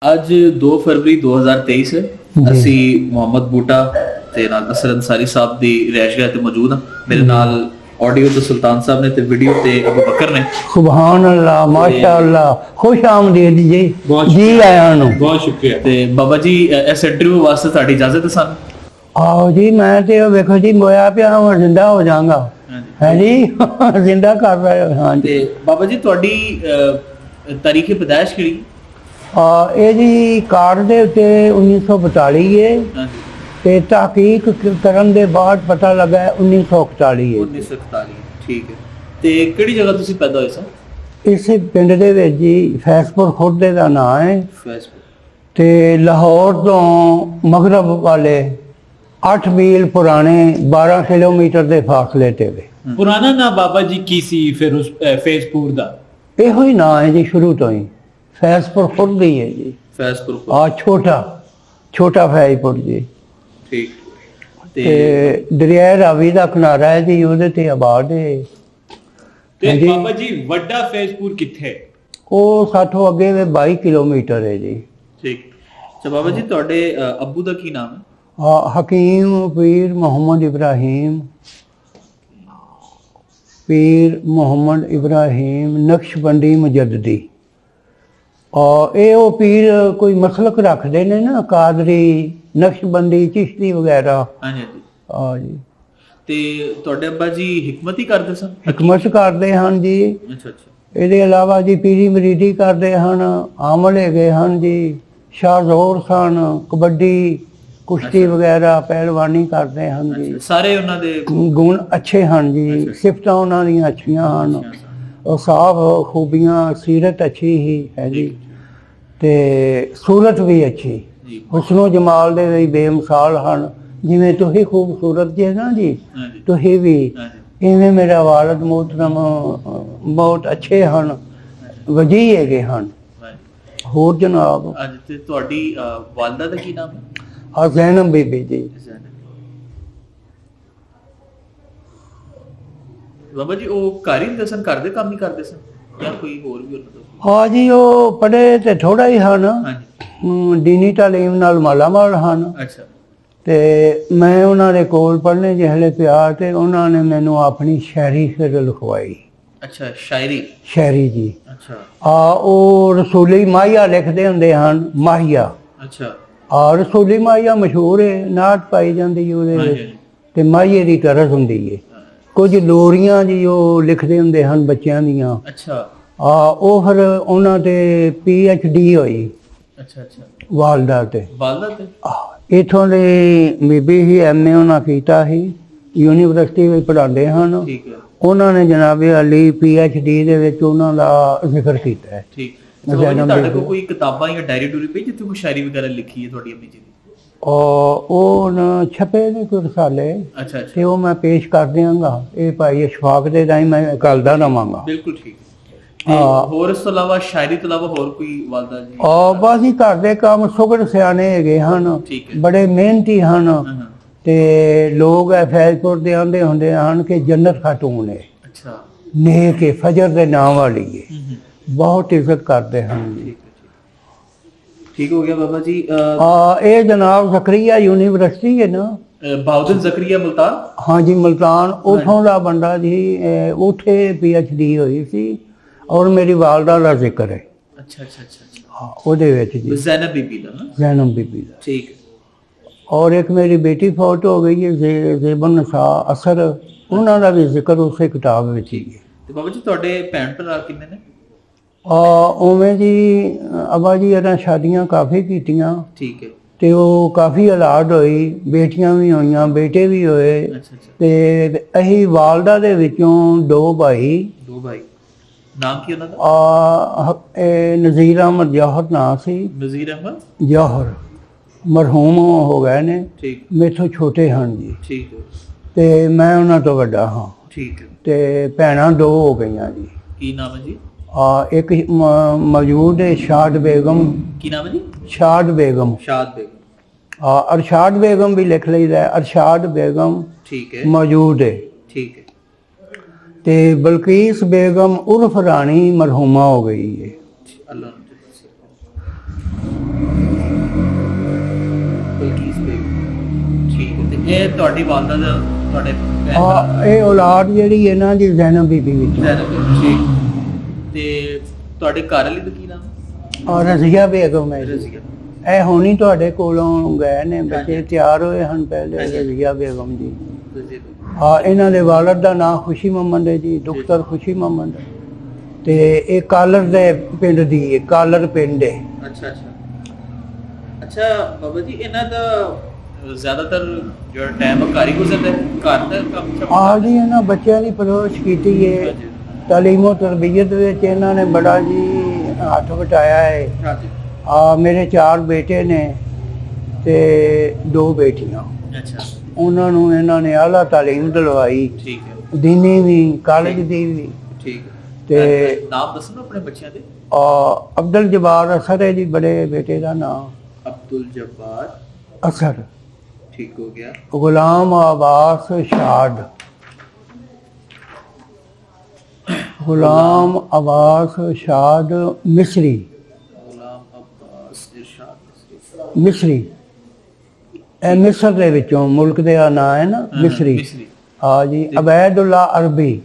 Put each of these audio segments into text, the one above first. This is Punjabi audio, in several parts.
ਅੱਜ 2 ਫਰਵਰੀ 2023 ਹੈ। ਅਸੀਂ ਮੁਹੰਮਦ ਬੂਟਾ ਤੇ ਨਾਲ ਅਸਰ ਅੰਸਾਰੀ ਸਾਹਿਬ ਦੀ ਰਿਹਾਇਸ਼ਗਾਹ ਤੇ ਮੌਜੂਦ ਹਾਂ। ਮੇਰੇ ਨਾਲ ਆਡੀਓ ਤੇ ਸੁਲਤਾਨ ਸਾਹਿਬ ਨੇ ਤੇ ਵੀਡੀਓ ਤੇ ਅਬੂ ਬਕਰ ਨੇ। ਸੁਭਾਨ ਅੱਲਾਹ, ਮਾਸ਼ਾਅੱਲਾ, ਖੁਸ਼ ਆਮਦੀਦ ਜੀ। ਜੀ ਆਇਆਂ ਨੂੰ ਬਹੁਤ ਸ਼ੁਕਰੀਆ। ਤੇ ਬਾਬਾ ਜੀ ਇਸ ਇੰਟਰਵਿਊ ਵਾਸਤੇ ਤੁਹਾਡੀ ਇਜਾਜ਼ਤ ਹੈ ਸਾਨੂੰ? ਆਓ ਜੀ, ਮੈਂ ਤੇ ਵੇਖੋ ਜੀ ਮੋਇਆ ਪਿਆ ਹਾਂ, ਜ਼ਿੰਦਾ ਹੋ ਜਾਵਾਂਗਾ। ਹੈ ਜੀ, ਜ਼ਿੰਦਾ ਕਰ ਰਹੇ ਹੋ। ਹਾਂ ਜੀ। ਤੇ ਬਾਬਾ ਜੀ ਤੁਹਾਡੀ ਤਾਰੀਖ ਪੈਦਾਇਸ਼ ਕਿਹੜੀ? ਇਹ ਜੀ ਕਾਰਡ ਦੇ ਉੱਤੇ 1942 ਹੈ ਤੇ ਤਹਿਕੀਕ ਕਰਨ ਦੇ ਬਾਅਦ ਪਤਾ ਲੱਗਾ 1941 ਹੈ। 1941, ਠੀਕ ਹੈ। ਤੇ ਕਿਹੜੀ ਜਗ੍ਹਾ ਤੁਸੀਂ ਪੈਦਾ ਹੋਏ ਸਨ? ਇਸ ਪਿੰਡ ਦੇ ਵਿੱਚ ਜੀ ਫੈਸਪੁਰ ਖੁਰਦੇ ਦਾ ਨਾਂ ਹੈ। ਫੈਸਪੁਰ ਤੇ ਲਾਹੌਰ ਤੋਂ ਮਗਰਬ ਵਾਲੇ 8 ਮੀਲ ਪੁਰਾਣੇ 12 ਕਿਲੋਮੀਟਰ ਦੇ ਫਾਸਲੇ ਤੇ ਵੇ। ਪੁਰਾਣਾ ਨਾਂ ਬਾਬਾ ਜੀ ਕੀ ਸੀ ਫਿਰ ਉਸ ਫੈਸਪੁਰ ਦਾ? ਇਹੋ ਹੀ ਨਾਂ ਹੈ ਜੀ ਸ਼ੁਰੂ ਤੋਂ ਹੀ, ਫੈਸਪੁਰ ਖੁਰਦ ਹੀ ਹੈ ਜੀ। ਫੈਸਪੁਰ ਛੋਟਾ ਫੈਸਪੁਰ ਜੀ। ਠੀਕ। ਤੇ ਦਰਿਆ ਰਾਵੀ ਦਾ ਕਿਨਾਰਾ ਹੈ ਜੀ, ਉਹਦੇ ਤੇ ਆਬਾਦ ਹੈ। ਤੇ ਬਾਬਾ ਜੀ ਵੱਡਾ ਫੈਸਪੁਰ ਕਿੱਥੇ? ਉਹ ਸਾਥੋਂ ਅੱਗੇ 22 ਕਿਲੋਮੀਟਰ ਹੈ ਜੀ। ਠੀਕ। ਤੇ ਬਾਬਾ ਜੀ ਤੁਹਾਡੇ ਅੱਬੂ ਦਾ ਕੀ ਨਾਮ ਹੈ? ਹਕੀਮ ਪੀਰ ਮੁਹੰਮਦ ਇਬਰਾਹੀਮ ਨਕਸ਼ਬੰਦੀ ਮੁਜੱਦਦੀ। ਇਹ ਉਹ ਪੀਰ ਕੋਈ ਮਸਲਕ ਰੱਖਦੇ ਨੇ ਨਾ, ਕਾਦਰੀ, ਨਕਸ਼ਬੰਦੀ, ਚਿਸ਼ਤੀ ਵਗੈਰਾ। ਹਾਂਜੀ ਜੀ। ਤੇ ਤੁਹਾਡੇ ਅੱਬਾ ਜੀ ਹਿਕਮਤ ਹੀ ਕਰਦੇ ਸਨ? ਹਿਕਮਤ ਕਰਦੇ ਹਨ ਜੀ। ਅੱਛਾ। ਇਹਦੇ ਇਲਾਵਾ ਜੀ ਪੀਰੀ ਮਰੀਦੀ ਕਰਦੇ ਹਨ, ਆਮਲ ਹੈਗੇ ਹਨ ਜੀ, ਸ਼ਾਹਜ਼ੋਰ ਸਨ, ਕਬੱਡੀ, ਕੁਸ਼ਤੀ ਵਗੈਰਾ, ਪਹਿਲਵਾਨੀ ਕਰਦੇ ਹਨ ਜੀ। ਸਾਰੇ ਉਹਨਾਂ ਦੇ ਗੁਣ ਅੱਛੇ ਹਨ ਜੀ, ਸਿਫਤਾਂ ਉਹਨਾਂ ਦੀਆਂ ਅੱਛੀਆਂ ਹਨ, ਉਹ ਸਾਫ ਖੂਬੀਆਂ, ਸੀਰਤ ਅੱਛੀ ਹੀ ਹੈ ਜੀ, ਤੇ ਸੂਰਤ ਵੀ ਅੱਛੀ, ਹੁਸਨੋ ਜਮਾਲ ਦੇ ਵੀ ਬੇਮਿਸਾਲ ਹਨ। ਜਿਵੇਂ ਤੁਸੀਂ ਖੂਬਸੂਰਤ ਜੇ ਨਾ ਜੀ, ਤੁਸੀਂ ਵੀ ਇਵੇਂ ਮੇਰਾ ਵਾਲਦ ਮੁਹਤਰਮ ਬਹੁਤ ਅੱਛੇ ਹਨ, ਵਜੀ ਹੈਗੇ ਹਨ। ਹੋਰ ਜਨਾਬ? ਤੇ ਤੁਹਾਡੀ ਵਾਲਦਾ ਦਾ ਕੀ ਨਾਮ ਹੈ? ਜ਼ੈਨਬ ਬੀਬੀ ਜੀ। ਬਾਬਾ ਜੀ ਉਹ ਘਰ ਹੀ ਹੁੰਦੇ ਸਨ, ਘਰ ਦੇ ਕੰਮ ਹੀ ਕਰਦੇ ਸਨ ਜਾਂ ਕੋਈ ਹੋਰ ਵੀ ਉਹਨਾਂ ਦਾ? ਹਾਂ ਜੀ, ਉਹ ਪੜ੍ਹੇ ਤੇ ਥੋੜਾ ਹੀ ਹਨ, ਦੀਨੀ ਤਾਲੀਮ ਨਾਲ ਮਾਲਾਮਾਲ ਹਨ। ਅੱਛਾ। ਤੇ ਮੈਂ ਉਹਨਾਂ ਦੇ ਕੋਲ ਪੜ੍ਹਨੇ ਜਿਹਲੇ ਪਿਆ ਤੇ ਉਹਨਾਂ ਨੇ ਮੈਨੂੰ ਆਪਣੀ ਸ਼ਾਇਰੀ ਫਿਰ ਲਿਖਵਾਈ। ਅੱਛਾ, ਸ਼ਾਇਰੀ ਜੀ। ਅੱਛਾ। ਉਹ ਰਸੂਲੀ ਮਾਹੀਆ ਲਿਖਦੇ ਹੁੰਦੇ ਹਨ, ਮਾਹੀਆ। ਅੱਛਾ। ਰਸੂਲੀ ਮਾਹੀਆ ਮਸ਼ਹੂਰ ਹੈ, ਨਾਟ ਪਾਈ ਜਾਂਦੀ ਉਹਦੇ ਵਿੱਚ ਤੇ ਮਾਹੀਏ ਦੀ ਤਰਸ ਹੁੰਦੀ ਹੈ। ਕੁਝ ਲੋਰੀਆਂ ਜੀ ਉਹ ਲਿਖਦੇ ਹੁੰਦੇ ਹਨ ਬੱਚਿਆਂ ਦੀਆਂ। ਅੱਛਾ। ਉਹ ਫਿਰ ਉਹਨਾਂ ਤੇ PhD ਹੋਈ। ਅੱਛਾ। ਵਾਲਦਾ ਤੇ ਇਥੋਂ ਦੇ ਬੀਬੀ ਹੀ MA ਉਹਨਾਂ ਕੀਤਾ ਸੀ, ਯੂਨੀਵਰਸਿਟੀ ਵਿੱਚ ਪੜ੍ਹਾਉਂਦੇ ਹਨ। ਠੀਕ ਹੈ। ਉਹਨਾਂ ਨੇ ਜਨਾਬੇ ਅਲੀ PhD ਦੇ ਵਿੱਚ ਉਹਨਾਂ ਦਾ ਜ਼ਿਕਰ ਕੀਤਾ ਹੈ। ਠੀਕ। ਤੁਹਾਡੇ ਕੋਲ ਕੋਈ ਕਿਤਾਬਾਂ ਜਾਂ ਡਾਇਰੀ ਡੂਰੀ ਪਈ ਜਿੱਥੇ ਕੋਈ ਸ਼ਾਇਰੀ ਵਗੈਰਾ ਲਿਖੀ ਹੈ ਤੁਹਾਡੀ ਅੰਮੀ ਜੀ ਦੀ? ਉਹ ਛਪੇ ਨੇ ਕੋਈ ਰਸਾਲੇ। ਅੱਛਾ। ਤੇ ਉਹ ਮੈਂ ਪੇਸ਼ ਕਰ ਦਿਆਂਗਾ। ਇਹ ਭਾਈ ਅਸ਼ਫਾਕ ਦੇ ਰਾਹੀਂ ਮੈਂ ਕਰਦਾ ਰਵਾਂਗਾ। ਬਿਲਕੁਲ ਠੀਕ। ਹੋਰ ਇਸ ਤੋਂ ਇਲਾਵਾ ਸ਼ਾਇਰੀ ਤੋਂ ਇਲਾਵਾ ਹੋਰ ਕੋਈ ਵਾਲਦਾ ਜੀ? ਬਸ ਹੀ ਘਰ ਦੇ ਕੰਮ ਸੁਗੜ ਸਿਆਣੇ ਹੈਗੇ ਹਨ, ਬੜੇ ਮਿਹਨਤੀ ਹਨ। ਤੇ ਲੋਕ ਫੈਜ਼ਪੁਰ ਦੇ ਆਂਦੇ ਹੁੰਦੇ ਹਨ ਕਿ ਜੰਨਤ ਖਾਤੂਨ ਹੈ। ਅੱਛਾ। ਨੇਕ ਹੈ, ਫਜਰ ਦੇ ਨਾਮ ਵਾਲੀ ਹੈ, ਬਹੁਤ ਇੱਜ਼ਤ ਕਰਦੇ ਹਨ ਜੀ। ਠੀਕ ਹੋ ਗਿਆ ਬਾਬਾ ਜੀ। ਇਹ ਜਨਾਬ ਜ਼ਕਰੀਆ ਯੂਨੀਵਰਸਿਟੀ ਹੈ ਨਾ, ਬਾਉਦਨ ਜ਼ਕਰੀਆ ਮੁਲਤਾਨ। ਹਾਂ ਜੀ, ਮੁਲਤਾਨ, ਉਥੋਂ ਦਾ ਬੰਦਾ ਜੀ। ਉੱਥੇ PhD ਹੋਈ ਸੀ ਔਰ ਮੇਰੀ ਵਾਲਦਾ ਦਾ ਜ਼ਿਕਰ ਹੈ। ਅੱਛਾ। ਉਹਦੇ ਵਿੱਚ ਜੀ ਜ਼ੈਨਬ ਬੀਬੀ ਦਾ। ਠੀਕ। ਔਰ ਇੱਕ ਮੇਰੀ ਬੇਟੀ ਫੌਤ ਹੋ ਗਈ ਹੈ, ਜ਼ੇਬਨ ਨਸਾ ਅਸਰ, ਉਹਨਾਂ ਦਾ ਵੀ ਜ਼ਿਕਰ ਉਸੇ ਕਿਤਾਬ ਵਿੱਚ ਹੀ ਹੈ। ਤੇ ਬਾਬਾ ਜੀ ਤੁਹਾਡੇ ਭੈਣ ਭਰਾ ਕਿੰਨੇ ਨੇ? ਉਵੇਂ ਜੀ ਅੱਬਾ ਜੀ ਇਹਨਾਂ ਸ਼ਾਦੀਆਂ ਕਾਫੀ ਕੀਤੀਆਂ। ਠੀਕ ਹੈ। ਤੇ ਉਹ ਕਾਫੀ ਔਲਾਦ ਹੋਈ, ਬੇਟੀਆਂ ਵੀ ਹੋਈਆਂ, ਬੇਟੇ ਵੀ ਹੋਏ। ਤੇ ਅਸੀਂ ਵਾਲਦਾ ਦੇ ਵਿੱਚੋਂ 2 ਭਾਈ। ਨਾਮ ਕੀ ਉਹਨਾਂ ਦਾ? ਨਜ਼ੀਰ ਅਹਿਮਦ ਜੌਹਰ ਨਾਂ ਸੀ। ਨਜ਼ੀਰ ਅਹਿਮਦ ਜੌਹਰ ਮਰਹੂਮ ਹੋ ਗਏ ਨੇ। ਠੀਕ। ਮੇਥੋਂ ਛੋਟੇ ਹਨ ਜੀ। ਠੀਕ ਹੈ। ਤੇ ਮੈਂ ਉਹਨਾਂ ਤੋਂ ਵੱਡਾ ਹਾਂ। ਠੀਕ ਹੈ। ਤੇ ਭੈਣਾਂ 2 ਹੋ ਗਈਆਂ ਜੀ। ਕੀ ਨਾਮ ਹੈ ਜੀ? ਇੱਕ ਮੌਜੂਦ ਹੈ ਸ਼ਾਦ ਬੇਗਮ। ਕੀ ਨਾਮ ਹੈ ਜੀ? ਸ਼ਾਦ ਬੇਗਮ। ਅਰਸ਼ਾਦ ਬੇਗਮ ਵੀ ਲਿਖ ਲਈਦਾ, ਅਰਸ਼ਾਦ ਬੇਗਮ। ਠੀਕ ਹੈ। ਮੌਜੂਦ ਹੈ। ਠੀਕ ਹੈ। ਤੇ ਬਲਕੀਸ ਬੇਗਮ ਉਰਫ ਰਾਣੀ ਮਰਹੂਮਾ ਹੋ ਗਈ ਹੈ। ਇਹ ਤੁਹਾਡੀ ਵਾਲਦਾ ਦਾ ਤੁਹਾਡੇ ਇਹ ਔਲਾਦ ਜਿਹੜੀ ਇਹਨਾਂ ਦੀ ਜ਼ੈਨਬ ਬੀਬੀ ਵਿੱਚ ਠੀਕ। ਤੇ ਤੁਹਾਡੇ ਘਰ ਵਾਲੀ ਦਾ ਕੀ ਨਾਮ? ਔਰ ਰਜ਼ੀਆ ਬੇਗਮ ਹੈ ਜੀ। ਰਜ਼ੀਆ। ਇਹ ਹੁਣੀ ਤੁਹਾਡੇ ਕੋਲੋਂ ਗਏ ਨੇ, ਬੱਚੇ ਤਿਆਰ ਹੋਏ ਹਨ ਪਹਿਲੇ। ਰਜ਼ੀਆ ਬੇਗਮ ਜੀ। ਇਹਨਾਂ ਦੇ ਵਾਲਦ ਦਾ ਨਾਮ ਖੁਸ਼ੀ ਮੁਹੰਮਦ ਹੈ ਜੀ, ਡਾਕਟਰ ਖੁਸ਼ੀ ਮੁਹੰਮਦ। ਤੇ ਇਹ ਕਾਲਰ ਦੇ ਪਿੰਡ ਦੀ ਹੈ, ਕਾਲਰ ਪਿੰਡ ਹੈ। ਅੱਛਾ ਬਾਬਾ ਜੀ, ਇਹਨਾਂ ਦਾ ਜ਼ਿਆਦਾਤਰ ਜਿਹੜਾ ਟਾਈਮ ਘਰ ਹੀ ਗੁਜ਼ਰਦਾ ਹੈ, ਘਰ ਦਾ ਕੰਮ ਜੀ ਇਹਨਾਂ ਬੱਚਿਆਂ ਦੀ ਪਰਵਰਿਸ਼ ਕੀਤੀ ਹੈ, ਤਾਲੀਮੋ ਤਰਬੀਅਤ ਵਿੱਚ ਇਹਨਾਂ ਨੇ ਬੜਾ ਜੀ ਹੱਥ ਵਟਾਇਆ ਹੈ। ਮੇਰੇ 4 ਬੇਟੇ ਨੇ ਤੇ 2 ਬੇਟੀਆਂ। ਅੱਛਾ। ਉਹਨਾਂ ਨੂੰ ਇਹਨਾਂ ਨੇ ਆਲਾ ਤਾਲੀਮ ਦਿਲਵਾਈ, ਠੀਕ ਹੈ, ਦੀਨੀ ਵੀ, ਕਾਲਜ ਦੀ ਵੀ। ਠੀਕ। ਤੇ ਨਾਮ ਦੱਸੋ ਆਪਣੇ ਬੱਚਿਆਂ ਦੇ। ਅਬਦੁਲ ਜਬਾਰ ਅਸਰ ਹੈ ਜੀ ਬੜੇ ਬੇਟੇ ਦਾ ਨਾਮ। ਅਬਦੁਲ ਜਬਾਰ ਅਸਰ। ਠੀਕ ਹੋ ਗਿਆ। ਗੁਲਾਮ ਅਬਾਸ ਸ਼ਾਦ। ਗੁਲਾਮ ਅਬਾਸ ਸ਼ਾਦ ਮਿਸਰੀ। ਗੁਲਾਮ ਅਬਾਸ ਇਰਸ਼ਾਦ ਮਿਸਰੀ। ਇਹ ਮਿਸਰ ਦੇ ਵਿੱਚੋਂ, ਮੁਲਕ ਦਾ ਨਾਂ ਹੈ ਨਾ ਮਿਸਰੀ। ਜੀ। ਅਬੈਦੁੱਲਾ ਅਰਬੀ।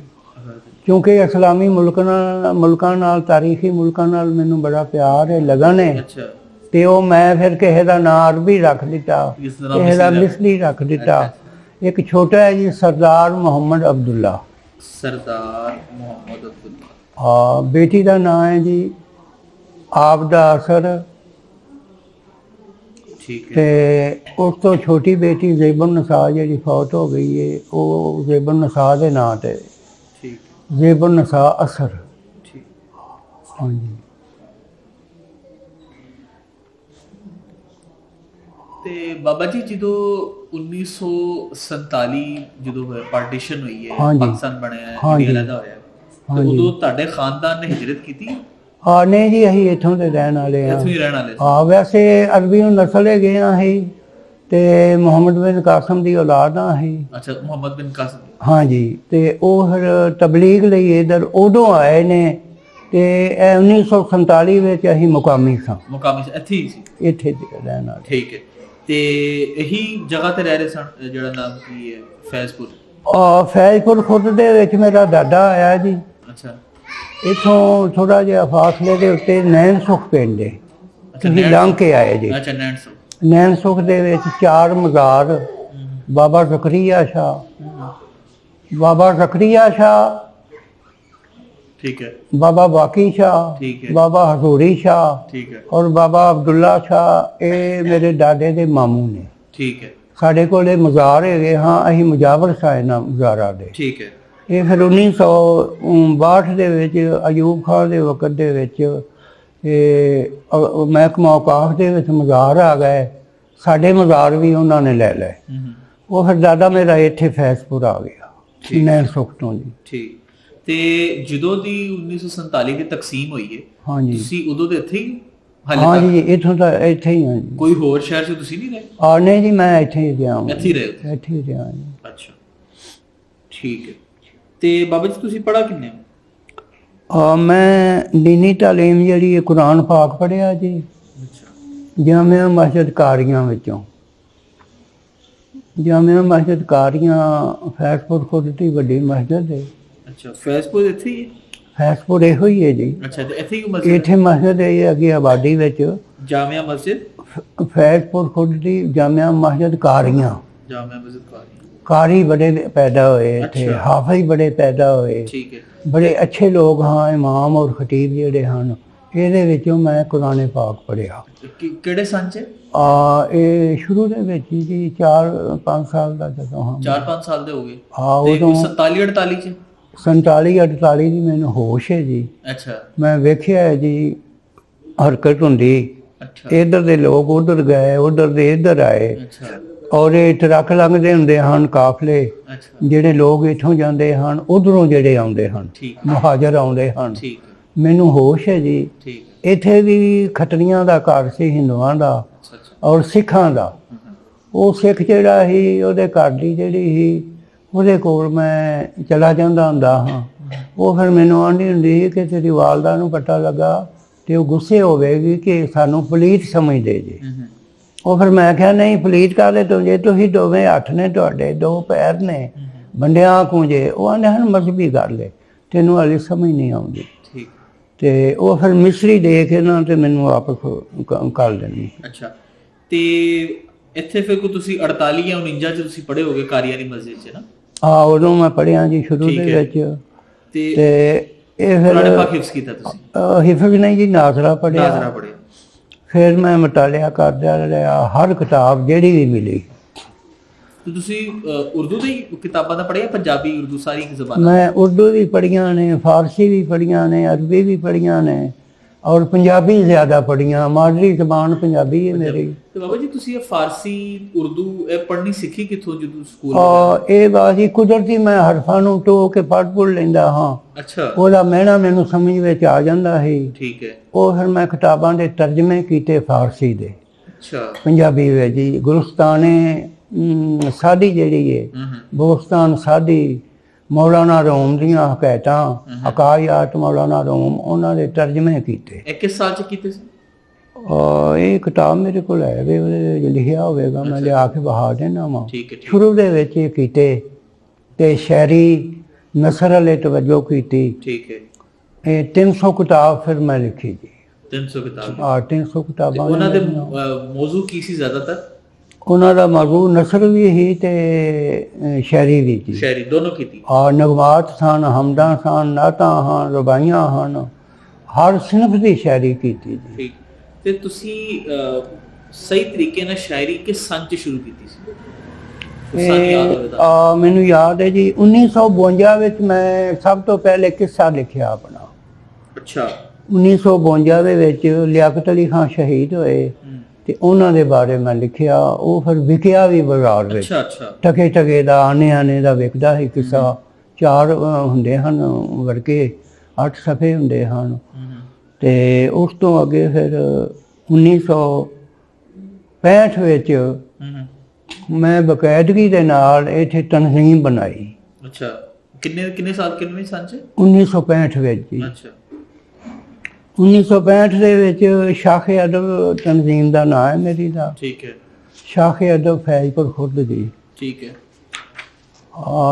ਕਿਉਂਕਿ ਇਸਲਾਮੀ ਮੁਲਕਾਂ ਨਾਲ ਤਾਰੀਖੀ ਮੁਲਕਾਂ ਨਾਲ ਮੈਨੂੰ ਬੜਾ ਪਿਆਰ ਹੈ, ਲਗਨ ਹੈ। ਅੱਛਾ। ਤੇ ਉਹ ਮੈਂ ਫਿਰ ਕਿਸੇ ਦਾ ਨਾਂ ਅਰਬੀ ਰੱਖ ਦਿੱਤਾ, ਕਿਸੇ ਦਾ ਮਿਸਰੀ ਰੱਖ ਦਿੱਤਾ। ਇੱਕ ਛੋਟਾ ਹੈ ਜੀ ਸਰਦਾਰ ਮੁਹੰਮਦ ਅਬਦੁੱਲਾ। ਸਰਦਾਰ ਮੁਹੰਮਦ ਅਬਦੁੱਲਾ। ਬੇਟੀ ਦਾ ਨਾਂ ਹੈ ਜੀ ਆਬਦਾ ਅਸਰ। ਠੀਕ ਹੈ। ਤੇ ਉਸ ਤੋਂ ਛੋਟੀ ਬੇਟੀ ਜ਼ੇਬਨ ਨਸਾ ਜਿਹੜੀ ਫੌਤ ਹੋ ਗਈ ਹੈ, ਉਹ ਜ਼ੇਬਨ ਨਸਾ ਦੇ ਨਾਂ ਤੇ। ਠੀਕ। ਜ਼ੇਬਨ ਨਸਾ ਅਸਰ। ਠੀਕ। ਹਾਂਜੀ। ਤੇ ਬਾਬਾ ਜੀ, ਜਦੋਂ 1947 ਜਦੋਂ ਹੋਇਆ, ਪਾਰਟੀਸ਼ਨ ਹੋਈ ਹੈ, ਪਾਕਿਸਤਾਨ ਬਣਿਆ ਹੈ, ਇੰਡੀਆ ਦਾ ਹੋਇਆ, ਤੇ ਉਦੋਂ ਤੁਹਾਡੇ ਖਾਨਦਾਨ ਨੇ ਹਿਜਰਤ ਕੀਤੀ? ਨਹੀਂ ਜੀ, ਅਸੀਂ ਇੱਥੋਂ ਦੇ ਰਹਿਣ ਵਾਲੇ ਹਾਂ। ਇੱਥੋਂ ਹੀ ਰਹਿਣ ਵਾਲੇ। ਵੈਸੇ ਅਰਬੀ ਨੂੰ ਨਸਲ ਹੈ ਗਏ ਹਾਂ ਅਸੀਂ, ਤੇ ਮੁਹੰਮਦ ਬਿਨ ਕਾਸਮ ਦੀ ਔਲਾਦ ਹਾਂ ਅਸੀਂ। ਅੱਛਾ, ਮੁਹੰਮਦ ਬਿਨ ਕਾਸਮ। ਹਾਂਜੀ। ਤੇ ਉਹ ਫਿਰ ਤਬਲੀਗ ਲਈ ਇਧਰ ਉਦੋਂ ਆਏ ਨੇ, ਤੇ 1947 ਵਿੱਚ ਅਸੀਂ ਮੁਕਾਮੀ ਸਾਂ। ਮੁਕਾਮੀ ਇੱਥੇ ਹੀ ਸੀ? ਇੱਥੇ ਰਹਿਣ ਵਾਲੇ। ਠੀਕ ਹੈ। ਤੇ ਇਹੀ ਜਗ੍ਹਾ ਤੇ ਰਹਿ ਰਹੇ ਸਨ, ਜਿਹੜਾ ਨਾਮ ਕੀ ਹੈ, ਫੈਜ਼ਪੁਰ? ਫੈਜ਼ਪੁਰ ਖੁਰਦ ਦੇ ਵਿੱਚ ਮੇਰਾ ਦਾਦਾ ਆਇਆ ਜੀ। ਅੱਛਾ। ਇੱਥੋਂ ਥੋੜਾ ਜਿਹਾ ਫਾਸਲੇ ਦੇ ਉੱਤੇ ਨੈਣ ਸੁਖ ਪਿੰਡ ਹੈ, ਤੁਸੀਂ ਲੰਘ ਕੇ ਆਏ ਜੀ। ਅੱਛਾ। ਨੈਣ ਸੁਖ ਦੇ ਵਿੱਚ 4 ਮਜ਼ਾਰ, ਬਾਬਾ ਜ਼ਕਰੀਆ ਸ਼ਾਹ, ਬਾਬਾ ਜ਼ਕਰੀਆ ਸ਼ਾਹ, ਠੀਕ ਹੈ, ਬਾਬਾ ਬਾਕੀ ਸ਼ਾਹ, ਠੀਕ ਹੈ, ਬਾਬਾ ਹਜ਼ੂਰੀ ਸ਼ਾਹ, ਠੀਕ ਹੈ, ਔਰ ਬਾਬਾ ਅਬਦੁੱਲਾ ਸ਼ਾਹ। ਇਹ ਮੇਰੇ ਦਾਦੇ ਦੇ ਮਾਮੂ ਨੇ। ਠੀਕ ਹੈ। ਸਾਡੇ ਕੋਲ ਇਹ ਮਜ਼ਾਰ ਹੈਗੇ। ਅਸੀਂ ਮੁਜਾਵਰ ਸਾਂ ਇਹਨਾਂ ਮਜ਼ਾਰਾਂ ਦੇ। ਠੀਕ ਹੈ। ਇਹ ਫਿਰ 1962 ਦੇ ਵਿੱਚ ਅਯੂਬ ਖਾਨ ਦੇ ਵਕਤ ਦੇ ਵਿੱਚ ਇਹ ਮਹਿਕਮਾ ਔਕਾਫ ਦੇ ਵਿੱਚ ਮਜ਼ਾਰ ਆ ਗਏ। ਸਾਡੇ ਮਜ਼ਾਰ ਵੀ ਉਹਨਾਂ ਨੇ ਲੈ ਲਏ। ਉਹ ਫਿਰ ਦਾਦਾ ਮੇਰਾ ਇੱਥੇ ਫੈਜ਼ਪੁਰ ਆ ਗਿਆ, ਨੈਣ ਸੁਖ ਤੋਂ ਜੀ। ਠੀਕ। ਤੇ ਜਦੋਂ ਦੀ 1947 ਦੀ ਤਕਸੀਮ ਹੋਈ ਹੈ, ਹਾਂਜੀ, ਤੁਸੀਂ ਉਦੋਂ ਦੇ ਇੱਥੇ ਹੀ? ਹਾਂਜੀ, ਇੱਥੋਂ ਤਾਂ ਇੱਥੇ ਹੀ ਹਾਂ ਜੀ। ਕੋਈ ਹੋਰ ਸ਼ਹਿਰ 'ਚ ਤੁਸੀਂ ਨਹੀਂ ਰਹੇ? ਨਹੀਂ ਜੀ, ਮੈਂ ਇੱਥੇ ਹੀ ਰਿਹਾ। ਇੱਥੇ ਹੀ ਰਹੇ? ਇੱਥੇ ਹੀ ਰਿਹਾ ਜੀ। ਅੱਛਾ, ਠੀਕ ਹੈ। ਤੇ ਬਾਬਾ ਜੀ, ਤੁਸੀਂ ਪੜ੍ਹਾ ਕਿੰਨੇ ਹੋ? ਮੈਂ ਦੀਨੀ ਤਾਲੀਮ ਜਿਹੜੀ ਕੁਰਾਨ ਪਾਕ ਪੜ੍ਹਿਆ ਜੀ। ਅੱਛਾ। ਜਾਮਿਆ ਮਸਜਿਦ ਕਾਰੀਆਂ ਵਿੱਚੋਂ। ਜਾਮਿਆ ਮਸਜਿਦ ਕਾਰੀਆਂ ਫੈਜ਼ਪੁਰ ਖੁਦ ਦੀ ਵੱਡੀ ਮਸਜਿਦ ਹੈ। ਅੱਛਾ। ਫੈਜ਼ਪੁਰ ਇੱਥੇ ਹੀ ਹੈ? ਫੈਜ਼ਪੁਰ ਇਹੋ ਹੀ ਹੈ ਜੀ। ਅੱਛਾ। ਤੇ ਇੱਥੇ ਹੀ ਮਸਜਿਦ? ਇੱਥੇ ਮਸਜਿਦ ਹੈ ਅੱਗੇ ਆਬਾਦੀ ਵਿੱਚ। ਜਾਮਿਆ ਮਸਜਿਦ ਫੈਜ਼ਪੁਰ ਖੁਦ ਦੀ ਜਾਮਿਆ ਮਸਜਿਦ ਕਾਰੀਆਂ। ਜਾਮਿਆ ਮਸਜਿਦ ਕਾਰੀਆਂ। ਕਾਰੀ ਬੜੇ ਪੈਦਾ ਹੋਏ ਇੱਥੇ, ਹਾਫਿਜ਼ ਬੜੇ ਪੈਦਾ ਹੋਏ। ਠੀਕ ਹੈ। ਬੜੇ ਅੱਛੇ ਲੋਕ ਹਾਂ, ਇਮਾਮ ਔਰ ਖਤੀਬ ਜਿਹੜੇ ਹਨ। ਇਹਦੇ ਵਿੱਚੋਂ ਮੈਂ ਕੁਰਾਨ ਪਾਕ ਪੜ੍ਹਿਆ। ਕਿਹੜੇ ਸੰਨ 'ਚ? ਇਹ ਸ਼ੁਰੂ ਦੇ ਵਿੱਚ ਜੀ 4-5 ਸਾਲ ਦਾ ਜਦੋਂ। ਹਾਂ, 4-5 ਸਾਲ ਦੇ ਹੋ ਗਏ। ਉਦੋਂ 47-48 'ਚ? 47-48 ਦੀ ਮੈਨੂੰ ਹੋਸ਼ ਹੈ ਜੀ। ਅੱਛਾ। ਮੈਂ ਵੇਖਿਆ ਹੈ ਜੀ ਹਰਕਤ ਹੁੰਦੀ। ਅੱਛਾ। ਇੱਧਰ ਦੇ ਲੋਕ ਉੱਧਰ ਗਏ, ਉੱਧਰ ਦੇ ਇੱਧਰ ਆਏ। ਅੱਛਾ। ਔਰ ਇਹ ਟਰੱਕ ਲੰਘਦੇ ਹੁੰਦੇ ਹਨ, ਕਾਫਲੇ। ਅੱਛਾ। ਜਿਹੜੇ ਲੋਕ ਇੱਥੋਂ ਜਾਂਦੇ ਹਨ, ਉਧਰੋਂ ਜਿਹੜੇ ਆਉਂਦੇ ਹਨ, ਮੁਹਾਜਰ ਆਉਂਦੇ ਹਨ। ਠੀਕ। ਮੈਨੂੰ ਹੋਸ਼ ਹੈ ਜੀ। ਠੀਕ। ਇੱਥੇ ਵੀ ਖੱਤਰੀਆਂ ਦਾ ਘਰ ਸੀ, ਹਿੰਦੂਆਂ ਦਾ ਔਰ ਸਿੱਖਾਂ ਦਾ। ਉਹ ਸਿੱਖ ਜਿਹੜਾ ਸੀ, ਉਹਦੇ ਘਰ ਦੀ ਜਿਹੜੀ ਸੀ, ਉਹਦੇ ਕੋਲ ਮੈਂ ਚਲਾ ਜਾਂਦਾ ਹੁੰਦਾ ਹਾਂ। ਉਹ ਫਿਰ ਮੈਨੂੰ ਆਂਦੀ ਹੁੰਦੀ ਸੀ ਕਿ ਤੇਰੀ ਵਾਲਦਾ ਨੂੰ ਪਤਾ ਲੱਗਾ ਤੇ ਉਹ ਗੁੱਸੇ ਹੋਵੇਗੀ ਕਿ ਸਾਨੂੰ ਪਲੀਤ ਸਮਝਦੇ ਜੇ। ਉਹ ਫਿਰ ਮੈਂ ਕਿਹਾ ਨਹੀਂ ਪਲੀਤ ਕਾਹਦੇ ਤੋਂ ਜੇ ਤੁਸੀਂ ਦੋਵੇਂ ਹੱਥ ਨੇ ਤੁਹਾਡੇ, ਦੋ ਪੈਰ ਨੇ, ਵੰਡਿਆ ਕਿਉਂ ਜੇ? ਉਹ ਆਂਦੇ ਹਨ ਮਜ਼ਹਬੀ ਗੱਲ ਹੈ, ਤੈਨੂੰ ਹਾਲੇ ਸਮਝ ਨਹੀਂ ਆਉਂਦੀ। ਠੀਕ। ਤੇ ਉਹ ਫਿਰ ਮਿਸਰੀ ਦੇ ਕੇ ਨਾ ਤੇ ਮੈਨੂੰ ਵਾਪਸ ਕਰ ਦੇਣੀ। ਅੱਛਾ, ਤੇ ਇੱਥੇ ਫਿਰ ਕੋਈ ਤੁਸੀਂ 48 ਜਾਂ 49 ਚ ਤੁਸੀਂ ਪੜ੍ਹੇ ਹੋਗੇ ਕਾਰੀਆਰੀ ਮਸਜਿਦ 'ਚ ਨਾ? ਹਾਂ, ਉਦੋਂ ਮੈਂ ਪੜ੍ਹਿਆ ਜੀ ਸ਼ੁਰੂ ਦੇ ਵਿੱਚ। ਤੇ ਇਹ ਫਿਰ ਕੁਰਾਨ ਪਾਕ ਹਿਫਜ਼ ਕੀਤਾ ਤੁਸੀਂ? ਹਿਫਜ਼ ਨਹੀਂ ਜੀ, ਨਾਜ਼ਰਾ ਪੜ੍ਹਿਆ। ਨਾਜ਼ਰਾ ਪੜ੍ਹਿਆ। ਫਿਰ ਮੈਂ ਮਤਾਲਿਆ ਕਰਦਾ ਰਿਹਾ ਹਰ ਕਿਤਾਬ ਜਿਹੜੀ ਵੀ ਮਿਲੀ। ਤੇ ਤੁਸੀਂ ਉਰਦੂ ਦੀ ਕਿਤਾਬਾਂ ਦਾ ਪੜ੍ਹਿਆ, ਪੰਜਾਬੀ ਉਰਦੂ ਸਾਰੀ ਜ਼ਬਾਨਾਂ? ਮੈਂ ਉਰਦੂ ਵੀ ਪੜ੍ਹੀਆਂ ਨੇ, ਫਾਰਸੀ ਵੀ ਪੜ੍ਹੀਆਂ ਨੇ, ਅਰਬੀ ਵੀ ਪੜ੍ਹੀਆਂ ਨੇ, ਔਰ ਪੰਜਾਬੀ ਜ਼ਿਆਦਾ ਪੜ੍ਹੀਆਂ। ਮਾਦਰੀ ਜ਼ਬਾਨ ਪੰਜਾਬੀ ਹੈ ਮੇਰੀ। ਤੇ ਬਾਬਾ ਜੀ ਤੁਸੀਂ ਇਹ ਫਾਰਸੀ ਉਰਦੂ ਇਹ ਪੜ੍ਹਨੀ ਸਿੱਖੀ ਕਿੱਥੋਂ ਜਦੋਂ ਸਕੂਲ? ਇਹ ਬਾਜੀ ਕੁਦਰਤੀ ਮੈਂ ਹਰਫਾਂ ਨੂੰ ਟੋ ਕੇ ਪੜ੍ਹ ਲੈਂਦਾ ਹਾਂ। ਅੱਛਾ। ਉਹਦਾ ਮਹਿਣਾ ਮੈਨੂੰ ਸਮਝ ਵਿੱਚ ਆ ਜਾਂਦਾ ਹੈ। ਠੀਕ ਹੈ। ਉਹ ਫਿਰ ਮੈਂ ਕਿਤਾਬਾਂ ਦੇ ਤਰਜਮੇ ਕੀਤੇ ਫਾਰਸੀ ਦੇ। ਅੱਛਾ। ਪੰਜਾਬੀ ਵਿੱਚ ਜੀ ਗੁਲਸਤਾਨੇ ਸਾਡੀ ਜਿਹੜੀ ਹੈ, ਬੋਸਤਾਨ ਸਾਡੀ, ਮੌਲਾਨਾ ਰੂਮ ਦੀਆਂ ਹਕਾਇਤਾਂ, ਹਕਾਇਤ ਮੌਲਾਨਾ ਰੂਮ, ਉਹਨਾਂ ਦੇ ਤਰਜਮੇ ਕੀਤੇ। ਇਹ ਕਿਸ ਸਾਲ ਚ ਕੀਤੇ ਸੀ? ਇਹ ਕਿਤਾਬ ਮੇਰੇ ਕੋਲ ਹੈ ਵੇ, ਉਹਦੇ ਵਿੱਚ ਲਿਖਿਆ ਹੋਵੇਗਾ, ਮੈਂ ਲਿਆ ਕੇ ਬਹਾ ਦੇਣਾ ਵਾ। ਸ਼ੁਰੂ ਦੇ ਵਿੱਚ ਇਹ ਕੀਤੇ ਤੇ ਸ਼ਾਇਰੀ ਨਸਰ ਅਲੇ ਤਵੱਜੋ ਕੀਤੀ। ਠੀਕ ਹੈ। ਇਹ 300 ਕਿਤਾਬ ਫਿਰ ਮੈਂ ਲਿਖੀ ਜੀ। 300 ਕਿਤਾਬ? ਹਾਂ, 300 ਕਿਤਾਬਾਂ। ਉਹਨਾਂ ਦੇ ਮੌਜੂ ਕੀ ਸੀ ਜ਼ਿਆਦਾਤਰ? ਉਹਨਾਂ ਦਾ ਮੌਜੂ ਨਸਰ ਵੀ ਸੀ ਤੇ ਸ਼ਾਇਰੀ ਵੀ ਸੀ। ਸ਼ਾਇਰੀ ਦੋਨੋਂ ਕੀਤੀ? ਨਗਮਾਤ ਸਨ, ਹਮਦਾਂ ਸਨ, ਨਾਤਾਂ ਹਨ, ਰਬਾਈਆਂ ਹਨ, ਹਰ ਸਿਨਫ ਦੀ ਸ਼ਾਇਰੀ ਕੀਤੀ ਜੀ। ਠੀਕ। ਤੇ ਤੁਸੀਂ ਸਹੀ ਤਰੀਕੇ ਨਾਲ ਸ਼ਾਇਰੀ ਕਿਸ ਸੰਨ ਚ ਸ਼ੁਰੂ ਕੀਤੀ ਸੀ? ਮੈਨੂੰ ਯਾਦ ਹੈ ਜੀ 1952 ਵਿੱਚ ਮੈਂ ਸਭ ਤੋਂ ਪਹਿਲੇ ਕਿੱਸਾ ਲਿਖਿਆ ਆਪਣਾ। ਅੱਛਾ। 1952 ਦੇ ਵਿੱਚ ਲਿਆਕਤ ਅਲੀ ਖਾਨ ਸ਼ਹੀਦ ਹੋਏ ਤੇ ਉਹਨਾਂ ਦੇ ਬਾਰੇ ਮੈਂ ਲਿਖਿਆ। ਉਹ ਫਿਰ ਵਿਕਿਆ ਵੀ ਬਾਜ਼ਾਰ ਵਿੱਚ। ਟਕੇ ਟਕੇ ਦਾ, ਆਨੇ ਦਾ ਵਿਕਦਾ ਸੀ ਕਿੱਸਾ। 4 ਹੁੰਦੇ ਹਨ ਵਰਕੇ, 8 ਸਫ਼ੇ ਹੁੰਦੇ ਹਨ। ਤੇ ਉਸ ਤੋਂ ਅੱਗੇ ਫਿਰ 1965 ਵਿੱਚ ਮੈਂ ਬਕਾਇਦਗੀ ਦੇ ਨਾਲ ਇੱਥੇ ਤਨਜ਼ੀਮ ਬਣਾਈ। ਅੱਛਾ। ਕਿੰਨੇ ਸਾਲ ਕਿੰਨੇ ਸੰਨ ਚ? 1965 ਵਿੱਚ ਜੀ। ਅੱਛਾ। 1965 ਦੇ ਵਿੱਚ ਸ਼ਾਖੇ ਅਦਬ ਤਨਜ਼ੀਮ ਦਾ ਨਾਂ ਹੈ ਮੇਰੀ ਦਾ। ਠੀਕ ਹੈ। ਸ਼ਾਖੇ ਅਦਬ ਫੈਜ਼ਪੁਰ ਖੁਰਦ ਦੀ। ਠੀਕ ਹੈ।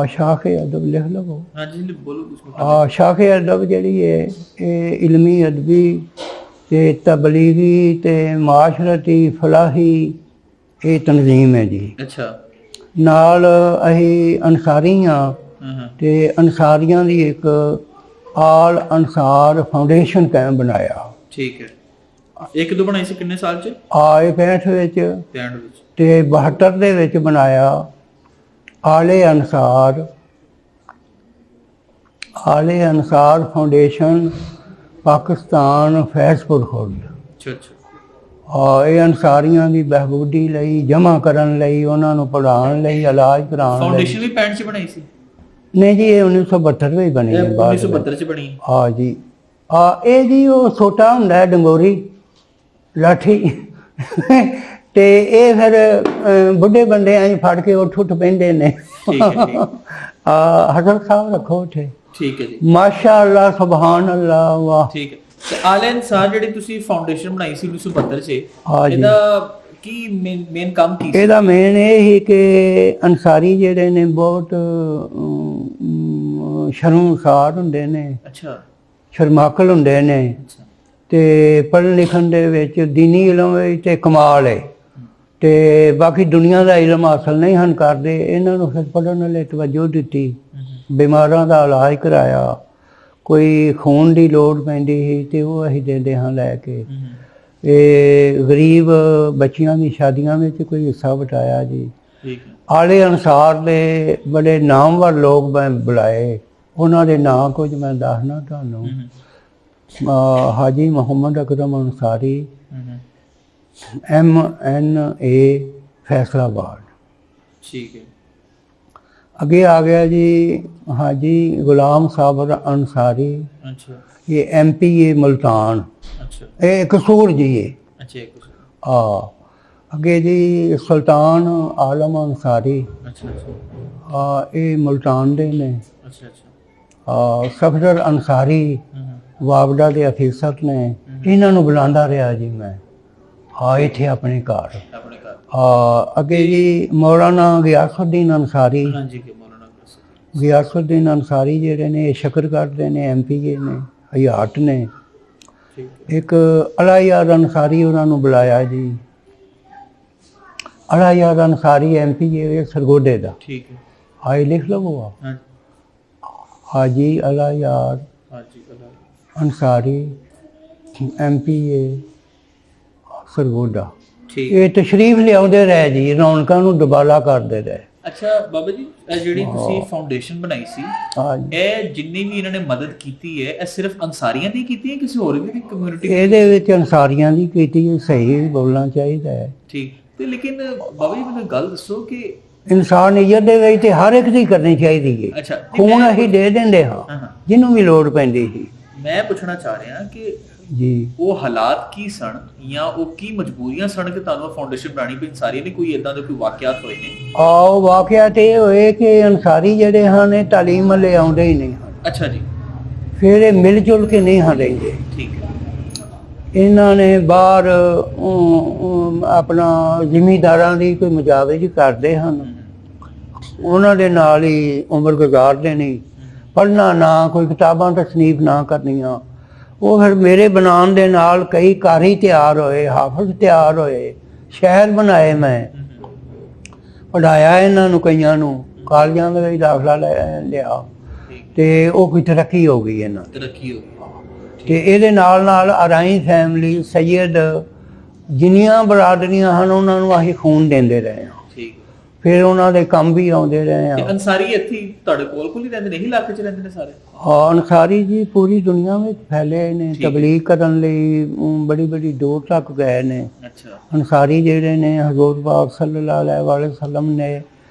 ਸ਼ਾਖੇ ਅਦਬ ਲਿਖ ਲਵੋ। ਹਾਂਜੀ ਬੋਲੋ ਕੁਝ। ਸ਼ਾਖੇ ਅਦਬ ਜਿਹੜੀ ਹੈ ਇਹ ਇਲਮੀ ਅਦਬੀ ਤੇ ਤਬਲੀਗੀ ਤੇ ਮਾਸ਼ਰਤੀ ਫਲਾਹੀ ਇਹ ਤਨਜ਼ੀਮ ਹੈ ਜੀ। ਅੱਛਾ। ਨਾਲ ਅਸੀਂ ਅਨਸਾਰੀ ਹਾਂ ਤੇ ਅਨਸਾਰੀਆਂ ਦੀ ਇੱਕ ਆਲ ਅਨਸਾਰ ਫਾਊਂਡੇਸ਼ਨ ਕੈਂਪ ਬਣਾਇਆ। ਠੀਕ ਹੈ। ਇਹ ਕਦੋਂ ਬਣਾਈ ਸੀ, ਕਿੰਨੇ ਸਾਲ ਚ? ਇਹ 65 ਵਿੱਚ। 65 ਵਿੱਚ। ਤੇ 72 ਦੇ ਵਿੱਚ ਬਣਾਇਆ ਆਲੇ ਅਨਸਾਰ ਫਾਊਂਡੇਸ਼ਨ ਪਾਕਿਸਤਾਨ ਫੈਜ਼ਪੁਰ ਖੁਰਦ। ਅੱਛਾ ਅੱਛਾ। ਇਹ ਅਨਸਾਰੀਆਂ ਦੀ ਬਹਿਬੂਦੀ ਲਈ, ਜਮ੍ਹਾਂ ਕਰਨ ਲਈ, ਉਹਨਾਂ ਨੂੰ ਪੜ੍ਹਾਉਣ ਲਈ, ਇਲਾਜ ਕਰਾਉਣ ਲਈ। ਫਾਊਂਡੇਸ਼ਨ ਵੀ 65 ਚ ਬਣਾਈ ਸੀ? ਨਹੀਂ ਜੀ, ਇਹ 1972 ਵਿੱਚ ਬਣੀ ਹੈ। 1972 ਚ ਬਣੀ? ਹਾਂ ਜੀ। ਇਹ ਜੀ ਉਹ ਛੋਟਾ ਹੁੰਦਾ ਹੈ ਡੰਗੋਰੀ ਲਾਠੀ ਤੇ ਇਹ ਫਿਰ ਬੁੱਢੇ ਬੰਦੇ ਐਂ ਫੜ ਕੇ ਉੱਠ ਪੈਂਦੇ ਨੇ। ਹਜ਼ਰਤ ਸਾਹਿਬ ਰੱਖੋ ਉੱਥੇ। ਠੀਕ ਹੈ ਜੀ। ਮਾਸ਼ਾ ਅੱਲਾਹ, ਸੁਬਹਾਨ ਅੱਲਾਹ, ਵਾਹ। ਠੀਕ ਹੈ। ਤੇ ਆਲੇ ਅਨਸਾਰ ਜਿਹੜੀ ਤੁਸੀਂ ਫਾਊਂਡੇਸ਼ਨ ਬਣਾਈ ਸੀ 1972 ਚ, ਇਹਦਾ ਕੀ ਮੇਨ ਕੰਮ ਕੀ ਸੀ? ਇਹਦਾ ਮੇਨ ਇਹ ਹੀ ਕਿ ਅਨਸਾਰੀ ਜਿਹੜੇ ਨੇ ਬਹੁਤ ਸ਼ਰਮਸਾਰ ਹੁੰਦੇ ਨੇ। ਅੱਛਾ। ਸ਼ਰਮਾਕਲ ਹੁੰਦੇ ਨੇ ਤੇ ਪੜ੍ਹਨ ਲਿਖਣ ਦੇ ਵਿੱਚ ਦੀਨੀ ਇਲਮ ਵਿੱਚ ਤੇ ਕਮਾਲ ਹੈ ਤੇ ਬਾਕੀ ਦੁਨੀਆ ਦਾ ਇਲਮ ਹਾਸਲ ਨਹੀਂ ਹਨ ਕਰਦੇ। ਇਹਨਾਂ ਨੂੰ ਫਿਰ ਪੜ੍ਹਨ ਵਾਲੇ ਤਵੱਜੋ ਦਿੱਤੀ, ਬਿਮਾਰਾਂ ਦਾ ਇਲਾਜ ਕਰਾਇਆ, ਕੋਈ ਖੂਨ ਦੀ ਲੋੜ ਪੈਂਦੀ ਸੀ ਤੇ ਉਹ ਅਸੀਂ ਦਿੰਦੇ ਹਾਂ ਲੈ ਕੇ। ਇਹ ਗਰੀਬ ਬੱਚੀਆਂ ਦੀ ਸ਼ਾਦੀਆਂ ਵਿੱਚ ਕੋਈ ਹਿੱਸਾ ਵਟਾਇਆ ਜੀ। ਆਲੇ ਅਨਸਾਰ ਦੇ ਬੜੇ ਨਾਮਵਰ ਲੋਕ ਮੈਂ ਬੁਲਾਏ, ਉਹਨਾਂ ਦੇ ਨਾਂ ਕੁਝ ਮੈਂ ਦੱਸਣਾ ਤੁਹਾਨੂੰ। ਹਾਜੀ ਮੁਹੰਮਦ ਅਕਰਮ ਅੰਸਾਰੀ, MNA ਫੈਸਲਾਬਾਦ। ਠੀਕ ਹੈ। ਅੱਗੇ ਆ ਗਿਆ ਜੀ ਹਾਜੀ ਗੁਲਾਮ ਸਾਬਰ ਅੰਸਾਰੀ। ਅੱਛਾ। ਇਹ MPA ਮੁਲਤਾਨ। ਅੱਛਾ। ਇਹ ਕਸੂਰ ਜੀ ਹੈ। ਅੱਛਾ। ਅੱਗੇ ਜੀ ਸੁਲਤਾਨ ਆਲਮ ਅੰਸਾਰੀ। ਅੱਛਾ ਅੱਛਾ। ਇਹ ਮੁਲਤਾਨ ਦੇ ਨੇ। ਅੱਛਾ ਅੱਛਾ। ਸਫਦਰ ਅੰਸਾਰੀ ਵਾਬਡਾ ਦੇ ਅਫੀਸਰ ਨੇ। ਇਹਨਾਂ ਨੂੰ ਬੁਲਾਉਂਦਾ ਰਿਹਾ ਜੀ ਮੈਂ। ਹਾਂ ਇੱਥੇ ਆਪਣੇ ਘਰ। ਆਪਣੇ ਘਰ। ਅੱਗੇ ਜੀ ਮੌਲਾਨਾ ਗਿਆਸੁੱਦੀਨ ਅੰਸਾਰੀ। ਹਾਂਜੀ ਕਿ ਮੌਲਾਨਾ ਗਿਆਸੁੱਦੀਨ ਅੰਸਾਰੀ ਜਿਹੜੇ ਨੇ ਇਹ ਸ਼ਕਰਗੜ੍ਹ ਦੇ ਨੇ, MPA ਨੇ, ਹਯਾਤ ਨੇ। ਇੱਕ ਅਲਾਯਾਰ ਅੰਸਾਰੀ ਉਹਨਾਂ ਨੂੰ ਬੁਲਾਇਆ ਜੀ। ਅਲਾਯਾਰ ਅੰਸਾਰੀ MPA ਸਰਗੋਡੇ ਦਾ। ਠੀਕ ਹੈ। ਆਏ ਲਿਖ ਲਵੋ ਆਪ। ਹਾਜੀ ਅਲਾਯਾਰ ਅੰਸਾਰੀ MPA ਸਰਗੋਡਾ। ਇਹ ਤਸ਼ਰੀਫ ਲਿਆਉਂਦੇ ਰਹੇ ਜੀ, ਰੌਣਕਾਂ ਨੂੰ ਦੁਬਾਲਾ ਕਰਦੇ ਰਹੇ। ਅੱਛਾ ਬਾਬਾ ਜੀ, ਇਹ ਜਿਹੜੀ ਤੁਸੀਂ ਫਾਊਂਡੇਸ਼ਨ ਬਣਾਈ ਸੀ, ਇਹ ਜਿੰਨੀ ਵੀ ਇਹਨਾਂ ਨੇ ਮਦਦ ਕੀਤੀ ਹੈ, ਇਹ ਸਿਰਫ ਅੰਸਾਰੀਆਂ ਦੀ ਕੀਤੀ ਹੈ ਕਿਸੇ ਹੋਰ ਦੀ ਕਮਿਊਨਿਟੀ? ਇਹਦੇ ਵਿੱਚ ਅੰਸਾਰੀਆਂ ਦੀ ਕੀਤੀ ਹੈ, ਸਹੀ ਬੋਲਣਾ ਚਾਹੀਦਾ ਹੈ। ਠੀਕ। ਤੇ ਲੇਕਿਨ ਬਾਬਾ ਜੀ ਮੈਨੂੰ ਗੱਲ ਦੱਸੋ ਕਿ ਇਨਸਾਨੀਅਤ ਦੇ ਵਿੱਚ ਤੇ ਹਰ ਇੱਕ ਦੀ ਕਰਨੀ ਚਾਹੀਦੀ ਹੈ। ਅੱਛਾ, ਖੂਨ ਅਸੀਂ ਦੇ ਦਿੰਦੇ ਹਾਂ ਜਿਹਨੂੰ ਵੀ ਲੋੜ ਪੈਂਦੀ ਸੀ। ਮੈਂ ਪੁੱਛਣਾ ਚਾਹ ਰਿਹਾ ਕਿ ਜੀ ਉਹ ਹਾਲਾਤ ਕੀ ਸਨ ਜਾਂ ਉਹ ਕੀ ਮਜਬੂਰੀਆਂ ਸਨ ਕਿ ਤੁਹਾਨੂੰ ਫਾਊਂਡੇਸ਼ਨ ਬਣਾਉਣੀ ਪਈ ਅੰਸਾਰੀ ਨੇ? ਕੋਈ ਇਦਾਂ ਦੇ ਕੋਈ ਵਾਕਿਆਤ ਹੋਏ ਨੇ? ਉਹ ਵਾਕਿਆਤ ਇਹ ਹੋਏ ਕਿ ਅੰਸਾਰੀ ਜਿਹੜੇ ਹਨ ਇਹ ਤਾਲੀਮ ਲੈ ਆਉਂਦੇ ਹੀ ਨਹੀਂ ਹਨ। ਅੱਛਾ ਜੀ। ਫਿਰ ਇਹ ਮਿਲ ਜੁਲ ਕੇ ਨਹੀਂ ਹਨ ਰਹਿੰਦੇ। ਠੀਕ ਹੈ। ਇਹਨਾਂ ਨੇ ਬਾਹਰ ਆਪਣਾ ਜ਼ਿਮੀਂਦਾਰਾਂ ਦੀ ਕੋਈ ਮੁਜਾਵਜ਼ਤ ਕਰਦੇ ਹਨ, ਉਹਨਾਂ ਦੇ ਨਾਲ ਹੀ ਉਮਰ ਗੁਜ਼ਾਰਦੇ ਨਹੀਂ। ਪੜ੍ਹਨਾ ਨਾ, ਕੋਈ ਕਿਤਾਬਾਂ ਤਸਨੀਫ ਨਾ ਕਰਨੀਆਂ। ਉਹ ਫਿਰ ਮੇਰੇ ਬਣਾਉਣ ਦੇ ਨਾਲ ਕਈ ਕਾਰੀ ਤਿਆਰ ਹੋਏ, ਹਾਫਿਜ਼ ਤਿਆਰ ਹੋਏ, ਸ਼ਹਿਰ ਬਣਾਏ, ਮੈਂ ਪੜ੍ਹਾਇਆ ਇਹਨਾਂ ਨੂੰ, ਕਈਆਂ ਨੂੰ ਕਾਲਜਾਂ ਦੇ ਵਿੱਚ ਦਾਖਲਾ ਲਿਆ ਤੇ ਉਹ ਕੋਈ ਤਰੱਕੀ ਹੋ ਗਈ ਇਹਨਾਂ ਦੀ। ਤਰੱਕੀ ਹੋ ਗਈ। ਤੇ ਇਹਦੇ ਨਾਲ ਨਾਲ ਅਰਾਈ ਫੈਮਿਲੀ, ਸੈਯਦ, ਜਿੰਨੀਆਂ ਬਰਾਦਰੀਆਂ ਹਨ ਉਹਨਾਂ ਨੂੰ ਅਸੀਂ ਖੂਨ ਦਿੰਦੇ ਰਹੇ ਹਾਂ। ਠੀਕ। ਫਿਰ ਉਹਨਾਂ ਦੇ ਕੰਮ ਵੀ ਆਉਂਦੇ ਰਹੇ ਆ। ਅੰਸਾਰੀ ਇੱਥੇ ਤੁਹਾਡੇ ਕੋਲ ਹੀ ਰਹਿੰਦੇ ਨੇ, ਇਹੀ ਇਲਾਕੇ 'ਚ ਰਹਿੰਦੇ ਨੇ ਸਾਰੇ? ਹਾਂ, ਅੰਸਾਰੀ ਜੀ ਪੂਰੀ ਦੁਨੀਆ ਵਿੱਚ ਫੈਲੇ ਨੇ, ਤਬਲੀਗ ਕਰਨ ਲਈ ਬੜੀ ਬੜੀ ਦੂਰ ਤੱਕ ਗਏ ਨੇ। ਅੱਛਾ। ਅੰਸਾਰੀ ਜਿਹੜੇ ਨੇ ਹਜ਼ੂਰ ਪਾਕ ਸੱਲੱਲਾਹੁ ਅਲੈਹਿ ਵਸੱਲਮ ਨੇ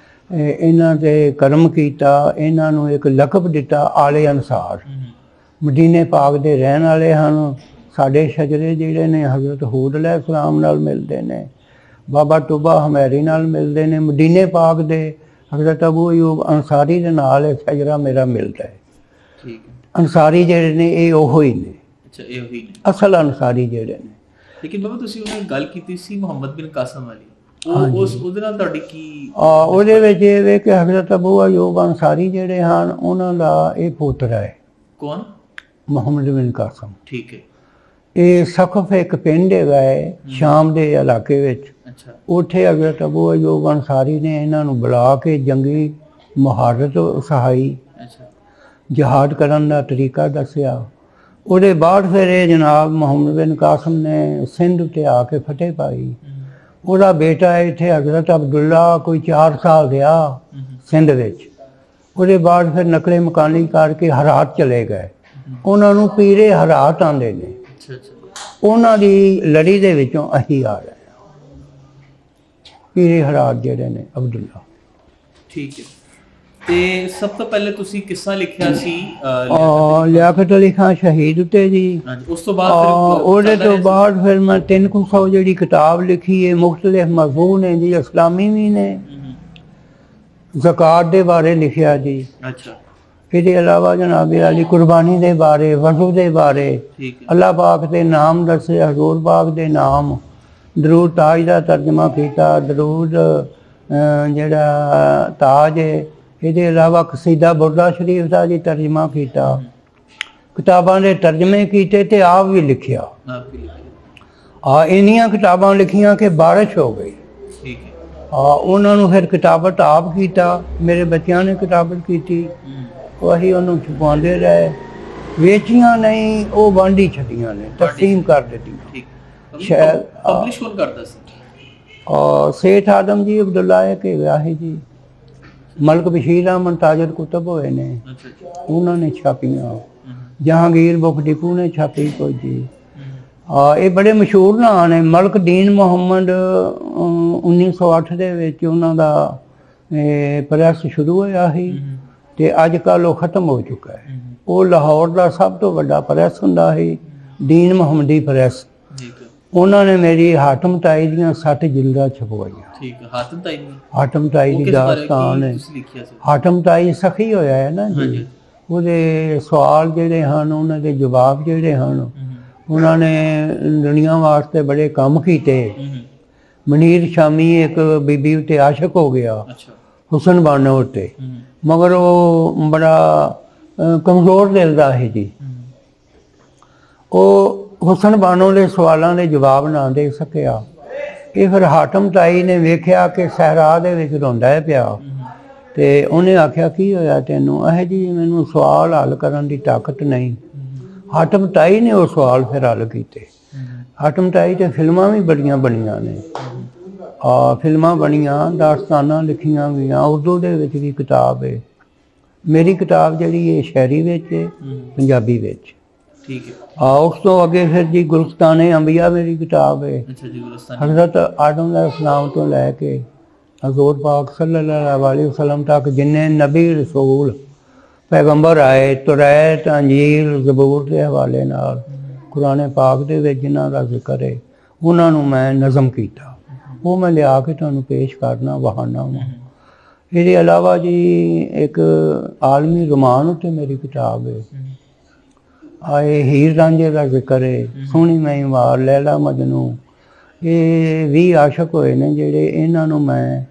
ਇਹਨਾਂ ਤੇ ਕਰਮ ਕੀਤਾ, ਇਹਨਾਂ ਨੂੰ ਇੱਕ ਲਕਬ ਦਿੱਤਾ ਆਲੇ ਅੰਸਾਰ। ਮਦੀਨੇ ਪਾਕ ਦੇ ਰਹਿਣ ਵਾਲੇ ਹਨ। ਸਾਡੇ ਸ਼ਜਰੇ ਜਿਹੜੇ ਨੇ ਹਜ਼ਰਤ ਹੂਦ ਅਲੈਹਿਸਲਾਮ ਨਾਲ ਮਿਲਦੇ ਨੇ, ਬਾਬਾ ਟੂਬਾ ਹਮੈਰੀ ਨਾਲ ਮਿਲਦੇ ਨੇ। ਮਦੀਨੇ ਪਾਕ ਦੇ ਹਜ਼ਰਤ ਅਬੂ ਅਯੂਬ ਅੰਸਾਰੀ ਦੇ ਨਾਲ ਇਹ ਸ਼ਜਰਾ ਮੇਰਾ ਮਿਲਦਾ ਹੈ। ਠੀਕ। ਅੰਸਾਰੀ ਜਿਹੜੇ ਨੇ ਇਹ ਉਹੋ ਹੀ ਨੇ। ਅੱਛਾ, ਇਹ ਉਹੀ ਨੇ ਅਸਲ ਅੰਸਾਰੀ ਜਿਹੜੇ ਨੇ। ਲੇਕਿਨ ਬਾਬਾ ਤੁਸੀਂ ਉਹਨੇ ਗੱਲ ਕੀਤੀ ਸੀ ਮੁਹੰਮਦ ਬਿਨ ਕਾਸਮ ਵਾਲੀ, ਉਹਦੇ ਨਾਲ ਤੁਹਾਡੀ ਕੀ? ਉਹਦੇ ਵਿੱਚ ਇਹ ਵੇ ਕਿ ਹਜ਼ਰਤ ਅਬੂ ਅਯੂਬ ਅੰਸਾਰੀ ਜਿਹੜੇ ਹਨ ਉਹਨਾਂ ਦਾ ਇਹ ਪੁੱਤਰ ਹੈ। ਕੌਣ? ਮੁਹੰਮਦ ਬਿਨ ਕਾਸਮ। ਠੀਕ ਹੈ। ਇਹ ਸਖਫ ਇੱਕ ਪਿੰਡ ਹੈਗਾ ਹੈ ਸ਼ਾਮ ਦੇ ਇਲਾਕੇ ਵਿੱਚ। ਅੱਛਾ। ਉੱਥੇ ਹਜ਼ਰਤ ਅਬੂ ਅਯੂਬ ਅੰਸਾਰੀ ਨੇ ਇਹਨਾਂ ਨੂੰ ਬੁਲਾ ਕੇ ਜੰਗੀ ਮੁਹਾਰਤ ਸਿਖਾਈ, ਜਹਾਦ ਕਰਨ ਦਾ ਤਰੀਕਾ ਦੱਸਿਆ। ਉਹਦੇ ਬਾਅਦ ਫਿਰ ਇਹ ਜਨਾਬ ਮੁਹੰਮਦ ਬਿਨ ਕਾਸਮ ਨੇ ਸਿੰਧ ਉੱਤੇ ਆ ਕੇ ਫਤਿਹ ਪਾਈ। ਉਹਦਾ ਬੇਟਾ ਇੱਥੇ ਹਜ਼ਰਤ ਅਬਦੁੱਲਾ ਕੋਈ 4 ਸਾਲ ਰਿਹਾ ਸਿੰਧ ਵਿੱਚ। ਉਹਦੇ ਬਾਅਦ ਫਿਰ ਨਕਲੇ ਮਕਾਨੀ ਕਰਕੇ ਹਰਾਤ ਚਲੇ ਗਏ। ਉਹਨਾਂ ਨੂੰ ਪੀਰੇ ਹਰਾਤ ਆਉਂਦੇ ਨੇ। ਉਹਨਾਂ ਦੀ ਲੜੀ ਦੇ ਵਿੱਚੋਂ ਅਸੀਂ ਆ ਰਹੇ ਹਾਂ, ਪੀਰੇ ਹਰਾਤ ਜਿਹੜੇ ਨੇ ਅਬਦੁੱਲਾ। ਠੀਕ ਹੈ। ਤੇ ਸਭ ਤੋਂ ਪਹਿਲੇ ਤੁਸੀਂ ਕਿੱਸਾ ਲਿਖਿਆ ਸੀ ਲਿਆਕਤ ਅਲੀ ਖਾਨ ਸ਼ਹੀਦ ਉੱਤੇ ਜੀ। ਉਸ ਤੋਂ ਬਾਅਦ ਉਹਦੇ ਤੋਂ ਬਾਅਦ ਫਿਰ ਮੈਂ 300 ਜਿਹੜੀ ਕਿਤਾਬ ਲਿਖੀ ਹੈ, ਮੁਖਤਲਿਫ ਮਜ਼ਮੂਨ ਨੇ ਜੀ, ਇਸਲਾਮੀ ਵੀ ਨੇ। ਜ਼ਕਾਤ ਦੇ ਬਾਰੇ ਲਿਖਿਆ ਜੀ। ਅੱਛਾ। ਇਹਦੇ ਇਲਾਵਾ ਜਨਾਬ ਅਲੀ ਕੁਰਬਾਨੀ ਦੇ ਬਾਰੇ, ਵਜ਼ੂ ਦੇ ਬਾਰੇ, ਅੱਲਾਹ ਪਾਕ ਦੇ ਨਾਮ ਦੱਸੇ, ਹਜ਼ੂਰ ਪਾਕ ਦੇ ਨਾਮ, ਦਰੂਦ ਤਾਜ ਦਾ ਤਰਜਮਾ ਕੀਤਾ, ਦਰੂਦ ਜਿਹੜਾ ਤਾਜ ਹੈ। ਇਹਦੇ ਇਲਾਵਾ ਕਸੀਦਾ ਬੁਰਦਾ ਸ਼ਰੀਫ ਦਾ ਜੀ ਤਰਜਮਾ ਕੀਤਾ, ਕਿਤਾਬਾਂ ਦੇ ਤਰਜਮੇ ਕੀਤੇ ਤੇ ਆਪ ਵੀ ਲਿਖਿਆ। ਇੰਨੀਆਂ ਕਿਤਾਬਾਂ ਲਿਖੀਆਂ ਕਿ ਬਾਰਿਸ਼ ਹੋ ਗਈ। ਉਹਨਾਂ ਨੂੰ ਫਿਰ ਕਿਤਾਬਤ ਆਪ ਕੀਤਾ, ਮੇਰੇ ਬੱਚਿਆਂ ਨੇ ਕਿਤਾਬਤ ਕੀਤੀ। ਅਸੀਂ ਉਹਨੂੰ ਛੁਪਾਉਂਦੇ ਰਹੇ, ਵੇਚੀਆਂ ਨਹੀਂ, ਉਹ ਵਾਂਢੀ ਛੱਡੀਆਂ ਨੇ, ਤਕਸੀਮ ਕਰ ਦਿੱਤੀਆਂ। ਸ਼ਾਇਦ ਪਬਲਿਸ਼ ਕੌਣ ਕਰਦਾ ਸੀ? ਸੇਠ ਆਦਮ ਜੀ ਅਬਦੁੱਲਾ ਹੈ ਕਿ ਵਿਆਹੀ ਜੀ, ਮਲਕ ਬਸ਼ੀਰ ਅਹਿਮਦ ਤਾਜਰ ਕੁਤਬ ਹੋਏ ਨੇ, ਉਹਨਾਂ ਨੇ ਛਾਪੀਆਂ। ਜਹਾਂਗੀਰ ਬੁੱਕ ਡਿਪੂ ਨੇ ਛਾਪੀ ਕੋਈ ਜੀ। ਇਹ ਬੜੇ ਮਸ਼ਹੂਰ ਨਾਂ ਨੇ। ਮਲਕ ਦੀਨ ਮੁਹੰਮਦ 1908 ਦੇ ਵਿੱਚ ਉਹਨਾਂ ਦਾ ਪ੍ਰੈਸ ਸ਼ੁਰੂ ਹੋਇਆ ਸੀ ਤੇ ਅੱਜ ਕੱਲ੍ਹ ਉਹ ਖਤਮ ਹੋ ਚੁੱਕਾ ਹੈ। ਉਹ ਲਾਹੌਰ ਦਾ ਸਭ ਤੋਂ ਵੱਡਾ ਪ੍ਰੈਸ ਹੁੰਦਾ ਸੀ, ਦੀਨ ਮੁਹੰਮਦੀ ਪ੍ਰੈਸ। ਉਹਨਾਂ ਨੇ ਮੇਰੀ ਹਾਤਮ ਤਾਈ ਦੀਆਂ 60 ਜਿਲਦਾਂ ਛਪਵਾਈਆਂ। ਠੀਕ ਹੈ। ਹਾਤਮ ਤਾਈ ਨੇ? ਹਾਤਮ ਤਾਈ ਦੀ ਦਾਸਤਾਨ ਹੈ। ਹਾਤਮ ਤਾਈ ਸਖੀ ਹੋਇਆ ਹੈ ਨਾ ਜੀ। ਉਹਦੇ ਸਵਾਲ ਜਿਹੜੇ ਹਨ, ਉਹਨਾਂ ਦੇ ਜਵਾਬ ਜਿਹੜੇ ਹਨ, ਉਹਨਾਂ ਨੇ ਦੁਨੀਆ ਵਾਸਤੇ ਬੜੇ ਕੰਮ ਕੀਤੇ। ਮਨੀਰ ਸ਼ਾਮੀ ਇੱਕ ਬੀਬੀ ਉੱਤੇ ਆਸ਼ਕ ਹੋ ਗਿਆ, ਹੁਸਨ ਬਾਨੋ ਉੱਤੇ, ਮਗਰ ਉਹ ਬੜਾ ਕਮਜ਼ੋਰ ਦਿਲ ਦਾ ਸੀ ਜੀ। ਉਹ ਹੁਸਨ ਬਾਨੋ ਦੇ ਸਵਾਲਾਂ ਦੇ ਜਵਾਬ ਨਾ ਦੇ ਸਕਿਆ। ਇਹ ਫਿਰ ਹਾਟਮ ਤਾਈ ਨੇ ਵੇਖਿਆ ਕਿ ਸਹਿਰਾ ਦੇ ਵਿੱਚ ਰੋਂਦਾ ਹੈ ਪਿਆ, ਤੇ ਉਹਨੇ ਆਖਿਆ ਕੀ ਹੋਇਆ ਤੈਨੂੰ? ਇਹ ਜੀ ਮੈਨੂੰ ਸਵਾਲ ਹੱਲ ਕਰਨ ਦੀ ਤਾਕਤ ਨਹੀਂ। ਹਾਟਮ ਤਾਈ ਨੇ ਉਹ ਸਵਾਲ ਫਿਰ ਹੱਲ ਕੀਤੇ। ਹਾਟਮ ਤਾਈ ਤੇ ਫਿਲਮਾਂ ਵੀ ਬੜੀਆਂ ਬਣੀਆਂ ਨੇ, ਫਿਲਮਾਂ ਬਣੀਆਂ, ਦਾਸਤਾਨਾਂ ਲਿਖੀਆਂ ਗਈਆਂ, ਉਰਦੂ ਦੇ ਵਿੱਚ ਵੀ ਕਿਤਾਬ ਹੈ। ਮੇਰੀ ਕਿਤਾਬ ਜਿਹੜੀ ਹੈ ਸ਼ਾਇਰੀ ਵਿੱਚ ਹੈ, ਪੰਜਾਬੀ ਵਿੱਚ। ਠੀਕ ਹੈ। ਉਸ ਤੋਂ ਅੱਗੇ ਫਿਰ ਜੀ ਗੁਲਸਤਾਨ ਅੰਬੀਆ ਮੇਰੀ ਕਿਤਾਬ ਹੈ। ਹਜ਼ਰਤ ਆਦਮ ਅਲੈਹਿਸਲਾਮ ਤੋਂ ਲੈ ਕੇ ਹਜ਼ੂਰ ਪਾਕ ਸੱਲੱਲਾਹੁ ਅਲੈਹਿ ਵਸੱਲਮ ਤੱਕ ਜਿੰਨੇ ਨਬੀ ਰਸੂਲ ਪੈਗੰਬਰ ਆਏ, ਤੁਰੈਤ, ਅੰਜੀਲ, ਜ਼ਬੂਰ ਦੇ ਹਵਾਲੇ ਨਾਲ ਕੁਰਾਨ ਪਾਕ ਦੇ ਵਿੱਚ ਜਿਨ੍ਹਾਂ ਦਾ ਜ਼ਿਕਰ ਹੈ, ਉਹਨਾਂ ਨੂੰ ਮੈਂ ਨਜ਼ਮ ਕੀਤਾ। ਉਹ ਮੈਂ ਲਿਆ ਕੇ ਤੁਹਾਨੂੰ ਪੇਸ਼ ਕਰਨਾ ਵਹਾਨਾ ਵਾ। ਇਹਦੇ ਇਲਾਵਾ ਜੀ ਇੱਕ ਆਲਮੀ ਰੁਮਾਨ ਉੱਤੇ ਮੇਰੀ ਕਿਤਾਬ ਹੈ। ਆਏ ਹੀਰ ਰਾਂਝੇ ਦਾ ਜ਼ਿਕਰ ਹੈ, ਸੋਹਣੀ ਮਹੀਵਾਰ, ਲੈਲਾ ਮਜਨੂ। ਇਹ 20 ਆਸ਼ਕ ਹੋਏ ਨੇ ਜਿਹੜੇ, ਇਹਨਾਂ ਨੂੰ ਮੈਂ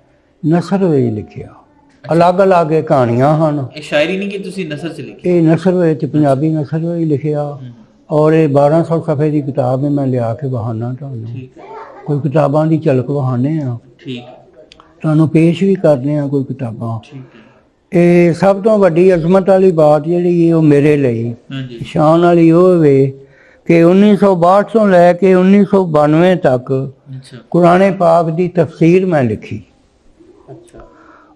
ਨਸਰ ਵਿੱਚ ਲਿਖਿਆ। ਅਲੱਗ ਅਲੱਗ ਕਹਾਣੀਆਂ ਹਨ। ਇਹ ਸ਼ਾਇਰੀ ਨਹੀਂ ਕਿ ਤੁਸੀਂ ਨਸਰ 'ਚ ਲਿਖੀ? ਇਹ ਨਸਰ ਵਿੱਚ, ਪੰਜਾਬੀ ਨਸਰ ਵਿੱਚ ਲਿਖਿਆ। ਔਰ ਇਹ 1200 ਸਫ਼ੇ ਦੀ ਕਿਤਾਬ ਹੈ। ਮੈਂ ਲਿਆ ਕੇ ਬਹਾਨਾ ਤੁਹਾਨੂੰ, ਕੋਈ ਕਿਤਾਬਾਂ ਦੀ ਝਲਕ ਵਹਾਨੇ ਆ, ਤੁਹਾਨੂੰ ਪੇਸ਼ ਵੀ ਕਰਦੇ ਆ ਕੋਈ ਕਿਤਾਬਾਂ। ਇਹ ਸਭ ਤੋਂ ਵੱਡੀ ਅਜ਼ਮਤ ਵਾਲੀ ਬਾਤ ਜਿਹੜੀ ਉਹ ਮੇਰੇ ਲਈ ਸ਼ਾਨ ਵਾਲੀ ਉਹ ਵੇ ਕਿ 1962 ਤੋਂ ਲੈ ਕੇ 1992 ਤੱਕ ਕੁਰਾਨ ਪਾਕ ਦੀ ਤਫਸੀਰ ਮੈਂ ਲਿਖੀ।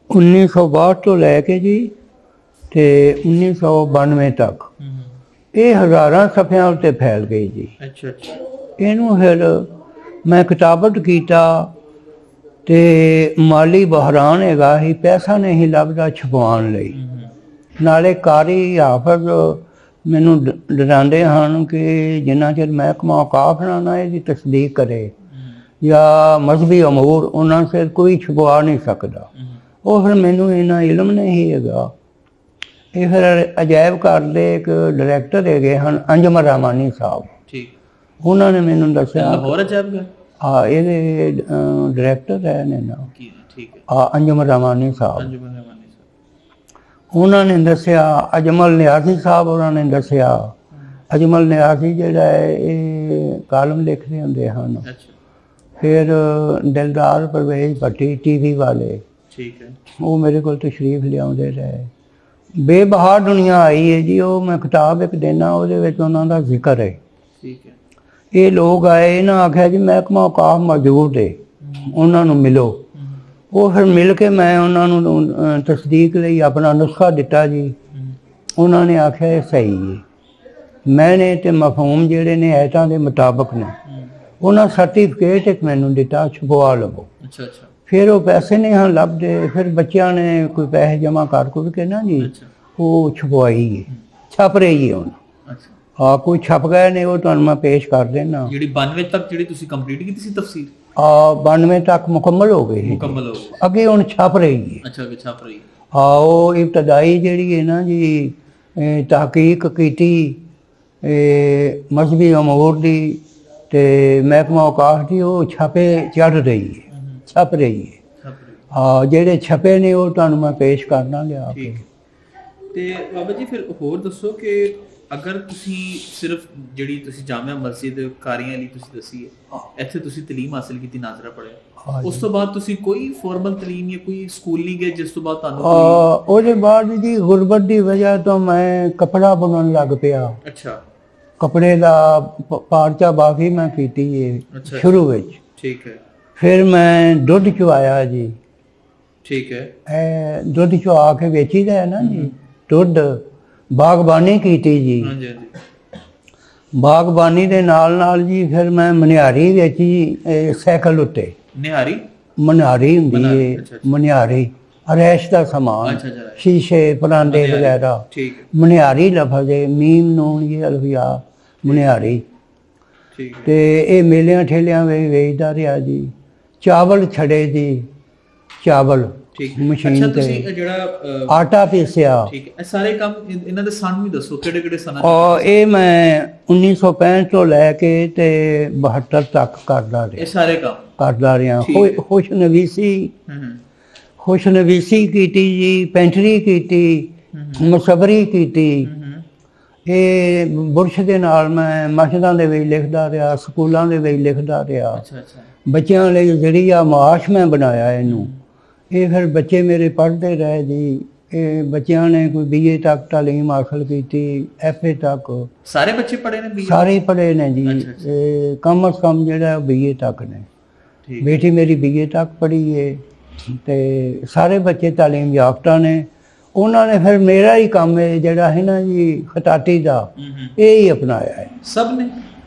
1962 ਤੋਂ ਲੈ ਕੇ ਜੀ ਤੇ 1992 ਤੱਕ ਇਹ ਹਜ਼ਾਰਾਂ ਸਫ਼ਿਆਂ ਉੱਤੇ ਫੈਲ ਗਈ ਜੀ। ਇਹਨੂੰ ਫਿਰ ਮੈਂ ਕਿਤਾਬਤ ਕੀਤਾ ਤੇ ਮਾਲੀ ਬਹਰਾਨ ਹੈਗਾ ਹੀ, ਪੈਸਾ ਨਹੀਂ ਲੱਭਦਾ ਛਪਵਾਉਣ ਲਈ। ਨਾਲੇ ਕਾਰੀ ਹਾਫਜ਼ ਮੈਨੂੰ ਡਰਾਉਂਦੇ ਹਨ ਕਿ ਜਿੰਨਾ ਚਿਰ ਮਹਿਕਮਾ ਔਕਾਫ ਨਾ ਇਹਦੀ ਤਸਦੀਕ ਕਰੇ ਜਾਂ ਮਜ਼ਹਬੀ ਅਮੂਰ, ਉਹਨਾਂ ਸਿਰ ਕੋਈ ਛਪਵਾ ਨਹੀਂ ਸਕਦਾ। ਉਹ ਫਿਰ ਮੈਨੂੰ ਇੰਨਾ ਇਲਮ ਨਹੀਂ ਹੈਗਾ। ਇਹ ਫਿਰ ਅਜਾਇਬ ਘਰ ਦੇ ਇੱਕ ਡਾਇਰੈਕਟਰ ਹੈਗੇ ਹਨ, ਅੰਜਮ ਰਾਮਾਨੀ ਸਾਹਿਬ, ਉਹਨਾਂ ਨੇ ਮੈਨੂੰ ਦੱਸਿਆ। ਹਾਂ, ਇਹਦੇ ਡਾਇਰੈਕਟਰ ਰਹੇ ਨੇ ਨਾ, ਅੰਜਮ ਰਾਮਾਨੀ ਸਾਹਿਬ। ਉਹਨਾਂ ਨੇ ਦੱਸਿਆ, ਅਜਮਲ ਨਿਆਜ਼ੀ ਸਾਹਿਬ ਉਹਨਾਂ ਨੇ ਦੱਸਿਆ। ਅਜਮਲ ਨਿਆਜ਼ੀ ਜਿਹੜਾ ਹੈ ਇਹ ਕਾਲਮ ਲਿਖਦੇ ਹੁੰਦੇ ਹਨ। ਫਿਰ ਦਿਲਦਾਰ ਪਰਵੇਜ਼ ਭੱਟੀ ਟੀਵੀ ਵਾਲੇ, ਉਹ ਮੇਰੇ ਕੋਲ ਤਸ਼ਰੀਫ ਲਿਆਉਂਦੇ ਰਹੇ। ਬੇਬਹਾਰ ਦੁਨੀਆ ਆਈ ਹੈ ਜੀ, ਉਹ ਮੈਂ ਕਿਤਾਬ ਇੱਕ ਦੇਣਾ, ਉਹਦੇ ਵਿੱਚ ਉਹਨਾਂ ਦਾ ਜ਼ਿਕਰ ਹੈ। ਇਹ ਲੋਕ ਆਏ, ਇਹਨਾਂ ਆਖਿਆ ਜੀ ਮਹਿਕਮਾ ਔਕਾਫ ਮੌਜੂਦ ਹੈ, ਉਹਨਾਂ ਨੂੰ ਮਿਲੋ। ਉਹ ਫਿਰ ਮਿਲ ਕੇ ਮੈਂ ਉਹਨਾਂ ਨੂੰ ਤਸਦੀਕ ਲਈ ਆਪਣਾ ਨੁਸਖਾ ਦਿੱਤਾ ਜੀ। ਉਹਨਾਂ ਨੇ ਆਖਿਆ ਇਹ ਸਹੀ ਹੈ। ਮੈਨੇ ਤੇ ਮਫਹੂਮ ਜਿਹੜੇ ਨੇ ਐਤਾਂ ਦੇ ਮੁਤਾਬਕ ਨੇ। ਉਹਨਾਂ ਸਰਟੀਫਿਕੇਟ ਇੱਕ ਮੈਨੂੰ ਦਿੱਤਾ, ਛਪਵਾ ਲਵੋ। ਫਿਰ ਉਹ ਪੈਸੇ ਨਹੀਂ ਹਾਂ ਲੱਭਦੇ। ਫਿਰ ਬੱਚਿਆਂ ਨੇ ਕੋਈ ਪੈਸੇ ਜਮ੍ਹਾਂ ਕਰ ਕੇ ਨਾ ਜੀ ਉਹ ਛਪਵਾਈ ਹੈ, ਛਪ ਰਹੀ ਹੈ ਹੁਣ। ਹਾਂ, ਕੋਈ ਛਪ ਗਏ ਨੇ, ਉਹ ਤੁਹਾਨੂੰ ਮੈਂ ਪੇਸ਼ ਕਰ ਦੇਣਾ। ਜਿਹੜੀ 92 ਤੱਕ ਜਿਹੜੀ ਤੁਸੀਂ ਕੰਪਲੀਟ ਕੀਤੀ ਸੀ ਤਫਸੀਰ? 92 ਤੱਕ ਮੁਕੰਮਲ ਹੋ ਗਈ, ਅੱਗੇ ਹੁਣ ਛਪ ਰਹੀ ਹੈ। ਛਪ ਰਹੀ। ਹਾਂ, ਉਹ ਇਬਤਦਾਈ ਜਿਹੜੀ ਹੈ ਨਾ ਜੀ ਤਹਕੀਕ ਕੀਤੀ ਮਜ਼ਹਬੀ ਅਮੂਰ ਦੀ ਤੇ ਮਹਿਕਮਾ ਔਕਾਫ ਦੀ, ਉਹ ਛਾਪੇ ਚੜ ਰਹੀ ਹੈ, ਛਪ ਰਹੀ ਹੈ। ਹਾਂ, ਜਿਹੜੇ ਛਪੇ ਨੇ ਉਹ ਤੁਹਾਨੂੰ ਮੈਂ ਪੇਸ਼ ਕਰਨਾ ਲਿਆ ਕੇ। ਤੇ ਬਾਬਾ ਜੀ ਫਿਰ ਹੋਰ ਦੱਸੋ ਕਿ ਅਗਰ ਤੁਸੀਂ ਸਿਰਫ ਜਿਹੜੀ ਤੁਸੀਂ ਜਾਮਿਆ ਮਸਜਿਦ ਕਾਰੀਆਂ ਲਈ ਤੁਸੀਂ ਦੱਸੀ ਹੈ, ਇੱਥੇ ਤੁਸੀਂ ਤਾਲੀਮ ਹਾਸਿਲ ਕੀਤੀ, ਨਾਜ਼ਰਾ ਪੜ੍ਹਿਆ, ਉਸ ਤੋਂ ਬਾਅਦ ਤੁਸੀਂ ਕੋਈ ਫਾਰਮਲ ਤਾਲੀਮ ਜਾਂ ਕੋਈ ਸਕੂਲ ਨਹੀਂ ਗਏ ਜਿਸ ਤੋਂ ਬਾਅਦ ਤੁਹਾਨੂੰ? ਉਹਦੇ ਬਾਅਦ ਜੀ ਗੁਰਬਤ ਦੀ ਵਜ੍ਹਾ ਤੋਂ ਮੈਂ ਕੱਪੜਾ ਬੁਣਨ ਲੱਗ ਪਿਆ। ਕੱਪੜੇ ਦਾ ਪਾਰਚਾ ਬਾਕੀ ਮੈਂ ਕੀਤੀ ਹੈ ਸ਼ੁਰੂ ਵਿੱਚ। ਫਿਰ ਮੈਂ ਦੁੱਧ ਚੁਆਇਆ ਜੀ। ਇਹ ਦੁੱਧ ਚੁਆ ਕੇ ਵੇਚੀਦਾ ਹੈ ਨਾ ਜੀ ਦੁੱਧ। ਬਾਗਬਾਨੀ ਕੀਤੀ ਜੀ। ਬਾਗਬਾਨੀ ਦੇ ਨਾਲ ਨਾਲ ਜੀ ਫਿਰ ਮੈਂ ਮਨਿਆਰੀ ਵੇਚੀ ਸਾਈਕਲ ਉੱਤੇ। ਮਨਿਆਰੀ ਹੁੰਦੀ ਹੈ, ਮਨਿਆਰੀ ਅਰੈਸ਼ ਦਾ ਸਮਾਨ, ਸ਼ੀਸ਼ੇ, ਪਰਾਂਦੇ ਵਗੈਰਾ। ਮਨਿਆਰੀ ਲਫ਼ਜ਼ ਹੈ, ਮੀਮ ਨੂਨ ਇਹ ਅਲਫਿਆ, ਮਨਿਆਰੀ। ਤੇ ਇਹ ਮੇਲਿਆਂ ਠੇਲਿਆਂ ਵਿੱਚ ਵੇਚਦਾ ਰਿਹਾ ਜੀ। ਚਾਵਲ ਛੜੇ ਜੀ, ਚਾਵਲ ਠੀਕ ਮਸ਼ੀਨ ਅੱਛਾ ਤੇ ਤੁਸੀਂ ਇਹ ਜਿਹੜਾ ਆਟਾ ਪੀਸਿਆ। ਠੀਕ ਹੈ, ਇਹ ਸਾਰੇ ਕੰਮ ਇਹਨਾਂ ਦੇ ਸਨ ਵੀ ਦੱਸੋ, ਕਿਹੜੇ ਕਿਹੜੇ ਸਨਾਂ ਚ? ਔਰ ਇਹ ਮੈਂ 1965 ਤੋਂ ਲੈ ਕੇ ਤੇ 72 ਤੱਕ ਕਰਦਾ ਰਿਹਾ। ਇਹ ਸਾਰੇ ਕੰਮ ਕਰਦਾ ਰਿਹਾ। ਠੀਕ ਹੈ। ਖੁਸ਼ਨਵੀਸੀ ਹੂੰ ਖੁਸ਼ਨਵੀਸੀ ਕੀਤੀ ਜੀ, ਪੈਂਟਰੀ ਕੀਤੀ, ਮੁਸਵਰੀ ਕੀਤੀ। ਇਹ ਬੁਰਸ਼ ਦੇ ਨਾਲ ਮੈਂ ਮਸਜਿਦਾਂ ਦੇ ਵਿੱਚ ਲਿਖਦਾ ਰਿਹਾ, ਸਕੂਲਾਂ ਦੇ ਵਿੱਚ ਲਿਖਦਾ ਰਿਹਾ। ਅੱਛਾ ਅੱਛਾ ਬੱਚਿਆਂ ਲਈ ਜਿਹੜੀ ਆ ਮਾਸ਼ ਮੈਂ ਬਣਾਇਆ ਇਹਨੂੰ। ਇਹ ਫਿਰ ਬੱਚੇ ਮੇਰੇ ਪੜ੍ਹਦੇ ਰਹੇ ਜੀ। ਇਹ ਬੱਚਿਆਂ ਨੇ ਕੋਈ BA ਤੱਕ ਤਾਲੀਮ ਹਾਸਲ ਕੀਤੀ, FA ਤੱਕ। ਸਾਰੇ ਬੱਚੇ ਪੜ੍ਹੇ ਨੇ BA? ਸਾਰੇ ਪੜ੍ਹੇ ਨੇ ਜੀ। ਅੱਛਾ। ਇਹ ਕਮ ਅਜ਼ ਕਮ ਜਿਹੜਾ BA ਤੱਕ ਨੇ। ਠੀਕ ਬੇਟੀ ਮੇਰੀ BA ਤੱਕ ਪੜ੍ਹੀ ਹੈ ਤੇ ਸਾਰੇ ਬੱਚੇ ਤਾਲੀਮ ਯਾਫਤਾ ਨੇ। ਉਹਨਾਂ ਨੇ ਫਿਰ ਮੇਰਾ ਹੀ ਕੰਮ ਹੈ ਜਿਹੜਾ ਹੈ ਨਾ ਜੀ ਖਟਾਟੀ ਦਾ, ਇਹ ਹੀ ਅਪਣਾਇਆ ਹੈ ਸਭ ਨੇ?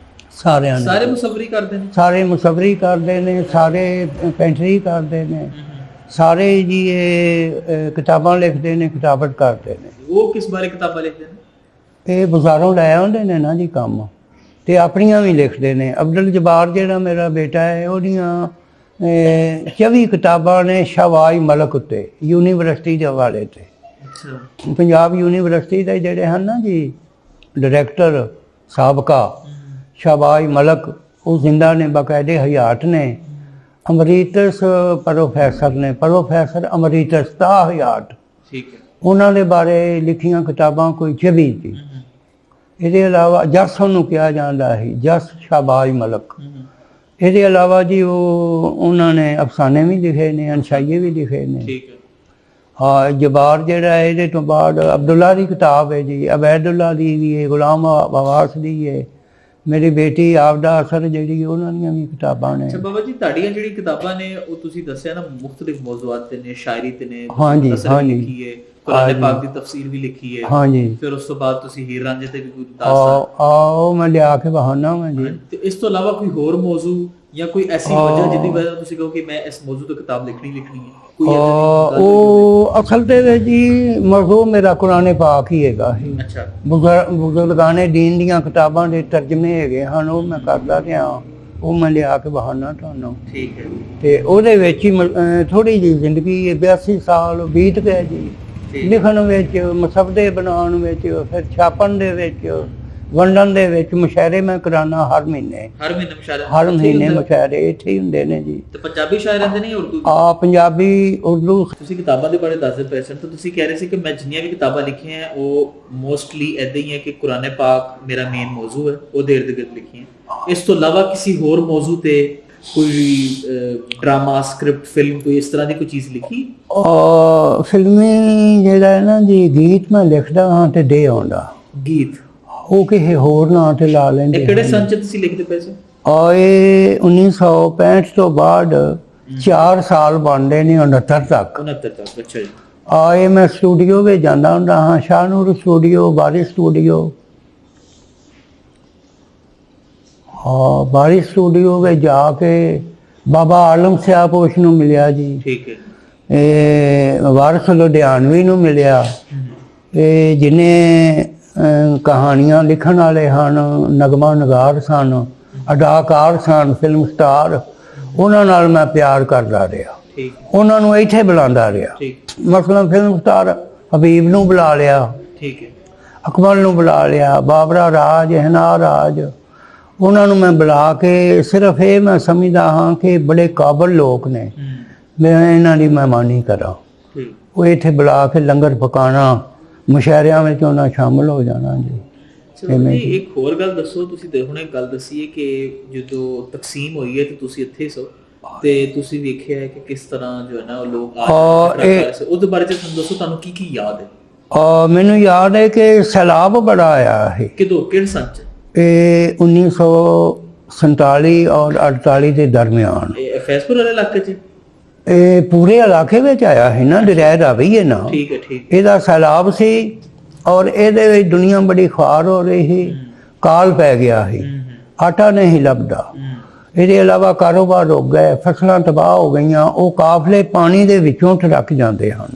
ਸਾਰਿਆਂ ਨੇ। ਸਾਰੇ ਮੁਸਵਰੀ ਕਰਦੇ ਨੇ? ਸਾਰੇ ਮੁਸਵਰੀ ਕਰਦੇ ਨੇ, ਸਾਰੇ ਪੈਂਟਰੀ ਕਰਦੇ ਨੇ, ਸਾਰੇ ਜੀ ਇਹ ਕਿਤਾਬਾਂ ਲਿਖਦੇ ਨੇ, ਕਿਤਾਬਤ ਕਰਦੇ ਨੇ। ਉਹ ਕਿਸ ਬਾਰੇ ਕਿਤਾਬਾਂ ਲਿਖਦੇ ਨੇ? ਇਹ ਬਾਜ਼ਾਰੋਂ ਲੈ ਆਉਂਦੇ ਨੇ ਨਾ ਜੀ ਕੰਮ, ਤੇ ਆਪਣੀਆਂ ਵੀ ਲਿਖਦੇ ਨੇ। ਅਬਦੁਲ ਜਬਾਰ ਜਿਹੜਾ ਮੇਰਾ ਬੇਟਾ ਹੈ, ਉਹਦੀਆਂ 24 ਕਿਤਾਬਾਂ ਨੇ ਸ਼ਾਹਬਾਜ਼ ਮਲਕ ਉੱਤੇ, ਯੂਨੀਵਰਸਿਟੀ ਦੇ ਹਵਾਲੇ ਤੇ। ਅੱਛਾ। ਪੰਜਾਬ ਯੂਨੀਵਰਸਿਟੀ ਦੇ ਜਿਹੜੇ ਹਨ ਨਾ ਜੀ ਡਾਇਰੈਕਟਰ ਸਾਬਕਾ ਸ਼ਾਹਬਾਜ਼ ਮਲਕ, ਉਹ ਜ਼ਿੰਦਾ ਨੇ, ਬਾਕਾਇਦੇ ਹਯਾਤ ਨੇ। ਅਮਰੀਟਸ ਪ੍ਰੋਫੈਸਰ ਨੇ, ਪ੍ਰੋਫੈਸਰ ਅਮਰੀਟਸ ਦਾ ਹਯਾਤ। ਠੀਕ ਹੈ। ਉਹਨਾਂ ਦੇ ਬਾਰੇ ਲਿਖੀਆਂ ਕਿਤਾਬਾਂ ਕੋਈ 24 ਸੀ। ਇਹਦੇ ਇਲਾਵਾ ਜਸ ਨੂੰ ਕਿਹਾ ਜਾਂਦਾ ਹੈ, ਜਸ ਸ਼ਾਹਬਾਜ਼ ਮਲਕ। ਇਹਦੇ ਇਲਾਵਾ ਜੀ ਉਹਨਾਂ ਨੇ ਅਫਸਾਨੇ ਵੀ ਲਿਖੇ ਨੇ, ਅਨਸ਼ਾਈਏ ਵੀ ਲਿਖੇ ਨੇ। ਠੀਕ ਹੈ। ਹਾਂ, ਜਬਾਰ ਜਿਹੜਾ ਹੈ, ਇਹਦੇ ਤੋਂ ਬਾਅਦ ਅਬਦੁੱਲਾ ਦੀ ਕਿਤਾਬ ਹੈ ਜੀ, ਅਬੈਦੁੱਲਾ ਦੀ ਵੀ ਹੈ, ਗੁਲਾਮ ਆਵਾਸ ਦੀ ਹੈ। ਮੇਰੀ ਬੇਟੀ ਆਪਦਾ ਅਸਰ ਜਿਹੜੀ, ਉਹਨਾਂ ਦੀਆਂ ਵੀ ਕਿਤਾਬਾਂ ਨੇ। ਅੱਛਾ ਬਾਬਾ ਜੀ, ਤੁਹਾਡੀਆਂ ਜਿਹੜੀ ਕਿਤਾਬਾਂ ਨੇ ਉਹ ਤੁਸੀਂ ਦੱਸਿਆ ਨਾ ਮੁxtਲਿਫ ਮੌਜ਼ੂਆਤ ਤੇ ਨੇ, ਸ਼ਾਇਰੀ ਤੇ ਨੇ, ਹਾਂਜੀ ਹਾਂਜੀ ਲਿਖੀ ਹੈ, ਕੁਰਾਨ ਪਾਕ ਦੀ ਤਫਸੀਰ ਵੀ ਲਿਖੀ ਹੈ। ਹਾਂਜੀ। ਫਿਰ ਉਸ ਤੋਂ ਬਾਅਦ ਤੁਸੀਂ ਹੀਰ ਰਾਂਝੇ ਤੇ ਵੀ ਕੋਈ ਦਾਸਤਾਨ। ਆਓ ਮੈਂ ਲਿਆ ਕੇ ਬਹਾਨਾ ਮੈਂ ਜੀ। ਤੇ ਇਸ ਤੋਂ ਇਲਾਵਾ ਕੋਈ ਹੋਰ ਮੌਜੂ ਜਾਂ ਕੋਈ ਐਸੀ ਵਜ੍ਹਾ ਜਿਹਦੀ ਵਜ੍ਹਾ ਨਾਲ ਤੁਸੀਂ ਕਹੋ ਕਿ ਮੈਂ ਇਸ ਮੌਜੂ ਤੇ ਕਿਤਾਬ ਲਿਖਣੀ ਹੈ? ਕੋਈ ਉਹ ਅਸਲ ਦੇ ਵਿੱਚ ਜੀ ਮੌਜੂ ਮੇਰਾ ਕੁਰਾਨ ਪਾਕ ਹੀ ਹੈਗਾ। ਅੱਛਾ। ਬਜ਼ੁਰਗਾਨੇ ਦੀਨ ਦੀਆਂ ਕਿਤਾਬਾਂ ਦੇ ਤਰਜਮੇ ਹੈਗੇ ਹਨ, ਉਹ ਮੈਂ ਕਰਦਾ ਰਿਹਾ। ਉਹ ਮੈਂ ਲਿਆ ਕੇ ਬਹਾਨਾ ਤੁਹਾਨੂੰ। ਠੀਕ ਹੈ। ਤੇ ਉਹਦੇ ਵਿੱਚ ਹੀ ਥੋੜੀ ਜਿਹੀ ਜ਼ਿੰਦਗੀ 82 ਸਾਲ ਬੀਤ ਗਏ ਜੀ ਲਿਖਣ ਵਿੱਚ, ਮਸਵਦੇ ਬਣਾਉਣ ਵਿੱਚ, ਫਿਰ ਛਾਪਣ ਦੇ ਵਿੱਚ, ਵੰਡਣ ਦੇ ਵਿੱਚ। ਮੁਸ਼ਾਇਰੇ ਮੈਂ ਕਰਾਨਾ ਹਰ ਮਹੀਨੇ ਮੁਸ਼ਾਇਰੇ ਇੱਥੇ ਹੀ ਹੁੰਦੇ ਨੇ ਜੀ। ਤੇ ਪੰਜਾਬੀ ਸ਼ਾਇਰਾਂ ਦੇ ਨਹੀਂ, ਉਰਦੂ? ਪੰਜਾਬੀ, ਉਰਦੂ। ਤੁਸੀਂ ਕਿਤਾਬਾਂ ਦੇ ਬਾਰੇ ਦੱਸਦੇ ਪਏ ਸਨ, ਤਾਂ ਤੁਸੀਂ ਕਹਿ ਰਹੇ ਸੀ ਕਿ ਮੈਂ ਜਿੰਨੀਆਂ ਵੀ ਕਿਤਾਬਾਂ ਲਿਖੀਆਂ ਹੈ ਉਹ ਮੋਸਟਲੀ ਏਦਾਂ ਹੀ ਹੈ ਕਿ ਕੁਰਾਨ ਪਾਕ ਮੇਰਾ ਮੇਨ ਮੌਜੂ ਹੈ, ਉਹਦੇ ਇਰਦ ਗਿਰਦ ਲਿਖੀਆਂ। ਇਸ ਤੋਂ ਇਲਾਵਾ ਕਿਸੇ ਹੋਰ ਮੌਜੂ ਤੇ ਕੋਈ ਡਰਾਮਾ, ਸਕ੍ਰਿਪਟ, ਫਿਲਮ, ਕੋਈ ਇਸ ਤਰ੍ਹਾਂ ਦੀ ਕੋਈ ਚੀਜ਼ ਲਿਖੀ? ਫਿਲਮੀ ਜਿਹੜਾ ਹੈ ਨਾ ਜੀ, ਗੀਤ ਮੈਂ ਲਿਖਦਾ ਹਾਂ ਤੇ ਦੇ ਆਉਂਦਾ। ਗੀਤ ਉਹ ਕਿਸੇ ਹੋਰ ਨਾਂ ਤੇ ਲਾ ਲੈਂਦੇ। ਕਿਹੜੇ ਸੰਨ ਚ ਤੁਸੀਂ ਲਿਖਦੇ ਪਏ ਸੀ? ਇਹ 1965 ਤੋਂ ਬਾਅਦ 4 ਸਾਲ ਬਣਦੇ ਨੇ, 69 ਤੱਕ। 69 ਤੱਕ। ਅੱਛਾ ਜੀ। ਇਹ ਮੈਂ ਸਟੂਡੀਓ ਵਿੱਚ ਜਾਂਦਾ ਹੁੰਦਾ ਹਾਂ, ਸ਼ਾਹਨੂਰ ਸਟੂਡੀਓ, ਬਾਰੀ ਸਟੂਡੀਓ। ਬਾਰੀ ਸਟੂਡੀਓ ਵਿੱਚ ਜਾ ਕੇ ਬਾਬਾ ਆਲਮ ਸਿਆਪੋਸ਼ ਨੂੰ ਮਿਲਿਆ ਜੀ। ਠੀਕ ਹੈ। ਇਹ ਵਾਰਿਸ ਲੁਧਿਆਣਵੀ ਨੂੰ ਮਿਲਿਆ। ਇਹ ਜਿਹਨੇ ਕਹਾਣੀਆਂ ਲਿਖਣ ਵਾਲੇ ਹਨ, ਨਗਮਾ ਨਗਾਰ ਸਨ, ਅਦਾਕਾਰ ਸਨ, ਫਿਲਮ ਸਟਾਰ, ਉਹਨਾਂ ਨਾਲ ਮੈਂ ਪਿਆਰ ਕਰਦਾ ਰਿਹਾ। ਉਹਨਾਂ ਨੂੰ ਇੱਥੇ ਬੁਲਾਉਂਦਾ ਰਿਹਾ। ਮਸਲਨ ਫਿਲਮ ਸਟਾਰ ਹਬੀਬ ਨੂੰ ਬੁਲਾ ਲਿਆ, ਠੀਕ ਹੈ, ਅਕਮਲ ਨੂੰ ਬੁਲਾ ਲਿਆ, ਬਾਬਰਾ ਰਾਜ, ਹਨਾ ਰਾਜ, ਉਹਨਾਂ ਨੂੰ ਮੈਂ ਬੁਲਾ ਕੇ ਸਿਰਫ ਇਹ ਮੈਂ ਸਮਝਦਾ ਹਾਂ ਕਿ ਬੜੇ ਕਾਬਲ ਲੋਕ ਨੇ, ਮੈਂ ਇਹਨਾਂ ਦੀ ਮਹਿਮਾਨੀ ਕਰਾਂ। ਉਹ ਇੱਥੇ ਬੁਲਾ ਕੇ ਲੰਗਰ ਪਕਾਉਣਾ, ਮੁਸ਼ਾਇਰਿਆਂ ਵਿੱਚ ਉਹਨਾਂ ਸ਼ਾਮਲ ਹੋ ਜਾਣਾ ਜੀ। ਇੱਕ ਹੋਰ ਗੱਲ ਦੱਸੋ, ਤੁਸੀਂ ਹੁਣੇ ਗੱਲ ਦੱਸੀ ਹੈ ਕਿ ਜਦੋਂ ਤਕਸੀਮ ਹੋਈ ਹੈ ਤੇ ਤੁਸੀਂ ਇੱਥੇ ਸੋ ਤੇ ਤੁਸੀਂ ਵੇਖਿਆ ਹੈ ਕਿ ਕਿਸ ਤਰ੍ਹਾਂ ਜੋ ਹੈ ਨਾ ਲੋਕ ਉਹਦੇ ਬਾਰੇ ਤੁਹਾਨੂੰ ਦੱਸੋ, ਤੁਹਾਨੂੰ ਕੀ ਕੀ ਯਾਦ ਹੈ? ਮੈਨੂੰ ਯਾਦ ਹੈ ਕਿ ਸੈਲਾਬ ਬੜਾ ਆਇਆ ਹੈ। ਕਿਦੋਂ, ਕਿਹੜੇ ਸੰਨ ਚ? ਇਹ 1947 ਔਰ 48 ਦੇ ਦਰਮਿਆਨ। ਫੈਜ਼ਪੁਰ ਵਾਲੇ ਇਲਾਕੇ ਚ? ਇਹ ਪੂਰੇ ਇਲਾਕੇ ਵਿੱਚ ਆਇਆ ਹੈ ਨਾ, ਦਰਿਆ ਰਾਵੀ ਹੈ ਨਾ। ਠੀਕ ਹੈ, ਠੀਕ। ਇਹਦਾ ਸੈਲਾਬ ਸੀ ਔਰ ਇਹਦੇ ਵਿੱਚ ਦੁਨੀਆ ਬੜੀ ਖਾਰ ਹੋ ਰਹੀ ਸੀ, ਕਾਲ ਪੈ ਗਿਆ ਸੀ, ਆਟਾ ਨਹੀਂ ਲੱਭਦਾ। ਇਹਦੇ ਇਲਾਵਾ ਕਾਰੋਬਾਰ ਰੁਕ ਗਏ, ਫਸਲਾਂ ਤਬਾਹ ਹੋ ਗਈਆਂ। ਉਹ ਕਾਫਲੇ ਪਾਣੀ ਦੇ ਵਿੱਚੋਂ ਟਰੱਕ ਜਾਂਦੇ ਹਨ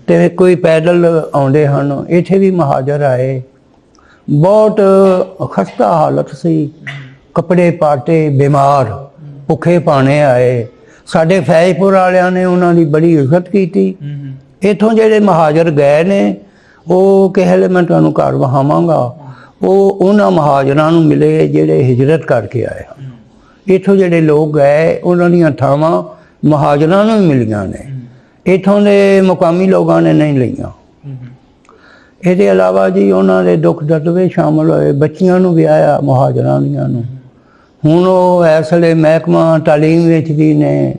ਤੇ ਕੋਈ ਪੈਦਲ ਆਉਂਦੇ ਹਨ। ਇੱਥੇ ਵੀ ਮਹਾਜਰ ਆਏ, ਬਹੁਤ ਖਸਤਾ ਹਾਲਤ ਸੀ, ਕੱਪੜੇ ਪਾਟੇ, ਬਿਮਾਰ, ਭੁੱਖੇ ਪਾਣੇ ਆਏ। ਸਾਡੇ ਫੈਜ਼ਪੁਰ ਵਾਲਿਆਂ ਨੇ ਉਹਨਾਂ ਦੀ ਬੜੀ ਇੱਜ਼ਤ ਕੀਤੀ। ਇੱਥੋਂ ਜਿਹੜੇ ਮਹਾਜਰ ਗਏ ਨੇ ਉਹ ਕਿਸੇ ਮੈਂ ਤੁਹਾਨੂੰ ਘਰ ਵਹਾਵਾਂਗਾ, ਉਹ ਉਹਨਾਂ ਮਹਾਜਰਾਂ ਨੂੰ ਮਿਲੇ ਜਿਹੜੇ ਹਿਜਰਤ ਕਰਕੇ ਆਏ ਹਨ। ਇੱਥੋਂ ਜਿਹੜੇ ਲੋਕ ਗਏ ਉਹਨਾਂ ਦੀਆਂ ਥਾਵਾਂ ਮਹਾਜਰਾਂ ਨੂੰ ਵੀ ਮਿਲੀਆਂ ਨੇ, ਇੱਥੋਂ ਦੇ ਮੁਕਾਮੀ ਲੋਕਾਂ ਨੇ ਨਹੀਂ ਲਈਆਂ। ਇਹਦੇ ਇਲਾਵਾ ਜੀ ਉਹਨਾਂ ਦੇ ਦੁੱਖ ਦਰਦ ਵਿੱਚ ਸ਼ਾਮਲ ਹੋਏ, ਬੱਚੀਆਂ ਨੂੰ ਵਿਆਹਿਆ ਮਹਾਜਰਾਂ ਦੀਆਂ ਨੂੰ। ਹੁਣ ਉਹ ਇਸ ਵੇਲੇ ਮਹਿਕਮਾ ਤਾਲੀਮ ਵਿੱਚ ਵੀ ਨੇ,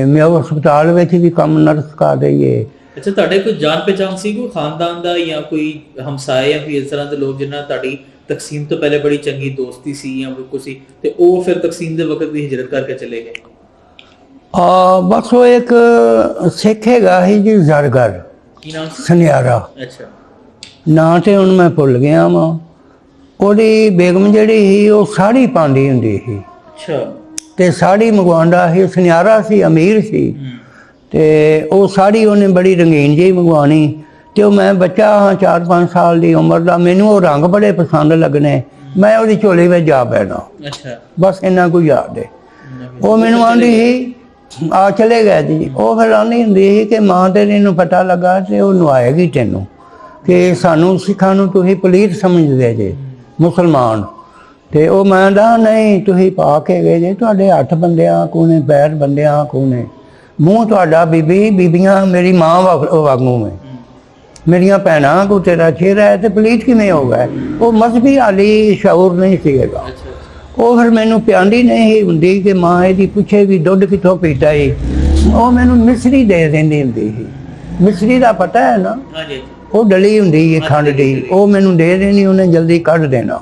ਮੈਂ ਹਸਪਤਾਲ ਵਿੱਚ ਵੀ ਕੰਮ ਨਰਸ ਕਰ ਰਹੀ ਹੈ। ਅੱਛਾ, ਤੁਹਾਡੇ ਕੋਈ ਜਾਣ ਪਹਿਚਾਣ ਸੀ ਕੋਈ ਖਾਨਦਾਨ ਦਾ ਜਾਂ ਕੋਈ ਹਮਸਾਏ ਜਾਂ ਕੋਈ ਇਸ ਤਰ੍ਹਾਂ ਦੇ ਲੋਕ ਜਿਨ੍ਹਾਂ ਤੁਹਾਡੀ ਤਕਸੀਮ ਤੋਂ ਪਹਿਲੇ ਬੜੀ ਚੰਗੀ ਦੋਸਤੀ ਸੀ ਜਾਂ ਕੋਈ ਸੀ ਤੇ ਉਹ ਫਿਰ ਤਕਸੀਮ ਦੇ ਵਕਤ ਵੀ ਹਿਜਰਤ ਕਰਕੇ ਚਲੇ ਗਏ? ਬਸ ਉਹ ਇੱਕ ਸਿੱਖ ਹੈਗਾ ਸੀ ਜੀ ਜ਼ਰਗਰ, ਕੀ ਨਾਮ ਸੀ? ਸੁਨਿਆਰਾ। ਅੱਛਾ, ਨਾਂ ਤੇ ਹੁਣ ਮੈਂ ਭੁੱਲ ਗਿਆ ਵਾਂ। ਉਹਦੀ ਬੇਗਮ ਜਿਹੜੀ ਸੀ ਉਹ ਸਾੜੀ ਪਾਉਂਦੀ ਹੁੰਦੀ ਸੀ। ਅੱਛਾ, ਤੇ ਸਾੜੀ ਮੰਗਵਾਉਂਦਾ ਸੀ, ਸੁਨਿਆਰਾ ਸੀ, ਅਮੀਰ ਸੀ, ਤੇ ਉਹ ਸਾੜੀ ਉਹਨੇ ਬੜੀ ਰੰਗੀਨ ਜਿਹੀ ਮੰਗਵਾਉਣੀ। ਤੇ ਉਹ ਮੈਂ ਬੱਚਾ ਹਾਂ 4-5 ਸਾਲ ਦੀ ਉਮਰ ਦਾ, ਮੈਨੂੰ ਉਹ ਰੰਗ ਬੜੇ ਪਸੰਦ ਲੱਗਣੇ, ਮੈਂ ਉਹਦੀ ਝੋਲੀ ਵਿੱਚ ਜਾ ਪੈਣਾ। ਅੱਛਾ, ਬਸ ਇੰਨਾ ਕੁ ਯਾਦ ਹੈ। ਉਹ ਮੈਨੂੰ ਆਂਦੀ ਸੀ ਆ ਚਲੇ ਗਏ ਜੀ। ਉਹ ਫਿਰ ਆਉਂਦੀ ਹੁੰਦੀ ਸੀ ਕਿ ਮਾਂ ਤੇਰੀ ਨੂੰ ਪਤਾ ਲੱਗਾ ਤੇ ਉਹ ਨਵਾਏਗੀ ਤੈਨੂੰ, ਕਿ ਸਾਨੂੰ ਸਿੱਖਾਂ ਨੂੰ ਤੁਸੀਂ ਪਲੀਤ ਸਮਝਦੇ ਜੇ ਮੁਸਲਮਾਨ। ਤੇ ਉਹ ਮੈਂ ਦਾ ਨਹੀਂ, ਤੁਸੀਂ ਪਾ ਕੇ ਗਏ ਜੇ, ਤੁਹਾਡੇ 8 ਬੰਦਿਆਂ ਕੋਨੇ, ਪੈਰ ਬੰਦਿਆਂ ਕੋਨੇ, ਮੂੰਹ ਤੁਹਾਡਾ ਬੀਬੀਆਂ ਮੇਰੀ ਮਾਂ ਵਾਂਗੂ ਹੈ, ਮੇਰੀਆਂ ਭੈਣਾਂ ਕੋ ਤੇਰਾ ਚਿਹਰਾ ਹੈ, ਤੇ ਪਲੀਤ ਕਿਵੇਂ ਹੋ ਗਏ? ਉਹ ਮਜ਼ਹਬੀ ਹਾਲੀ ਸ਼ਊਰ ਨਹੀਂ ਸੀਗਾ। ਉਹ ਫਿਰ ਮੈਨੂੰ ਪਿਆਂਦੀ ਨਹੀਂ ਹੁੰਦੀ ਕਿ ਮਾਂ ਇਹਦੀ ਪੁੱਛੇ ਵੀ ਦੁੱਧ ਕਿੱਥੋਂ ਪੀਤਾ ਏ, ਉਹ ਮੈਨੂੰ ਮਿਸਰੀ ਦੇ ਦਿੰਦੀ ਹੁੰਦੀ ਸੀ। ਮਿਸਰੀ ਦਾ ਪਤਾ ਹੈ ਨਾ, ਉਹ ਡਲੀ ਹੁੰਦੀ ਹੈ ਖੰਡ ਦੀ, ਉਹ ਮੈਨੂੰ ਦੇ ਦੇਣੀ, ਉਹਨੇ ਜਲਦੀ ਕੱਢ ਦੇਣਾ।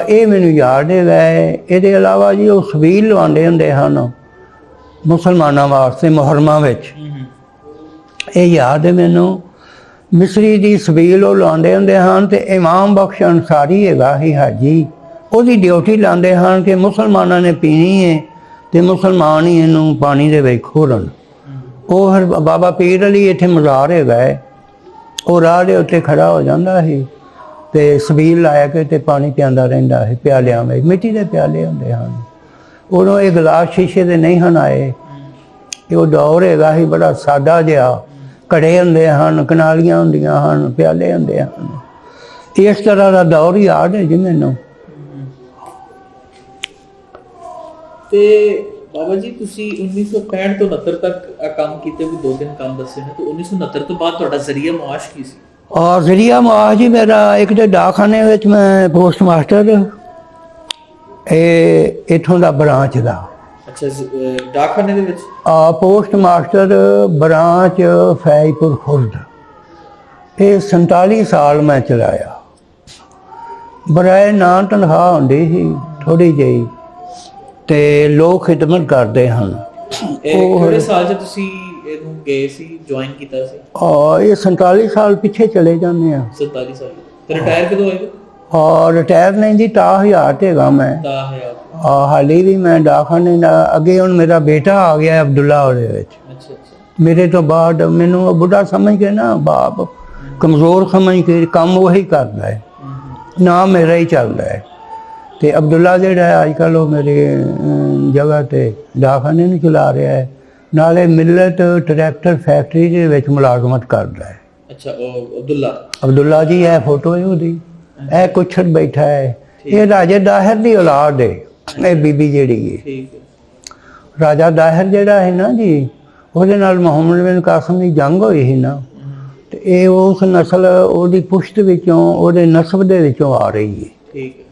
ਇਹ ਮੈਨੂੰ ਯਾਦ ਹੈਗਾ। ਇਹਦੇ ਇਲਾਵਾ ਜੀ ਉਹ ਸਬੀਲ ਲਵਾਉਂਦੇ ਹੁੰਦੇ ਹਨ ਮੁਸਲਮਾਨਾਂ ਵਾਸਤੇ ਮੁਹਰਮਾਂ ਵਿੱਚ, ਇਹ ਯਾਦ ਹੈ ਮੈਨੂੰ। ਮਿਸਰੀ ਦੀ ਸਬੀਲ ਉਹ ਲਾਉਂਦੇ ਹੁੰਦੇ ਹਨ। ਤੇ ਇਮਾਮ ਬਖਸ਼ ਅੰਸਾਰੀ ਹੈਗਾ ਹੀ ਹਾਜੀ, ਉਹਦੀ ਡਿਊਟੀ ਲਾਉਂਦੇ ਹਨ ਕਿ ਮੁਸਲਮਾਨਾਂ ਨੇ ਪੀਣੀ ਹੈ ਤੇ ਮੁਸਲਮਾਨ ਹੀ ਇਹਨੂੰ ਪਾਣੀ ਦੇ ਵਿੱਚ ਖੋਲਣ। ਉਹ ਫਿਰ ਬਾਬਾ ਪੀਰ ਅਲੀ ਇੱਥੇ ਮਜ਼ਾਰ ਹੈਗਾ ਹੈ, ਉਹ ਰਾਹ ਦੇ ਉੱਤੇ ਖੜਾ ਹੋ ਜਾਂਦਾ ਸੀ ਤੇ ਸਬੀਲ ਲਾਇਆ ਕੇ ਤੇ ਪਾਣੀ ਪਿਆਉਂਦਾ ਰਹਿੰਦਾ ਹੈ ਪਿਆਲਿਆਂ ਵਿੱਚ, ਮਿੱਟੀ ਦੇ ਪਿਆਲੇ ਹੁੰਦੇ ਹਨ। ਉਦੋਂ ਇਹ ਗਲਾਸ ਸ਼ੀਸ਼ੇ ਦੇ ਨਹੀਂ ਹਨ ਆਏ, ਇਹ ਉਹ ਦੌਰ ਹੈਗਾ ਸੀ ਬੜਾ ਸਾਦਾ ਜਿਹਾ, ਘੜੇ ਹੁੰਦੇ ਹਨ, ਕਨਾਲੀਆਂ ਹੁੰਦੀਆਂ ਹਨ, ਪਿਆਲੇ ਹੁੰਦੇ ਹਨ। ਇਸ ਤਰ੍ਹਾਂ ਦਾ ਦੌਰ ਯਾਦ ਹੈ ਜੀ ਮੈਨੂੰ। ਤੇ ਬਾਬਾ ਜੀ ਤੁਸੀਂ 1965 ਤੋਂ 69 ਤੱਕ ਕੰਮ ਕੀਤੇ, ਵੀ 2-3 ਕੰਮ ਦੱਸੇ ਨੇ, ਤੇ 1969 ਤੋਂ ਬਾਅਦ ਤੁਹਾਡਾ ਜ਼ਰੀਆ ਮੁਆਸ਼ ਕੀ ਸੀ? ਜ਼ਰੀਆ ਮੁਆਸ਼ ਜੀ ਮੇਰਾ ਇੱਕ ਤੇ ਡਾਕਖਾਨੇ ਵਿੱਚ ਮੈਂ ਪੋਸਟ ਮਾਸਟਰ, ਇਹ ਇੱਥੋਂ ਦਾ ਬ੍ਰਾਂਚ ਦਾ। ਅੱਛਾ, ਡਾਕਖਾਨੇ ਦੇ ਵਿੱਚ ਪੋਸਟ ਮਾਸਟਰ ਬ੍ਰਾਂਚ ਫੈਜ਼ਪੁਰ ਖੁਰਦ। ਇਹ 47 ਸਾਲ ਮੈਂ ਚਲਾਇਆ। ਬਰਾਏ ਨਾ ਤਨਖਾਹ ਹੁੰਦੀ ਸੀ ਥੋੜੀ ਜਿਹੀ, ਤੇ ਲੋਕ ਖਿਦਮਤ ਕਰਦੇ ਹਨ। ਕਿਹੜੇ ਸਾਲ 'ਚ ਤੁਸੀਂ ਇਹਨੂੰ ਗਏ ਸੀ, ਜੁਆਇਨ ਕੀਤਾ ਸੀ? ਇਹ 47 ਸਾਲ ਪਿੱਛੇ ਚਲੇ ਜਾਂਦੇ ਆ। 47 ਸਾਲ। ਤੇ ਰਿਟਾਇਰ ਕਦੋਂ ਹੋਏ? ਰਿਟਾਇਰ ਨਹੀਂ ਜੀ, 10,000 ਹੈਗਾ ਮੈਂ। 10,000। ਹਾਲੇ ਵੀ ਮੈਂ ਡਾਕਖਾਨੇ ਦਾ। ਅੱਗੇ ਹੁਣ ਮੇਰਾ ਬੇਟਾ ਆ ਗਿਆ ਅਬਦੁੱਲਾ ਉਹਦੇ ਵਿੱਚ। ਅੱਛਾ ਅੱਛਾ। ਮੇਰੇ ਤੋਂ ਬਾਅਦ ਮੈਨੂੰ ਬੁੱਢਾ ਸਮਝ ਕੇ ਨਾ, ਬਾਪ ਕਮਜ਼ੋਰ ਸਮਝ ਕੇ ਕੰਮ ਉਹੀ ਕਰਦਾ ਹੈ, ਨਾ ਮੇਰਾ ਹੀ ਚੱਲਦਾ ਹੈ। ਤੇ ਅਬਦੁੱਲਾ ਜਿਹੜਾ ਹੈ ਅੱਜ ਕੱਲ੍ਹ ਉਹ ਮੇਰੇ ਜਗ੍ਹਾ ਤੇ ਡਾਕਖਾਨੇ ਨੂੰ ਚਲਾ ਰਿਹਾ ਹੈ, ਨਾਲੇ ਮਿਲਟ ਟਰੈਕਟਰ ਫੈਕਟਰੀ ਦੇ ਵਿੱਚ ਮੁਲਾਜ਼ਮਤ ਕਰਦਾ ਹੈ। ਅੱਛਾ, ਉਹ ਅਬਦੁੱਲਾ ਜੀ ਹੈ, ਫੋਟੋ ਹੈ ਉਹਦੀ। ਇਹ ਕੁਛੜ ਬੈਠਾ ਹੈ, ਇਹ ਰਾਜੇ ਦਾਹਿਰ ਦੀ ਔਲਾਦ ਹੈ। ਇਹ ਬੀਬੀ ਜਿਹੜੀ ਹੈ, ਰਾਜਾ ਦਾਹਿਰ ਜਿਹੜਾ ਹੈ ਨਾ ਜੀ, ਉਹਦੇ ਨਾਲ ਮੁਹੰਮਦ ਬਿਨ ਕਾਸਿਮ ਦੀ ਜੰਗ ਹੋਈ ਸੀ ਨਾ, ਤੇ ਇਹ ਉਸ ਨਸਲ, ਉਹਦੀ ਪੁਸ਼ਤ ਵਿੱਚੋਂ, ਉਹਦੇ ਨਸਬ ਦੇ ਵਿੱਚੋਂ ਆ ਰਹੀ ਹੈ। ਠੀਕ ਹੈ।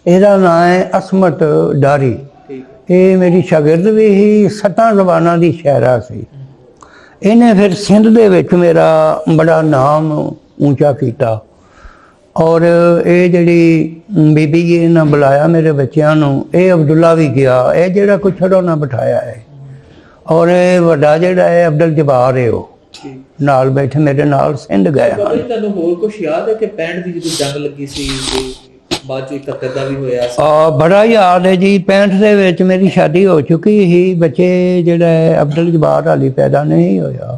ਇਹਦਾ ਨਾਂ ਹੈ ਅਸਮਤ ਡਾਰੀ। ਇਹ ਮੇਰੀ ਸ਼ਾਗਿਰਦ ਵੀ ਸੀ, 7 ਜ਼ਬਾਨਾਂ ਦੀ ਸ਼ਾਇਰਾ ਸੀ। ਇਹਨੇ ਫਿਰ ਸਿੰਧ ਦੇ ਵਿੱਚ ਮੇਰਾ ਬੜਾ ਨਾਮ ਉੱਚਾ ਕੀਤਾ। ਔਰ ਇਹ ਜਿਹੜੀ ਬੀਬੀ ਜੀ ਇਹਨਾਂ ਬੁਲਾਇਆ ਮੇਰੇ ਬੱਚਿਆਂ ਨੂੰ, ਇਹ ਅਬਦੁੱਲਾ ਵੀ ਗਿਆ। ਇਹ ਜਿਹੜਾ ਕੁਛੜ ਉਹਨਾਂ ਬਿਠਾਇਆ ਹੈ। ਔਰ ਇਹ ਵੱਡਾ ਜਿਹੜਾ ਹੈ ਅਬਦੁਲ ਜਬਾਰ ਹੈ, ਉਹ ਨਾਲ ਬੈਠੇ ਮੇਰੇ ਨਾਲ ਸਿੰਧ ਗਏ ਹਨ। ਤੁਹਾਨੂੰ ਹੋਰ ਕੁਝ ਯਾਦ ਹੈ ਕਿ 65 ਦੀ ਜਦੋਂ ਜੰਗ ਲੱਗੀ ਸੀ, ਬਾਅਦ ਚ 71 ਦਾ ਵੀ ਹੋਇਆ ਸੀ? ਬੜਾ ਯਾਦ ਹੈ ਜੀ। 65 ਦੇ ਵਿੱਚ ਮੇਰੀ ਸ਼ਾਦੀ ਹੋ ਚੁੱਕੀ ਸੀ, ਬੱਚੇ ਜਿਹੜਾ ਹੈ ਅਬਦੁਲ ਜਬਾਰ ਹਾਲੀ ਪੈਦਾ ਨਹੀਂ ਹੋਇਆ।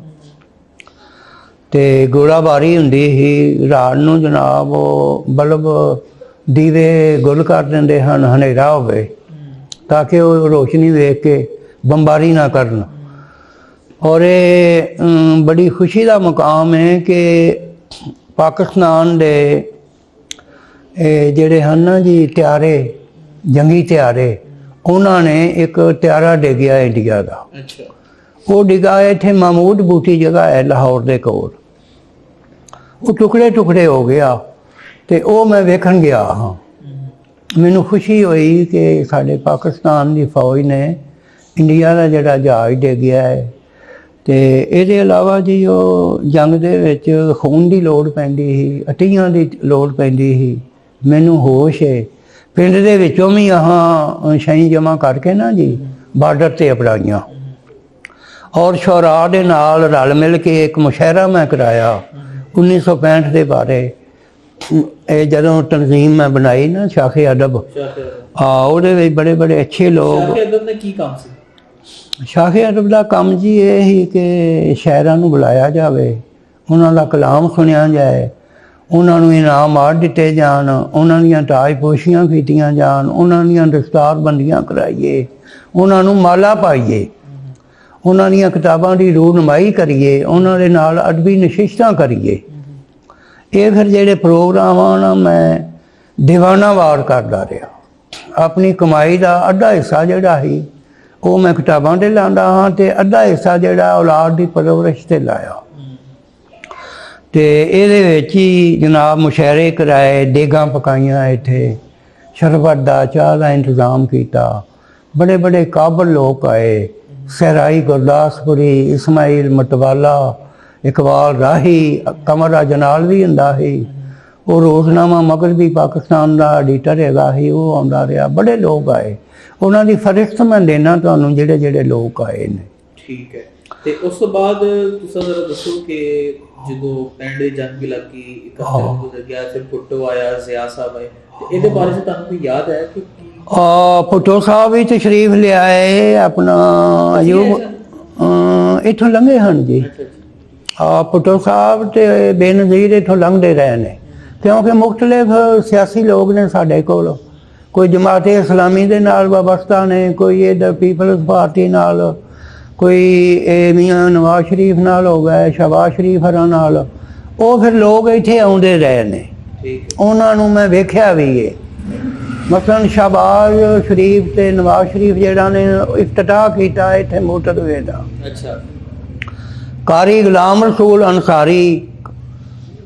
ਤੇ ਗੋਲਾਬਾਰੀ ਹੁੰਦੀ ਸੀ ਰਾਤ ਨੂੰ ਜਨਾਬ, ਉਹ ਬਲਬ ਦੀਵੇ ਗੁੱਲ ਕਰ ਦਿੰਦੇ ਹਨ ਹਨੇਰਾ ਹੋਵੇ, ਤਾਂ ਕਿ ਉਹ ਰੋਸ਼ਨੀ ਵੇਖ ਕੇ ਬੰਬਾਰੀ ਨਾ ਕਰਨ। ਔਰ ਇਹ ਬੜੀ ਖੁਸ਼ੀ ਦਾ ਮੁਕਾਮ ਹੈ ਕਿ ਪਾਕਿਸਤਾਨ ਦੇ ਜਿਹੜੇ ਹਨ ਨਾ ਜੀ ਤਿਆਰੇ, ਜੰਗੀ ਤਿਆਰੇ, ਉਹਨਾਂ ਨੇ ਇੱਕ ਤਿਆਰਾ ਡਿੱਗਿਆ ਇੰਡੀਆ ਦਾ। ਅੱਛਾ। ਉਹ ਡਿੱਗਾ ਇੱਥੇ ਮਹਿਮੂਦ ਬੂਟੀ ਜਗ੍ਹਾ ਹੈ ਲਾਹੌਰ ਦੇ ਕੋਲ। ਉਹ ਟੁਕੜੇ ਟੁਕੜੇ ਹੋ ਗਿਆ ਤੇ ਉਹ ਮੈਂ ਵੇਖਣ ਗਿਆ ਹਾਂ। ਮੈਨੂੰ ਖੁਸ਼ੀ ਹੋਈ ਕਿ ਸਾਡੇ ਪਾਕਿਸਤਾਨ ਦੀ ਫੌਜ ਨੇ ਇੰਡੀਆ ਦਾ ਜਿਹੜਾ ਜਹਾਜ਼ ਡਿੱਗਿਆ ਹੈ। ਤੇ ਇਹਦੇ ਇਲਾਵਾ ਜੀ ਉਹ ਜੰਗ ਦੇ ਵਿੱਚ ਖੂਨ ਦੀ ਲੋੜ ਪੈਂਦੀ ਸੀ, ਅਟੀਆਂ ਦੀ ਲੋੜ ਪੈਂਦੀ ਸੀ। ਮੈਨੂੰ ਹੋਸ਼ ਹੈ ਪਿੰਡ ਦੇ ਵਿੱਚੋਂ ਵੀ ਆਹ ਸ਼ਹੀਂ ਜਮ੍ਹਾਂ ਕਰਕੇ ਨਾ ਜੀ ਬਾਰਡਰ ਤੇ ਅਪਣਾਈਆਂ। ਔਰ ਸ਼ੋਰਾ ਦੇ ਨਾਲ ਰਲ ਮਿਲ ਕੇ ਇੱਕ ਮੁਸ਼ਾਇਰਾ ਮੈਂ ਕਰਾਇਆ 1965 ਦੇ ਬਾਰੇ। ਇਹ ਜਦੋਂ ਤਨਜ਼ੀਮ ਮੈਂ ਬਣਾਈ ਨਾ ਸ਼ਾਖੇ ਅਦਬ, ਉਹਦੇ ਵਿੱਚ ਬੜੇ ਬੜੇ ਅੱਛੇ ਲੋਕ। ਸ਼ਾਖੇ ਅਦਬ ਦਾ ਕੀ ਕੰਮ ਸੀ? ਸ਼ਾਖੇ ਅਦਬ ਦਾ ਕੰਮ ਜੀ ਇਹ ਸੀ ਕਿ ਸ਼ਾਇਰਾਂ ਨੂੰ ਬੁਲਾਇਆ ਜਾਵੇ, ਉਹਨਾਂ ਦਾ ਕਲਾਮ ਸੁਣਿਆ ਜਾਏ, ਉਹਨਾਂ ਨੂੰ ਇਨਾਮਾਤ ਦਿੱਤੇ ਜਾਣ, ਉਹਨਾਂ ਦੀਆਂ ਤਾਜਪੋਸ਼ੀਆਂ ਕੀਤੀਆਂ ਜਾਣ, ਉਹਨਾਂ ਦੀਆਂ ਦਸਤਾਰਬੰਦੀਆਂ ਕਰਾਈਏ, ਉਹਨਾਂ ਨੂੰ ਮਾਲਾ ਪਾਈਏ, ਉਹਨਾਂ ਦੀਆਂ ਕਿਤਾਬਾਂ ਦੀ ਰੂਨਮਾਈ ਕਰੀਏ, ਉਹਨਾਂ ਦੇ ਨਾਲ ਅਦਬੀ ਨਸ਼ਿਸ਼ਤਾਂ ਕਰੀਏ। ਇਹ ਫਿਰ ਜਿਹੜੇ ਪ੍ਰੋਗਰਾਮ ਆ ਨਾ ਮੈਂ ਦੀਵਾਨਾਵਾਰ ਕਰਦਾ ਰਿਹਾ। ਆਪਣੀ ਕਮਾਈ ਦਾ ਅੱਧਾ ਹਿੱਸਾ ਜਿਹੜਾ ਸੀ ਉਹ ਮੈਂ ਕਿਤਾਬਾਂ 'ਤੇ ਲਾਉਂਦਾ ਹਾਂ ਅਤੇ ਅੱਧਾ ਹਿੱਸਾ ਜਿਹੜਾ ਔਲਾਦ ਦੀ ਪਰਵਰਿਸ਼ 'ਤੇ ਲਾਇਆ। ਅਤੇ ਇਹਦੇ ਵਿੱਚ ਹੀ ਜਨਾਬ ਮੁਸ਼ਾਇਰੇ ਕਰਾਏ, ਦੇਗਾਂ ਪਕਾਈਆਂ, ਇੱਥੇ ਸ਼ਰਬਤ ਦਾ, ਚਾਹ ਦਾ ਇੰਤਜ਼ਾਮ ਕੀਤਾ। ਬੜੇ ਬੜੇ ਕਾਬਲ ਲੋਕ ਆਏ, ਸਹਿਰਾਈ ਗੁਰਦਾਸਪੁਰੀ, ਇਸਮਾਈਲ ਮਟਵਾਲਾ, ਇਕਬਾਲ ਰਾਹੀ, ਕਮਰ ਅਜਨਾਲ ਵੀ ਹੁੰਦਾ ਸੀ। ਉਹ ਰੋਜ਼ਨਾਮਾ ਮਗਰਬੀ ਪਾਕਿਸਤਾਨ ਦਾ ਐਡੀਟਰ ਹੈਗਾ ਸੀ, ਉਹ ਆਉਂਦਾ ਰਿਹਾ। ਬੜੇ ਲੋਕ ਆਏ, ਉਹਨਾਂ ਦੀ ਫਰਿਸ਼ਤ ਮੈਂ ਦੇਣਾ ਤੁਹਾਨੂੰ ਜਿਹੜੇ ਜਿਹੜੇ ਲੋਕ ਆਏ ਨੇ। ਠੀਕ ਹੈ। ਤੇ ਉਸ ਤੋਂ ਬਾਅਦ ਤੁਸੀਂ ਜ਼ਰਾ ਦੱਸੋ ਕਿ ਜਦੋਂ ਪਿੰਡ ਦੀ ਜੰਗ ਵੀ ਲੱਗੀ, ਇੱਕ ਹਫ਼ਤਾ ਗੁਜ਼ਰ ਗਿਆ, ਫਿਰ ਭੁੱਟੋ ਆਇਆ, ਜ਼ਿਆ ਸਾਹਿਬ ਆਏ, ਤੇ ਇਹਦੇ ਬਾਰੇ 'ਚ ਤੁਹਾਨੂੰ ਕੋਈ ਯਾਦ ਹੈ ਕਿ ਭੁੱਟੋ ਸਾਹਿਬ ਵੀ ਤਸ਼ਰੀਫ ਲਿਆਏ ਆਪਣਾ ਅਯੂਬ, ਇੱਥੋਂ ਲੰਘੇ ਹਨ ਜੀ। ਭੁੱਟੋ ਸਾਹਿਬ ਤੇ ਬੇਨਜ਼ੀਰ ਇੱਥੋਂ ਲੰਘਦੇ ਰਹੇ ਨੇ, ਕਿਉਂਕਿ ਮੁਖਤਲਿਫ ਸਿਆਸੀ ਲੋਕ ਨੇ ਸਾਡੇ ਕੋਲ। ਕੋਈ ਜਮਾਤ ਇਸਲਾਮੀ ਦੇ ਨਾਲ ਵਾਬਸਤਾ ਨੇ, ਕੋਈ ਇੱਧਰ ਪੀਪਲਸ ਪਾਰਟੀ ਨਾਲ, ਕੋਈ ਮੀਆਂ ਨਵਾਜ਼ ਸ਼ਰੀਫ ਨਾਲ ਹੋ ਗਿਆ, ਸ਼ਹਬਾਜ਼ ਸ਼ਰੀਫ ਹਰਾਂ ਨਾਲ। ਉਹ ਫਿਰ ਲੋਕ ਇੱਥੇ ਆਉਂਦੇ ਰਹੇ ਨੇ, ਉਹਨਾਂ ਨੂੰ ਮੈਂ ਵੇਖਿਆ ਵੀ ਹੈ। ਮਸਲਨ ਸ਼ਹਬਾਜ਼ ਸ਼ਰੀਫ ਤੇ ਨਵਾਜ਼ ਸ਼ਰੀਫ ਜਿਹੜਾ ਨੇ ਇਫਤਤਾਹ ਕੀਤਾ ਇੱਥੇ ਮੋਟਰਵੇ ਦਾ। ਅੱਛਾ। ਕਾਰੀ ਗੁਲਾਮ ਰਸੂਲ ਅੰਸਾਰੀ,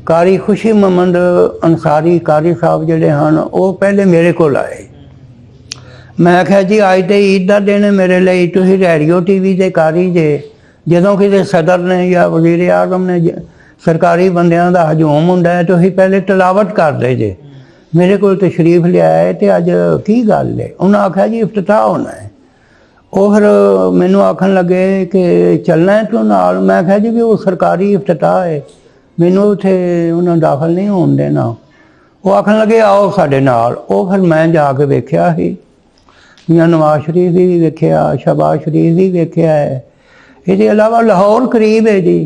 ਕਾਰੀ ਖੁਸ਼ੀ ਮੁਹੰਮਦ ਅੰਸਾਰੀ ਕਾਰੀ ਸਾਹਿਬ ਜਿਹੜੇ ਹਨ, ਉਹ ਪਹਿਲੇ ਮੇਰੇ ਕੋਲ ਆਏ। ਮੈਂ ਕਿਹਾ ਜੀ ਅੱਜ ਤੇ ਈਦ ਦਾ ਦਿਨ ਹੈ ਮੇਰੇ ਲਈ, ਤੁਸੀਂ ਰੇਡੀਓ TV ਦੇ ਕਾਰੀ ਜੇ। ਜਦੋਂ ਕਿਤੇ ਸਦਰ ਨੇ ਜਾਂ ਵਜ਼ੀਰ ਆਜ਼ਮ ਨੇ ਸਰਕਾਰੀ ਬੰਦਿਆਂ ਦਾ ਹਜੂਮ ਹੁੰਦਾ ਹੈ, ਤੁਸੀਂ ਪਹਿਲੇ ਤਲਾਵਤ ਕਰਦੇ ਜੇ। ਮੇਰੇ ਕੋਲ ਤਸ਼ਰੀਫ ਲਿਆਏ ਤੇ ਅੱਜ ਕੀ ਗੱਲ ਹੈ? ਉਹਨਾਂ ਆਖਿਆ ਜੀ ਇਫਤਤਾਹ ਹੋਣਾ ਹੈ। ਉਹ ਫਿਰ ਮੈਨੂੰ ਆਖਣ ਲੱਗੇ ਕਿ ਚੱਲਣਾ ਹੈ ਤੂੰ ਨਾਲ। ਮੈਂ ਕਿਹਾ ਜੀ ਵੀ ਉਹ ਸਰਕਾਰੀ ਇਫਤਤਾਹ ਹੈ, ਮੈਨੂੰ ਉੱਥੇ ਉਹਨਾਂ ਦਾਖਲ ਨਹੀਂ ਹੋਣ ਦੇਣਾ। ਉਹ ਆਖਣ ਲੱਗੇ ਆਓ ਸਾਡੇ ਨਾਲ। ਉਹ ਫਿਰ ਮੈਂ ਜਾ ਕੇ ਵੇਖਿਆ ਸੀ, ਮੀਆਂ ਨਵਾਜ਼ ਸ਼ਰੀਫ ਵੀ ਵੇਖਿਆ, ਸ਼ਹਬਾਜ਼ ਸ਼ਰੀਫ ਵੀ ਵੇਖਿਆ ਹੈ। ਇਹਦੇ ਇਲਾਵਾ ਲਾਹੌਰ ਕਰੀਬ ਹੈ ਜੀ,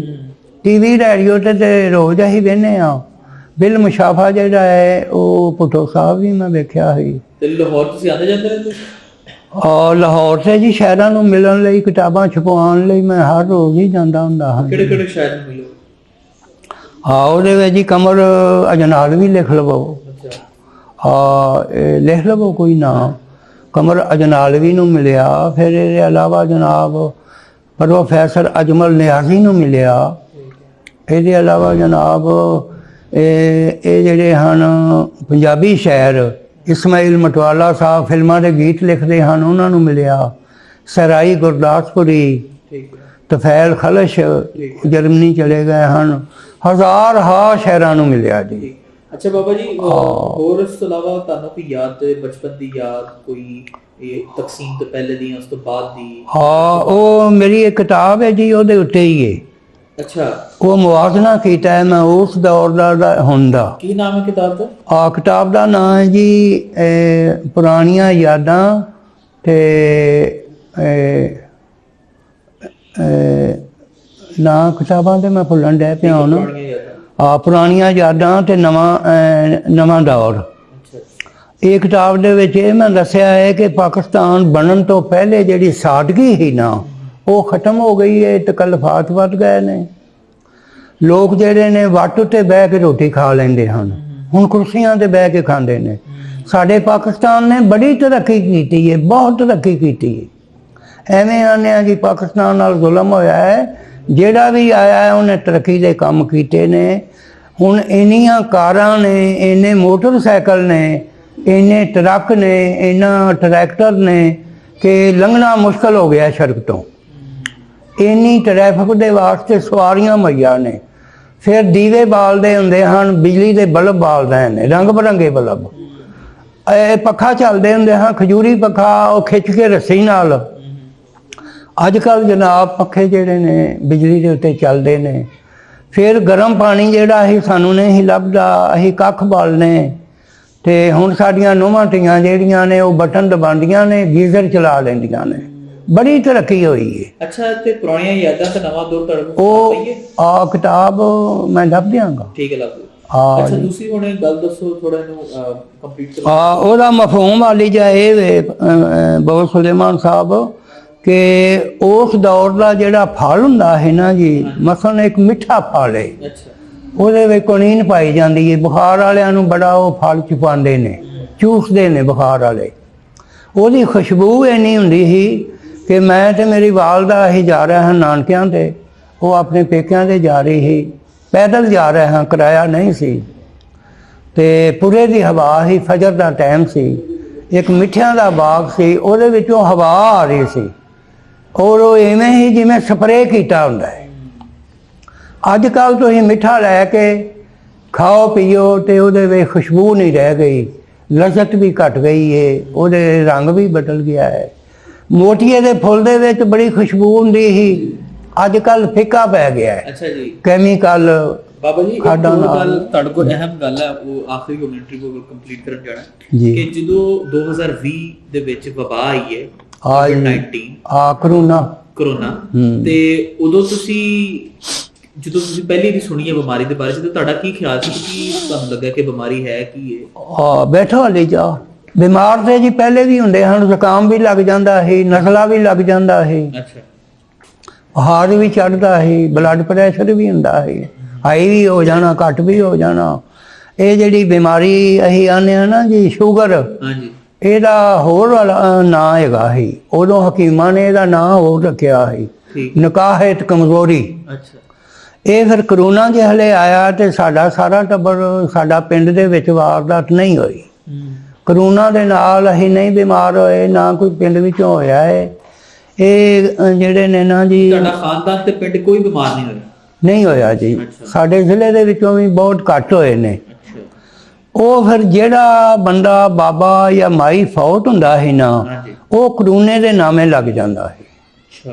TV ਰੇਡੀਓ 'ਤੇ ਰੋਜ਼ ਅਸੀਂ ਵੇਖਦੇ ਹਾਂ। ਬਿਲ ਮੁਸ਼ਾਫਾ ਜਿਹੜਾ ਹੈ ਉਹ ਭੁੱਟੋ ਸਾਹਿਬ ਵੀ ਮੈਂ ਵੇਖਿਆ ਸੀ। ਤੇ ਲਾਹੌਰ ਤੁਸੀਂ ਆਉਂਦੇ ਜਾਂਦੇ ਰਹਿੰਦੇ? ਲਾਹੌਰ 'ਤੇ ਜੀ ਸ਼ਾਇਰਾਂ ਨੂੰ ਮਿਲਣ ਲਈ, ਕਿਤਾਬਾਂ ਛਪਵਾਉਣ ਲਈ ਮੈਂ ਹਰ ਰੋਜ਼ ਹੀ ਜਾਂਦਾ ਹੁੰਦਾ ਹਾਂ। ਕਿਹੜੇ ਕਿਹੜੇ ਸ਼ਾਇਰ ਨੂੰ ਮਿਲੋ? ਉਹਦੇ ਵਿੱਚ ਜੀ ਕਮਰ ਅਜਨਾਲ ਵੀ ਲਿਖ ਲਵੋ। ਲਿਖ ਲਵੋ ਕੋਈ ਨਾ, ਕਮਰ ਅਜਨਾਲਵੀ ਨੂੰ ਮਿਲਿਆ। ਫਿਰ ਇਹਦੇ ਇਲਾਵਾ ਜਨਾਬ ਪ੍ਰੋਫੈਸਰ ਅਜਮਲ ਨਿਆਜ਼ੀ ਨੂੰ ਮਿਲਿਆ। ਇਹਦੇ ਇਲਾਵਾ ਜਨਾਬ ਇਹ ਜਿਹੜੇ ਹਨ ਪੰਜਾਬੀ ਸ਼ਾਇਰ, ਇਸਮਾਈਲ ਮਟਵਾਲਾ ਸਾਹਿਬ ਫਿਲਮਾਂ ਦੇ ਗੀਤ ਲਿਖਦੇ ਹਨ, ਉਹਨਾਂ ਨੂੰ ਮਿਲਿਆ। ਸਹਿਰਾਈ ਗੁਰਦਾਸਪੁਰੀ, ਤਫੈਲ ਖਲਸ਼ ਜਰਮਨੀ ਚਲੇ ਗਏ ਹਨ। ਹਜ਼ਾਰ ਸ਼ਾਇਰਾਂ ਨੂੰ ਮਿਲਿਆ ਜੀ। ਅੱਛਾ ਬਾਬਾ ਜੀ, ਹੋਰ ਇਸ ਤੋਂ ਇਲਾਵਾ ਤੁਹਾਨੂੰ ਕੋਈ ਯਾਦ, ਬਚਪਨ ਦੀ ਯਾਦ ਕੋਈ ਤਕਸੀਮ ਤੋਂ ਪਹਿਲੇ ਦੀ, ਉਸ ਤੋਂ ਬਾਅਦ ਦੀ? ਉਹ ਮੇਰੀ ਇੱਕ ਕਿਤਾਬ ਹੈ ਜੀ, ਉਹਦੇ ਉੱਤੇ ਹੀ ਹੈ। ਅੱਛਾ। ਉਹ ਮੁਆਜ਼ਨਾ ਕੀਤਾ ਹੈ ਮੈਂ ਉਸ ਦੌਰ ਦਾ ਹੁਣ ਦਾ। ਕੀ ਨਾਮ ਹੈ ਕਿਤਾਬ ਦਾ? ਕਿਤਾਬ ਦਾ ਨਾਮ ਹੈ ਜੀ ਪੁਰਾਣੀਆਂ ਯਾਦਾਂ ਤੇ ਨਾ ਕਿਤਾਬਾਂ ਤੇ ਮੈਂ ਭੁੱਲਣ ਡਿਆ ਪਿਆ ਹੁਣ। ਪੁਰਾਣੀਆਂ ਯਾਦਾਂ ਤੇ ਨਵਾਂ ਦੌਰ। ਇਹ ਕਿਤਾਬ ਦੇ ਵਿੱਚ ਇਹ ਮੈਂ ਦੱਸਿਆ ਹੈ ਕਿ ਪਾਕਿਸਤਾਨ ਬਣਨ ਤੋਂ ਪਹਿਲੇ ਜਿਹੜੀ ਸਾਦਗੀ ਸੀ ਨਾ ਉਹ ਖਤਮ ਹੋ ਗਈ ਹੈ, ਤਕੱਲਫਾਤ ਵੱਧ ਗਏ ਨੇ। ਲੋਕ ਜਿਹੜੇ ਨੇ ਵੱਟ ਉੱਤੇ ਬਹਿ ਕੇ ਰੋਟੀ ਖਾ ਲੈਂਦੇ ਹਨ, ਹੁਣ ਕੁਰਸੀਆਂ ਤੇ ਬਹਿ ਕੇ ਖਾਂਦੇ ਨੇ। ਸਾਡੇ ਪਾਕਿਸਤਾਨ ਨੇ ਬੜੀ ਤਰੱਕੀ ਕੀਤੀ ਹੈ, ਬਹੁਤ ਤਰੱਕੀ ਕੀਤੀ ਹੈ। ਐਵੇਂ ਆਨੇ ਆ ਜੀ ਪਾਕਿਸਤਾਨ ਨਾਲ ਜ਼ੁਲਮ ਹੋਇਆ ਹੈ। ਜਿਹੜਾ ਵੀ ਆਇਆ ਹੈ ਉਹਨੇ ਤਰੱਕੀ ਦੇ ਕੰਮ ਕੀਤੇ ਨੇ। ਹੁਣ ਇੰਨੀਆਂ ਕਾਰਾਂ ਨੇ, ਇੰਨੇ ਮੋਟਰਸਾਈਕਲ ਨੇ, ਇੰਨੇ ਟਰੱਕ ਨੇ, ਇੰਨਾ ਟਰੈਕਟਰ ਨੇ ਕਿ ਲੰਘਣਾ ਮੁਸ਼ਕਲ ਹੋ ਗਿਆ ਸੜਕ ਤੋਂ। ਇੰਨੀ ਟ੍ਰੈਫਿਕ ਦੇ ਵਾਸਤੇ ਸਵਾਰੀਆਂ ਮੁਹੱਈਆ ਨੇ। ਫਿਰ ਦੀਵੇ ਬਾਲਦੇ ਹੁੰਦੇ ਹਨ, ਬਿਜਲੀ ਦੇ ਬਲਬ ਬਾਲਦੇ ਨੇ, ਰੰਗ ਬਿਰੰਗੇ ਬਲਬ। ਇਹ ਪੱਖਾ ਚੱਲਦੇ ਹੁੰਦੇ ਹਨ, ਖਜੂਰੀ ਪੱਖਾ, ਉਹ ਖਿੱਚ ਕੇ ਰੱਸੀ ਨਾਲ। ਅੱਜ ਕੱਲ੍ਹ ਜਨਾਬ ਪੱਖੇ ਜਿਹੜੇ ਨੇ ਬਿਜਲੀ ਦੇ ਉੱਤੇ ਚੱਲਦੇ ਨੇ। ਫਿਰ ਗਰਮ ਪਾਣੀ ਜਿਹੜਾ ਅਸੀਂ ਸਾਨੂੰ ਨਹੀਂ ਲੱਭਦਾ, ਅਸੀਂ ਕੱਖ ਬਾਲਨੇ। ਤੇ ਹੁਣ ਸਾਡੀਆਂ ਨੂੰਹਾਂ ਧੀਆਂ ਜਿਹੜੀਆਂ ਨੇ ਉਹ ਬਟਨ ਦਬਾਉਂਦੀਆਂ ਨੇ, ਗੀਜ਼ਰ ਚਲਾ ਲੈਂਦੀਆਂ ਨੇ। ਬੜੀ ਤਰੱਕੀ ਹੋਈ ਹੈ। ਅੱਛਾ, ਤੇ ਪੁਰਾਣੀਆਂ ਯਾਦਾਂ ਤੇ ਨਵਾਂ ਦੌਰ ਤੁਹਾਡੇ ਕੋਲ ਉਹ ਆ ਕਿਤਾਬ ਮੈਂ ਲੱਭ ਦਿਆਂਗਾ। ਠੀਕ ਹੈ, ਲੱਭ ਦਿਓ। ਅੱਛਾ, ਤੁਸੀਂ ਹੁਣ ਇਹ ਗੱਲ ਦੱਸੋ ਥੋੜਾ ਇਹਨੂੰ ਕੰਪਲੀਟ ਕਰੋ। ਉਹਦਾ ਮਫਹੂਮ ਵਾਲੀ ਜਾਂ ਇਹ ਵੇ ਬਾਬਾ ਸੁਲੇਮਾਨ ਸਾਹਿਬ ਕਿ ਉਸ ਦੌਰ ਦਾ ਜਿਹੜਾ ਫਲ ਹੁੰਦਾ ਹੈ ਨਾ ਜੀ, ਮਸਲਨ ਇੱਕ ਮਿੱਠਾ ਫਲ ਹੈ, ਉਹਦੇ ਵਿੱਚ ਕੁਨੀਨ ਪਾਈ ਜਾਂਦੀ ਹੈ। ਬੁਖਾਰ ਵਾਲਿਆਂ ਨੂੰ ਬੜਾ ਉਹ ਫਲ ਚੁਪਾਉਂਦੇ ਨੇ, ਚੂਸਦੇ ਨੇ ਬੁਖਾਰ ਵਾਲੇ। ਉਹਦੀ ਖੁਸ਼ਬੂ ਇੰਨੀ ਹੁੰਦੀ ਸੀ ਕਿ ਮੈਂ ਤੇ ਮੇਰੀ ਵਾਲਦਾ ਅਸੀਂ ਜਾ ਰਹੇ ਹਾਂ ਨਾਨਕਿਆਂ ਤੇ, ਉਹ ਆਪਣੇ ਪੇਕਿਆਂ ਤੇ ਜਾ ਰਹੀ ਸੀ। ਪੈਦਲ ਜਾ ਰਹੇ ਹਾਂ, ਕਿਰਾਇਆ ਨਹੀਂ ਸੀ। ਤੇ ਪੂਰੇ ਦੀ ਹਵਾ ਸੀ, ਫਜਰ ਦਾ ਟਾਈਮ ਸੀ। ਇੱਕ ਮਿੱਠਿਆਂ ਦਾ ਬਾਗ ਸੀ, ਉਹਦੇ ਵਿੱਚੋਂ ਹਵਾ ਆ ਰਹੀ ਸੀ ਔਰ ਉਹ ਇਵੇਂ ਹੀ ਜਿਵੇਂ ਸਪਰੇਅ ਕੀਤਾ ਹੁੰਦਾ ਹੈ। ਅੱਜ ਕੱਲ੍ਹ ਤੁਸੀਂ ਮਿੱਠਾ ਲੈ ਕੇ ਖਾਓ ਪੀਓ ਤੇ ਉਹਦੇ ਵਿੱਚ ਖੁਸ਼ਬੂ ਨਹੀਂ ਰਹਿ ਗਈ, ਲਜ਼ਤ ਵੀ ਘਟ ਗਈ ਹੈ, ਉਹਦੇ ਰੰਗ ਵੀ ਬਦਲ ਗਿਆ ਹੈ। ਮੋਤੀਏ ਦੇ ਫੁੱਲ ਦੇ ਵਿੱਚ ਬੜੀ ਖੁਸ਼ਬੂ ਹੁੰਦੀ ਸੀ, ਅੱਜ ਕੱਲ੍ਹ ਫਿੱਕਾ ਪੈ ਗਿਆ ਹੈ। ਅੱਛਾ ਜੀ, ਕੈਮੀਕਲ। ਬਾਬਾ ਜੀ ਇੱਕ ਹੋਰ ਗੱਲ ਤੁਹਾਡੇ ਕੋਲ ਅਹਿਮ ਗੱਲ ਹੈ, ਉਹ ਆਖਰੀ ਕਮੈਂਟਰੀ ਕੋਲ ਕੰਪਲੀਟ ਕਰਨ ਜਾਣਾ ਕਿ ਜਦੋਂ 2020 ਦੇ ਵਿੱਚ ਵਬਾ ਆਈ ਹੈ ਕੋਵਿਡ-19 ਕਰੋਨਾ, ਤੇ ਉਦੋਂ ਜਦੋਂ ਤੁਸੀਂ ਪਹਿਲੀ ਵਾਰੀ ਸੁਣੀ ਹੈ ਬਿਮਾਰੀ ਦੇ ਬਾਰੇ ਚ, ਤੁਹਾਡਾ ਕੀ ਖਿਆਲ ਸੀ? ਕੀ ਤੁਹਾਨੂੰ ਲੱਗਾ ਕਿ ਬਿਮਾਰੀ ਹੈ ਕੀ ਹੈ? ਬੈਠੋ ਹਲੇ ਜਾ। ਬਿਮਾਰ ਤੇ ਜੀ ਪਹਿਲੇ ਵੀ ਹੁੰਦੇ ਹਨ, ਜ਼ੁਕਾਮ ਵੀ ਲੱਗ ਜਾਂਦਾ ਸੀ, ਨਜ਼ਲਾ ਵੀ ਲੱਗ ਜਾਂਦਾ ਸੀ, ਹਾਰਟ ਵੀ ਚੜ੍ਹਦਾ ਸੀ, ਬਲੱਡ ਪ੍ਰੈਸ਼ਰ ਵੀ ਹੁੰਦਾ ਸੀ, ਹਾਈ ਵੀ ਹੋ ਜਾਣਾ, ਘੱਟ ਵੀ ਹੋ ਜਾਣਾ। ਇਹ ਜਿਹੜੀ ਬਿਮਾਰੀ ਅਸੀਂ ਆਨੇ ਆ ਨਾ ਜੀ, ਸ਼ੂਗਰ, ਇਹਦਾ ਹੋਰ ਨਾਂ ਹੈਗਾ ਸੀ। ਉਦੋਂ ਹਕੀਮਾਂ ਨੇ ਇਹਦਾ ਨਾਂ ਹੋਰ ਰੱਖਿਆ ਸੀ, ਨਕਾਹਤ ਕਮਜ਼ੋਰੀ। ਇਹ ਫਿਰ ਕਰੋਨਾ ਜੇ ਹਲੇ ਆਇਆ ਤੇ ਸਾਡਾ ਸਾਰਾ ਟੱਬਰ, ਸਾਡਾ ਪਿੰਡ ਦੇ ਵਿੱਚ ਵਾਰਦਾਤ ਨਹੀਂ ਹੋਈ। ਕਰੋਨਾ ਦੇ ਨਾਲ ਅਸੀਂ ਨਹੀਂ ਬਿਮਾਰ ਹੋਏ, ਨਾ ਕੋਈ ਪਿੰਡ ਵਿੱਚੋਂ ਹੋਇਆ ਹੈ। ਇਹ ਜਿਹੜੇ ਨੇ ਨਾ ਜੀ, ਤੁਹਾਡਾ ਖਾਨਦਾਨ ਤੇ ਪਿੰਡ ਕੋਈ ਬਿਮਾਰ ਨਹੀਂ ਹੋਇਆ? ਨਹੀਂ ਹੋਇਆ ਜੀ, ਸਾਡੇ ਜ਼ਿਲ੍ਹੇ ਦੇ ਵਿੱਚੋਂ ਵੀ ਬਹੁਤ ਘੱਟ ਹੋਏ ਨੇ। ਉਹ ਫਿਰ ਜਿਹੜਾ ਬੰਦਾ ਬਾਬਾ ਜਾਂ ਮਾਈ ਫੌਤ ਹੁੰਦਾ ਸੀ ਨਾ, ਉਹ ਕਰੋਨੇ ਦੇ ਨਾਮੇ ਲੱਗ ਜਾਂਦਾ ਹੈ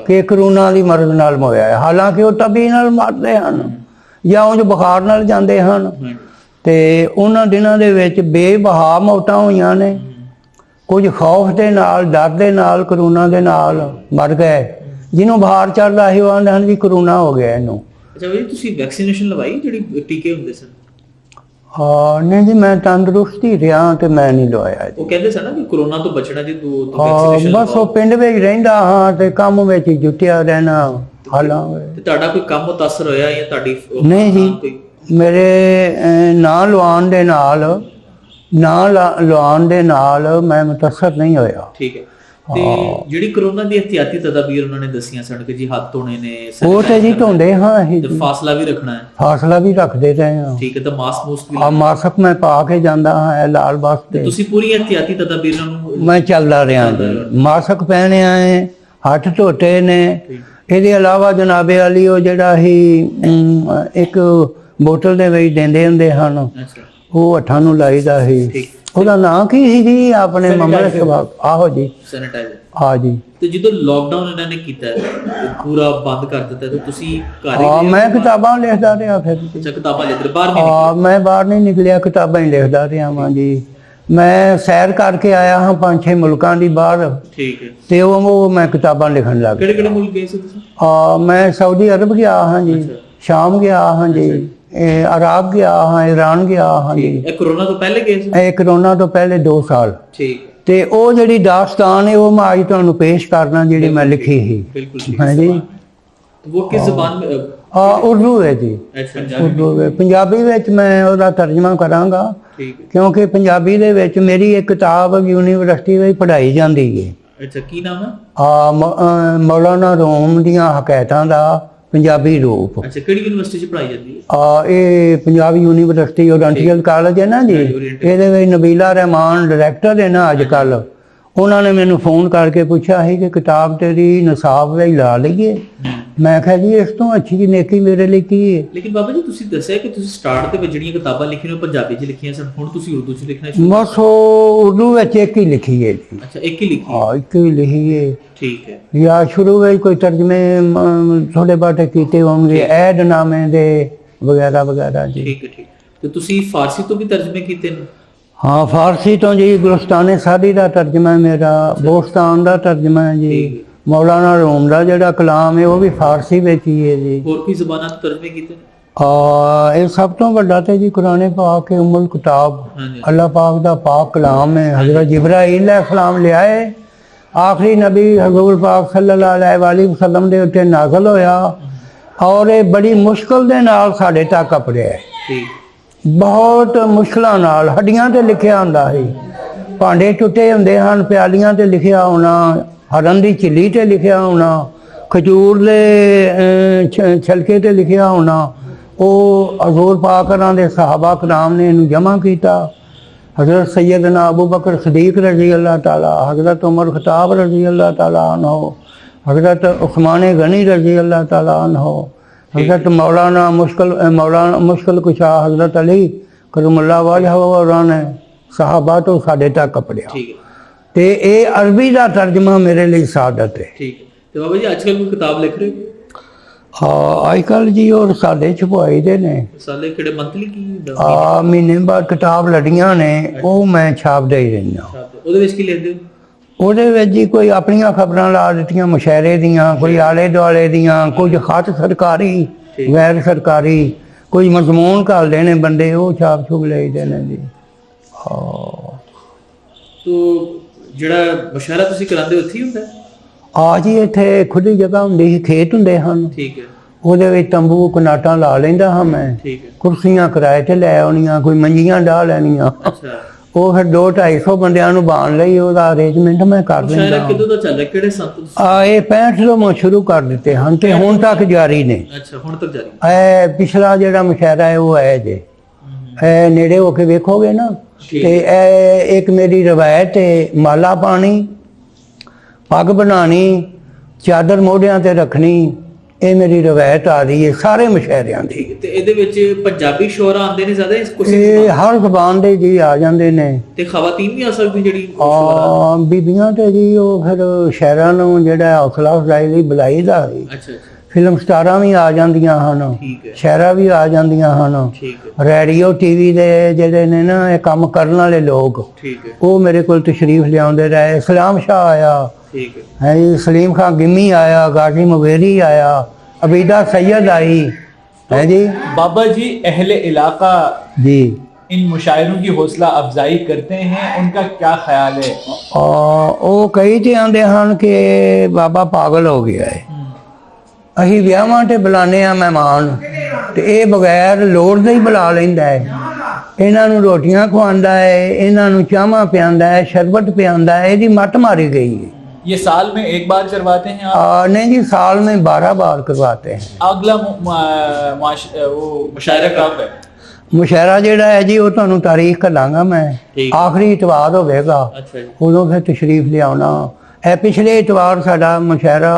ਕਿ ਕਰੋਨਾ ਦੀ ਮਰਜ਼ ਨਾਲ ਹੋਇਆ ਹੈ। ਹਾਲਾਂਕਿ ਉਹ ਤਬੀ ਨਾਲ ਮਰਦੇ ਹਨ ਜਾਂ ਉਂਝ ਬੁਖਾਰ ਨਾਲ ਜਾਂਦੇ ਹਨ। ਤੇ ਉਹਨਾਂ ਦਿਨਾਂ ਦੇ ਵਿੱਚ ਬੇਬਹਾ ਮੌਤਾਂ ਹੋਈਆਂ ਨੇ। ਕੁਝ ਖੌਫ ਦੇ ਨਾਲ, ਡਰ ਦੇ ਨਾਲ, ਕਰੋਨਾ ਦੇ ਨਾਲ ਮਰ ਗਏ। ਜਿਹਨੂੰ ਬੁਖਾਰ ਚੜ੍ਹਦਾ ਸੀ ਉਹ ਆਂਦੇ ਹਨ ਵੀ ਕਰੋਨਾ ਹੋ ਗਿਆ ਇਹਨੂੰ। ਅੱਛਾ ਵੀ ਤੁਸੀਂ ਵੈਕਸੀਨੇਸ਼ਨ ਲਵਾਈ ਜਿਹੜੀ ਟੀਕੇ ਹੁੰਦੇ ਸਨ? ਨਹੀਂ ਜੀ, ਮੈਂ ਤੰਦਰੁਸਤ ਹੀ ਰਿਹਾ ਤੇ ਮੈਂ ਨਹੀਂ ਲਵਾਇਆ ਜੀ। ਉਹ ਕਹਿੰਦੇ ਸਨ ਨਾ ਕਿ ਕਰੋਨਾ ਤੋਂ ਬਚਣਾ ਜੀ ਬਸ ਉਹ ਪਿੰਡ ਵਿੱਚ ਰਹਿੰਦਾ ਹਾਂ ਤੇ ਕੰਮ ਵਿੱਚ ਹੀ ਜੁਟਿਆ ਰਹਿਣਾ। ਤੇ ਤੁਹਾਡਾ ਕੋਈ ਕੰਮ ਮੁਤਾਸਰ ਹੋਇਆ ਜਾਂ ਤੁਹਾਡੀ? ਨਹੀਂ ਜੀ, ਮੇਰੇ ਨਾਂ ਲਵਾਉਣ ਦੇ ਨਾਲ ਮੈਂ ਮੁਤਾਸਰ ਨਹੀਂ ਹੋਇਆ। ਠੀਕ ਹੈ। ਤੇ ਜਿਹੜੀ ਕਰੋਨਾ ਦੀ ਇhtiyati ਤਦਾਬੀਰ ਉਹਨਾਂ ਨੇ ਦੱਸੀਆਂ ਸਨ ਕਿ ਜੀ ਹੱਥ ਧੋਣੇ ਨੇ, ਉਹ ਤੇ ਜੀ ਧੋਂਦੇ ਹਾਂ ਅਸੀਂ, ਫਾਸਲਾ ਵੀ ਰੱਖਣਾ ਹੈ। ਫਾਸਲਾ ਵੀ ਰੱਖਦੇ ਰਹੇ ਹਾਂ। ਠੀਕ ਹੈ। ਤਾਂ ਮਾਸਕ ਮਾਸਕ ਮੈਂ ਪਾ ਕੇ ਜਾਂਦਾ ਹਾਂ ਲਾਲ ਵਾਸਤੇ। ਤੁਸੀਂ ਪੂਰੀ ਇhtiyati ਤਦਾਬੀਰਾਂ ਨੂੰ? ਮੈਂ ਚੱਲਦਾ ਰਿਹਾ ਜੀ, ਮਾਸਕ ਪਹਿਨਿਆ ਹੈ, ਹੱਥ ਧੋਤੇ ਨੇ। ਇਹਦੇ ਇਲਾਵਾ ਜਨਾਬੇ ਵਾਲੀ ਉਹ ਜਿਹੜਾ ਹੀ ਇੱਕ ਬੋਤਲ ਦੇ ਵਿੱਚ ਦਿੰਦੇ ਹੁੰਦੇ ਹਨ, ਉਹ ਹੱਥਾਂ ਨੂੰ ਲਾਈਦਾ ਸੀ। ਉਹਦਾ ਨਾਂ ਕੀ ਸੀ ਜੀ ਆਪਣੇ ਮਾਮਲੇ ਸਵਾਲ? ਆਹੋ ਜੀ, ਸੈਨੀਟਾਈਜ਼ਰ। ਹਾਂ ਜੀ। ਤੇ ਜਦੋਂ ਲੋਕਡਾਊਨ ਇਹਨਾਂ ਨੇ ਕੀਤਾ ਪੂਰਾ ਬੰਦ ਕਰ ਦਿੱਤਾ ਤੇ ਤੁਸੀਂ ਘਰ ਹੀ? ਮੈਂ ਕਿਤਾਬਾਂ ਲਿਖਦਾ ਰਿਹਾ। ਫਿਰ ਕਿਤਾਬਾਂ ਲਿਖਦੇ ਬਾਹਰ ਨਹੀਂ? ਮੈਂ ਬਾਹਰ ਨਹੀਂ ਨਿਕਲਿਆ, ਕਿਤਾਬਾਂ ਹੀ ਲਿਖਦਾ ਰਿਹਾ ਵਾਂ ਜੀ। ਮੈਂ ਸੈਰ ਕਰਕੇ ਆਇਆ ਹਾਂ 5-6 ਮੁਲਕਾਂ ਦੀ ਬਾਹਰ। ਠੀਕ ਹੈ। ਤੇ ਉਹ ਮੈਂ ਕਿਤਾਬਾਂ ਲਿਖਣ ਲੱਗ ਕਿਹੜੇ ਮੁਲਕ ਗਏ ਸੀ ਤੁਸੀਂ? ਮੈਂ ਸਾਊਦੀ ਅਰਬ ਗਿਆ ਹਾਂ ਜੀ, ਸ਼ਾਮ ਗਿਆ ਹਾਂ ਜੀ, ਅਰਬ ਗਿਆ ਹਾਂ, ਈਰਾਨ ਗਿਆ ਹਾਂ ਜੀ। ਇਹ ਕਰੋਨਾ ਤੋਂ ਪਹਿਲੇ ਗਏ ਸੀ? ਇਹ ਕਰੋਨਾ ਤੋਂ ਪਹਿਲੇ 2 ਸਾਲ। ਠੀਕ। ਤੇ ਉਹ ਜਿਹੜੀ ਦਾਸਤਾਨ ਹੈ ਉਹ ਮੈਂ ਅੱਜ ਤੁਹਾਨੂੰ ਪੇਸ਼ ਕਰਨਾ, ਜਿਹੜੀ ਮੈਂ ਲਿਖੀ ਸੀ। ਬਿਲकुल हाँ जी। वो किस ज़बान में? उर्दू है जी। उर्दू है। पंजाबी ਵਿੱਚ ਮੈਂ ਉਹਦਾ ਤਰਜਮਾ ਕਰਾਂਗਾ, ਕਿਉਂਕਿ ਪੰਜਾਬੀ ਦੇ ਵਿੱਚ ਮੇਰੀ ਇੱਕ ਕਿਤਾਬ ਯੂਨੀਵਰਸਿਟੀ ਵਿੱਚ ਪੜ੍ਹਾਈ ਜਾਂਦੀ ਹੈ। ਅੱਛਾ, ਕੀ ਨਾਮ ਹੈ? ਮੌਲਾਨਾ ਰੂਮ ਦੀਆਂ ਹਕਾਇਤਾਂ ਦਾ ਪੰਜਾਬੀ ਰੂਪ। ਅੱਛਾ, ਕਿਹੜੀ ਯੂਨੀਵਰਸਿਟੀ 'ਚ ਪੜ੍ਹਾਈ ਜਾਂਦੀ ਹੈ? ਇਹ ਪੰਜਾਬ ਯੂਨੀਵਰਸਿਟੀ ਓਰੀਐਂਟਲ ਕਾਲਜ ਹੈ ਨਾ ਜੀ। ਇਹਦੇ ਵਿੱਚ ਨਬੀਲਾ ਰਹਿਮਾਨ ਡਾਇਰੈਕਟਰ ਹੈ ਨਾ ਅੱਜ ਕੱਲ। ਉਹਨਾਂ ਨੇ ਮੈਨੂੰ ਫੋਨ ਕਰਕੇ ਪੁੱਛਿਆ ਸੀ ਕਿ ਕਿਤਾਬ ਤੇਰੀ ਨਿਸਾਬ ਵਿੱਚ ਲਾ ਲਈਏ। ਮੈਂ ਕਿਹਾ ਜੀ ਇਸ ਤੋਂ ਅੱਛੀ ਨੇਕੀ ਮੇਰੇ ਲਈ ਕੀ ਹੈ। ਲੇਕਿਨ ਬਾਬਾ ਜੀ ਤੁਸੀਂ ਦੱਸਿਆ ਕਿ ਤੁਸੀਂ ਸਟਾਰਟ ਦੇ ਵਿੱਚ ਜਿਹੜੀਆਂ ਕਿਤਾਬਾਂ ਲਿਖੀਆਂ ਉਹ ਪੰਜਾਬੀ 'ਚ ਲਿਖੀਆਂ ਸਨ, ਹੁਣ ਤੁਸੀਂ ਉਰਦੂ 'ਚ ਲਿਖਣਾ ਸ਼ੁਰੂ? ਬਸ ਉਹ ਉਰਦੂ ਵਿੱਚ ਇੱਕ ਹੀ ਲਿਖੀ ਹੈ ਜੀ। ਅੱਛਾ, ਇੱਕ ਹੀ ਲਿਖੀ? ਹਾਂ, ਇੱਕ ਹੀ ਲਿਖੀ ਹੈ। ਠੀਕ ਹੈ। ਜਾਂ ਸ਼ੁਰੂ ਵਿੱਚ ਕੋਈ ਤਰਜਮੇ ਥੋੜੇ ਬਾਟੇ ਕੀਤੇ ਹੋਣਗੇ, ਐਡਨਾਮੇ ਦੇ ਵਗੈਰਾ ਵਗੈਰਾ ਜੀ। ਠੀਕ ਹੈ, ਠੀਕ। ਤੇ ਤੁਸੀਂ ਫਾਰਸੀ ਤੋਂ ਵੀ ਤਰਜਮੇ ਕੀਤੇ ਨੇ? ਹਾਂ, ਫਾਰਸੀ ਤੋਂ ਜੀ ਗੁਲਸਤਾਨ ਸਾਦੀ ਦਾ ਤਰਜਮਾ ਹੈ ਮੇਰਾ, ਬੋਸਤਾਨ ਦਾ ਤਰਜਮਾ ਹੈ ਜੀ। ਮੌਲਾਨਾ ਰੂਮ ਦਾ ਜਿਹੜਾ ਕਲਾਮ ਹੈ ਉਹ ਵੀ ਫਾਰਸੀ ਵਿੱਚ ਹੀ ਹੈ ਜੀ। ਹੋਰ ਕੀ ਜ਼ਬਾਨਾਂ ਤੋਂ ਤਰਜਮੇ ਕੀਤੇ? ਇਹ ਸਭ ਤੋਂ ਵੱਡਾ ਤੇ ਜੀ ਕੁਰਾਨ ਪਾਕ ਹੈ, ਉਮੁਲ ਕਿਤਾਬ, ਅੱਲਾਹ ਪਾਕ ਦਾ ਪਾਕ ਕਲਾਮ ਹੈ। ਹਜ਼ਰਤ ਜਿਬਰਾਈਲ अलैहिस्सलाम ਲਿਆਏ, ਆਖਰੀ ਨਬੀ ਹਜ਼ੂਰ ਪਾਕ सल्लल्लाहु अलैहि वसल्लम ਦੇ ਉੱਤੇ ਨਾਜ਼ਲ ਹੋਇਆ, ਔਰ ਇਹ ਬੜੀ ਮੁਸ਼ਕਲ ਦੇ ਨਾਲ ਸਾਡੇ ਤੱਕ ਅਪੜਿਆ। ਬਹੁਤ ਮੁਸ਼ਕਲਾਂ ਨਾਲ, ਹੱਡੀਆਂ ਤੇ ਲਿਖਿਆ ਹੁੰਦਾ ਸੀ, ਭਾਂਡੇ ਟੁੱਟੇ ਹੁੰਦੇ ਹਨ, ਪਿਆਲੀਆਂ ਤੇ ਲਿਖਿਆ ਹੋਣਾ, ਹਰਨ ਦੀ ਝਿੱਲੀ ਤੇ ਲਿਖਿਆ ਹੋਣਾ, ਖਜੂਰ ਦੇ ਛਲਕੇ ਤੇ ਲਿਖਿਆ ਹੋਣਾ। ਉਹ ਹਜ਼ੂਰ ਪਾਕ ਦੇ ਸਹਾਬਾ ਕਰਾਮ ਨੇ ਇਹਨੂੰ ਜਮ੍ਹਾਂ ਕੀਤਾ। हज़रत सैयदना अबू बकर सदीक रज़ी अल्लाह ताला, हज़रत उमर ख़त्ताब रज़ी अल्लाह ताला अन्हो, हज़रत उस्मान गनी रज़ी अल्लाह ताला अन्हो, हज़रत मौलाना मुश्किल कुशा हज़रत अली करमुल्लाह वजहहु होरां ने सहाबा तो साडे तक पढ़िया। ते ये अरबी का तर्जमा मेरे लिए सादत है। ठीक है। तो बाबा जी आजकल कोई किताब लिख रहे हो? हाँ, अजकल जी और साढ़े छपवाई दे ने साले किहड़े मंथली की? महीने बाद किताब लड़ियां ने, वो मैं छाप दे ही रहना। ਉਹਦੇ ਵਿੱਚ ਕੀ ਲੈਂਦੇ ਹੋ? ਉਹਦੇ ਵਿੱਚ ਜੀ ਕੋਈ ਆਪਣੀਆਂ ਖਬਰਾਂ ਲਾ ਦਿੱਤੀਆਂ ਮੁਸ਼ਾਇਰੇ ਦੀਆਂ, ਕੋਈ ਆਲੇ ਦੁਆਲੇ ਦੀਆਂ, ਕੁਝ ਖਤ ਸਰਕਾਰੀ ਗੈਰ ਸਰਕਾਰੀ, ਕੋਈ ਮਜ਼ਮੂਨ ਘੱਲਦੇ ਨੇ ਬੰਦੇ, ਉਹ ਛਾਪ ਛੁਪ ਲਈਦੇ ਨੇ ਜੀ। ਹਾਂ, ਤੋ ਜਿਹੜਾ ਮੁਸ਼ਾਇਰਾ ਤੁਸੀਂ ਕਰਾਉਂਦੇ ਉੱਥੇ ਹੀ ਹੁੰਦਾ? ਆ ਜੀ, ਇੱਥੇ ਖੁੱਲੀ ਜਗ੍ਹਾ ਹੁੰਦੀ ਸੀ, ਖੇਤ ਹੁੰਦੇ ਹਨ। ਠੀਕ ਹੈ। ਉਹਦੇ ਵਿੱਚ ਤੰਬੂ ਕਨਾਟਾਂ ਲਾ ਲੈਂਦਾ ਹਾਂ ਮੈਂ। ਠੀਕ ਹੈ। ਕੁਰਸੀਆਂ ਕਿਰਾਏ ਤੇ ਲੈ ਆਉਣੀਆਂ, ਕੋਈ ਮੰਜੀਆਂ ਡਾਹ ਲੈਣੀਆਂ। ਅੱਛਾ। ਉਹ ਫਿਰ 200-250 ਬੰਦਿਆਂ ਨੂੰ ਬਾਣ ਲਈ ਉਹਦਾ ਅਰੇਂਜਮੈਂਟ ਮੈਂ ਕਰ ਦਿੰਦਾ। ਮੁਸ਼ਾਇਰਾ ਕਿਦੋਂ ਦਾ ਚੱਲ ਰਿਹਾ? ਕਿਹੜੇ ਸੰਤ? ਇਹ 65 ਤੋਂ ਮੈਂ ਸ਼ੁਰੂ ਕਰ ਦਿੱਤੇ ਹਨ ਤੇ ਹੁਣ ਤੱਕ ਜਾਰੀ ਨੇ। ਅੱਛਾ, ਹੁਣ ਤੱਕ ਜਾਰੀ। ਇਹ ਪਿਛਲਾ ਜਿਹੜਾ ਮੁਸ਼ਾਇਰਾ ਹੈ ਉਹ ਹੈ ਜੇ, ਇਹ ਨੇੜੇ ਹੋ ਕੇ ਵੇਖੋਗੇ ਨਾ, ਤੇ ਇਹ ਇੱਕ ਮੇਰੀ ਰਵਾਇਤ ਹੈ, ਮਾਲਾ ਪਾਣੀ, ਪੱਗ ਬਣਾਣੀ, ਚਾਦਰ ਮੋਢਿਆਂ ਤੇ ਰੱਖਣੀ, ਇਹ ਮੇਰੀ ਰਵਾਇਤ ਆ ਰਹੀ ਹੈ ਸਾਰੇ ਮੁਸ਼ਾਇਰਿਆਂ ਦੀ। ਤੇ ਇਹਦੇ ਵਿੱਚ ਪੰਜਾਬੀ ਸ਼ੋਰ ਆਉਂਦੇ ਨੇ ਜ਼ਿਆਦਾ? ਇਹ ਹਰ ਜ਼ਬਾਨ ਦੇ ਜੀ ਆ ਜਾਂਦੇ ਨੇ। ਤੇ ਖਵਾਤੀਨ ਵੀ ਆ ਸਕਦੀ ਜਿਹੜੀ? ਬੀਬੀਆਂ ਤੇ ਜੀ ਉਹ ਫਿਰ ਸ਼ਾਇਰਾਂ ਨੂੰ ਜਿਹੜਾ ਹੌਸਲਾ ਅਫਜ਼ਾਈ ਲਈ ਬੁਲਾਈਦਾ ਹੈ। ਅੱਛਾ। ਫਿਲਮ ਸਟਾਰਾਂ ਵੀ ਆ ਜਾਂਦੀਆਂ ਹਨ, ਸ਼ਾਇਰਾਂ ਵੀ ਆ ਜਾਂਦੀਆਂ ਹਨ, ਰੇਡੀਓ ਟੀਵੀ ਦੇ ਜਿਹੜੇ ਨੇ ਨਾ ਇਹ ਕੰਮ ਕਰਨ ਵਾਲੇ ਲੋਕ, ਉਹ ਮੇਰੇ ਕੋਲ ਤਸ਼ਰੀਫ ਲਿਆਉਂਦੇ ਰਹੇ। ਸਲਾਮ ਸ਼ਾਹ ਆਇਆ है जी, सलीम खान गिमी आया, गाजी मुगेरी आया, अबीदा सैयद आई है जी। बाबा जी अहले इलाका जी इन मुशायरों की हौसला अफजाई करते हैं, उनका क्या ख्याल है? वो कई तो आते हैं कि बाबा पागल हो गया है, असी विआहां ते बुलाने मेहमान ते ये बगैर लोड़ दे ही बुला लैंदा है। इन्हां नूं रोटियां खवांदा है, इन्हां नूं चाहां पिआंदा है, शरबत पिआंदा है, इहदी मट मारी गई है। ये साल में एक बार करवाते हैं आप? नहीं जी, साल में 12 बार करवाते हैं। अगला वो मुशायरा कब है? मुशायरा ਜਿਹੜਾ ਹੈ ਜੀ ਉਹ ਤੁਹਾਨੂੰ ਤਾਰੀਖ ਘੱਲਾਂਗਾ ਮੈਂ, ਆਖਰੀ ਇਤਵਾਰ ਹੋਵੇਗਾ, ਉਦੋਂ ਫਿਰ ਤਸ਼ਰੀਫ ਲਿਆਉਣਾ। ਇਹ ਪਿਛਲੇ ਇਤਵਾਰ ਸਾਡਾ ਮੁਸ਼ਾਇਰਾ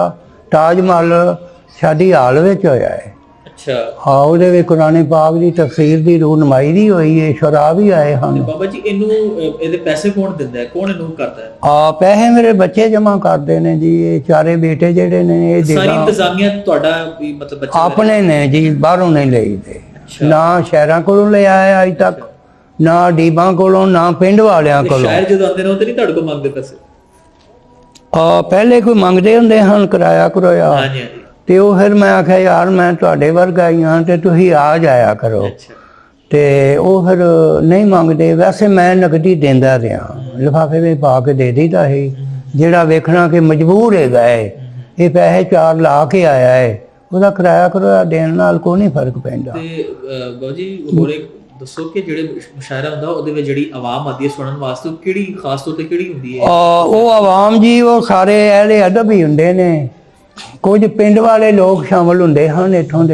ਤਾਜ ਮਹਲ ਸ਼ਾਦੀ ਹਾਲ ਵਿੱਚ ਹੋਇਆ ਹੈ। ਅੱਛਾ। ਹਾਂ, ਉਹਦੇ ਵਿੱਚ ਕੁਰਾਨ ਪਾਕ ਦੀ ਤਫਸੀਰ ਦੀ ਰੂਨਮਾਈ ਵੀ ਹੋਈ ਹੈ, ਸ਼ੁਰਾ ਵੀ ਆਏ ਹਨ। ਬਾਬਾ ਜੀ ਇਹਨੂੰ ਇਹਦੇ ਪੈਸੇ ਕੌਣ ਦਿੰਦਾ ਹੈ, ਕੌਣ ਇਹਨੂੰ ਕਰਦਾ ਹੈ? ਪੈਸੇ ਮੇਰੇ ਬੱਚੇ ਜਮ੍ਹਾਂ ਕਰਦੇ ਨੇ ਜੀ, ਇਹ ਚਾਰੇ ਬੇਟੇ ਜਿਹੜੇ ਨੇ ਇਹ ਸਾਰੀ ਇੰਤਜ਼ਾਮੀਆ ਤੁਹਾਡਾ ਵੀ ਮਤਲਬ ਬੱਚੇ ਆਪਣੇ ਨੇ ਜੀ, ਬਾਹਰੋਂ ਨਹੀਂ ਲਈਦੇ, ਨਾ ਸ਼ਹਿਰਾਂ ਕੋਲੋਂ ਲਿਆ ਹੈ ਅੱਜ ਤੱਕ, ਨਾ ਡੀਬਾਂ ਕੋਲੋਂ, ਨਾ ਪਿੰਡ ਵਾਲਿਆਂ ਕੋਲੋਂ। ਸ਼ਹਿਰ ਜਦੋਂ ਆਉਂਦੇ ਨੇ ਉਹ ਤੇ ਨਹੀਂ ਤੁਹਾਡੇ ਕੋਲ ਮੰਗਦੇ ਪੈਸੇ? ਪਹਿਲੇ ਕੋਈ ਮੰਗਦੇ ਹੁੰਦੇ ਹਨ ਕਿਰਾਇਆ ਕਰੋਇਆ, ਤੇ ਉਹ ਫਿਰ ਮੈਂ ਆਖਿਆ ਯਾਰ ਮੈਂ ਤੁਹਾਡੇ ਵਰਗਾ ਹੀ ਹਾਂ ਤੇ ਤੁਸੀਂ ਆ ਜਾਇਆ ਕਰੋ। ਅੱਛਾ ਤੇ ਉਹ ਫਿਰ ਨਹੀਂ ਮੰਗਦੇ। ਵੈਸੇ ਮੈਂ ਨਕਦੀ ਦਿੰਦਾ ਰਿਹਾ, ਲਿਫਾਫੇ ਵਿੱਚ ਪਾ ਕੇ ਦੇ ਦਿੱਤਾ ਸੀ। ਜਿਹੜਾ ਵੇਖਣਾ ਕਿ ਮਜਬੂਰ ਹੈਗਾ ਹੈ, ਇਹ ਪੈਸੇ 4 ਲਾ ਕੇ ਆਇਆ ਹੈ, ਉਹਦਾ ਕਿਰਾਇਆ ਕਰੋਇਆ ਦੇਣ ਨਾਲ ਕੋਈ ਨਹੀਂ ਫਰਕ ਪੈਂਦਾ। ਤੇ ਬਾਬਾ ਜੀ ਹੋਰ ਇੱਕ ਦੱਸੋ ਕਿ ਜਿਹੜੇ ਮੁਸ਼ਾਇਰਾ ਹੁੰਦਾ ਉਹਦੇ ਵਿੱਚ ਜਿਹੜੀ ਆਵਾਮ ਆਦੀ ਹੈ ਸੁਣਨ ਵਾਸਤੇ, ਉਹ ਕਿਹੜੀ ਖਾਸ ਤੌਰ ਤੇ ਕਿਹੜੀ ਹੁੰਦੀ ਹੈ? ਉਹ ਆਵਾਮ ਜੀ ਉਹ ਸਾਰੇ ਅਹਿਲੇ ਅਦਬ ਹੀ ਹੁੰਦੇ ਨੇ। ਕੁਝ ਪਿੰਡ ਵਾਲੇ ਲੋਕ ਸ਼ਾਮਲ ਹੁੰਦੇ ਹਨ ਇੱਥੋਂ ਦੇ।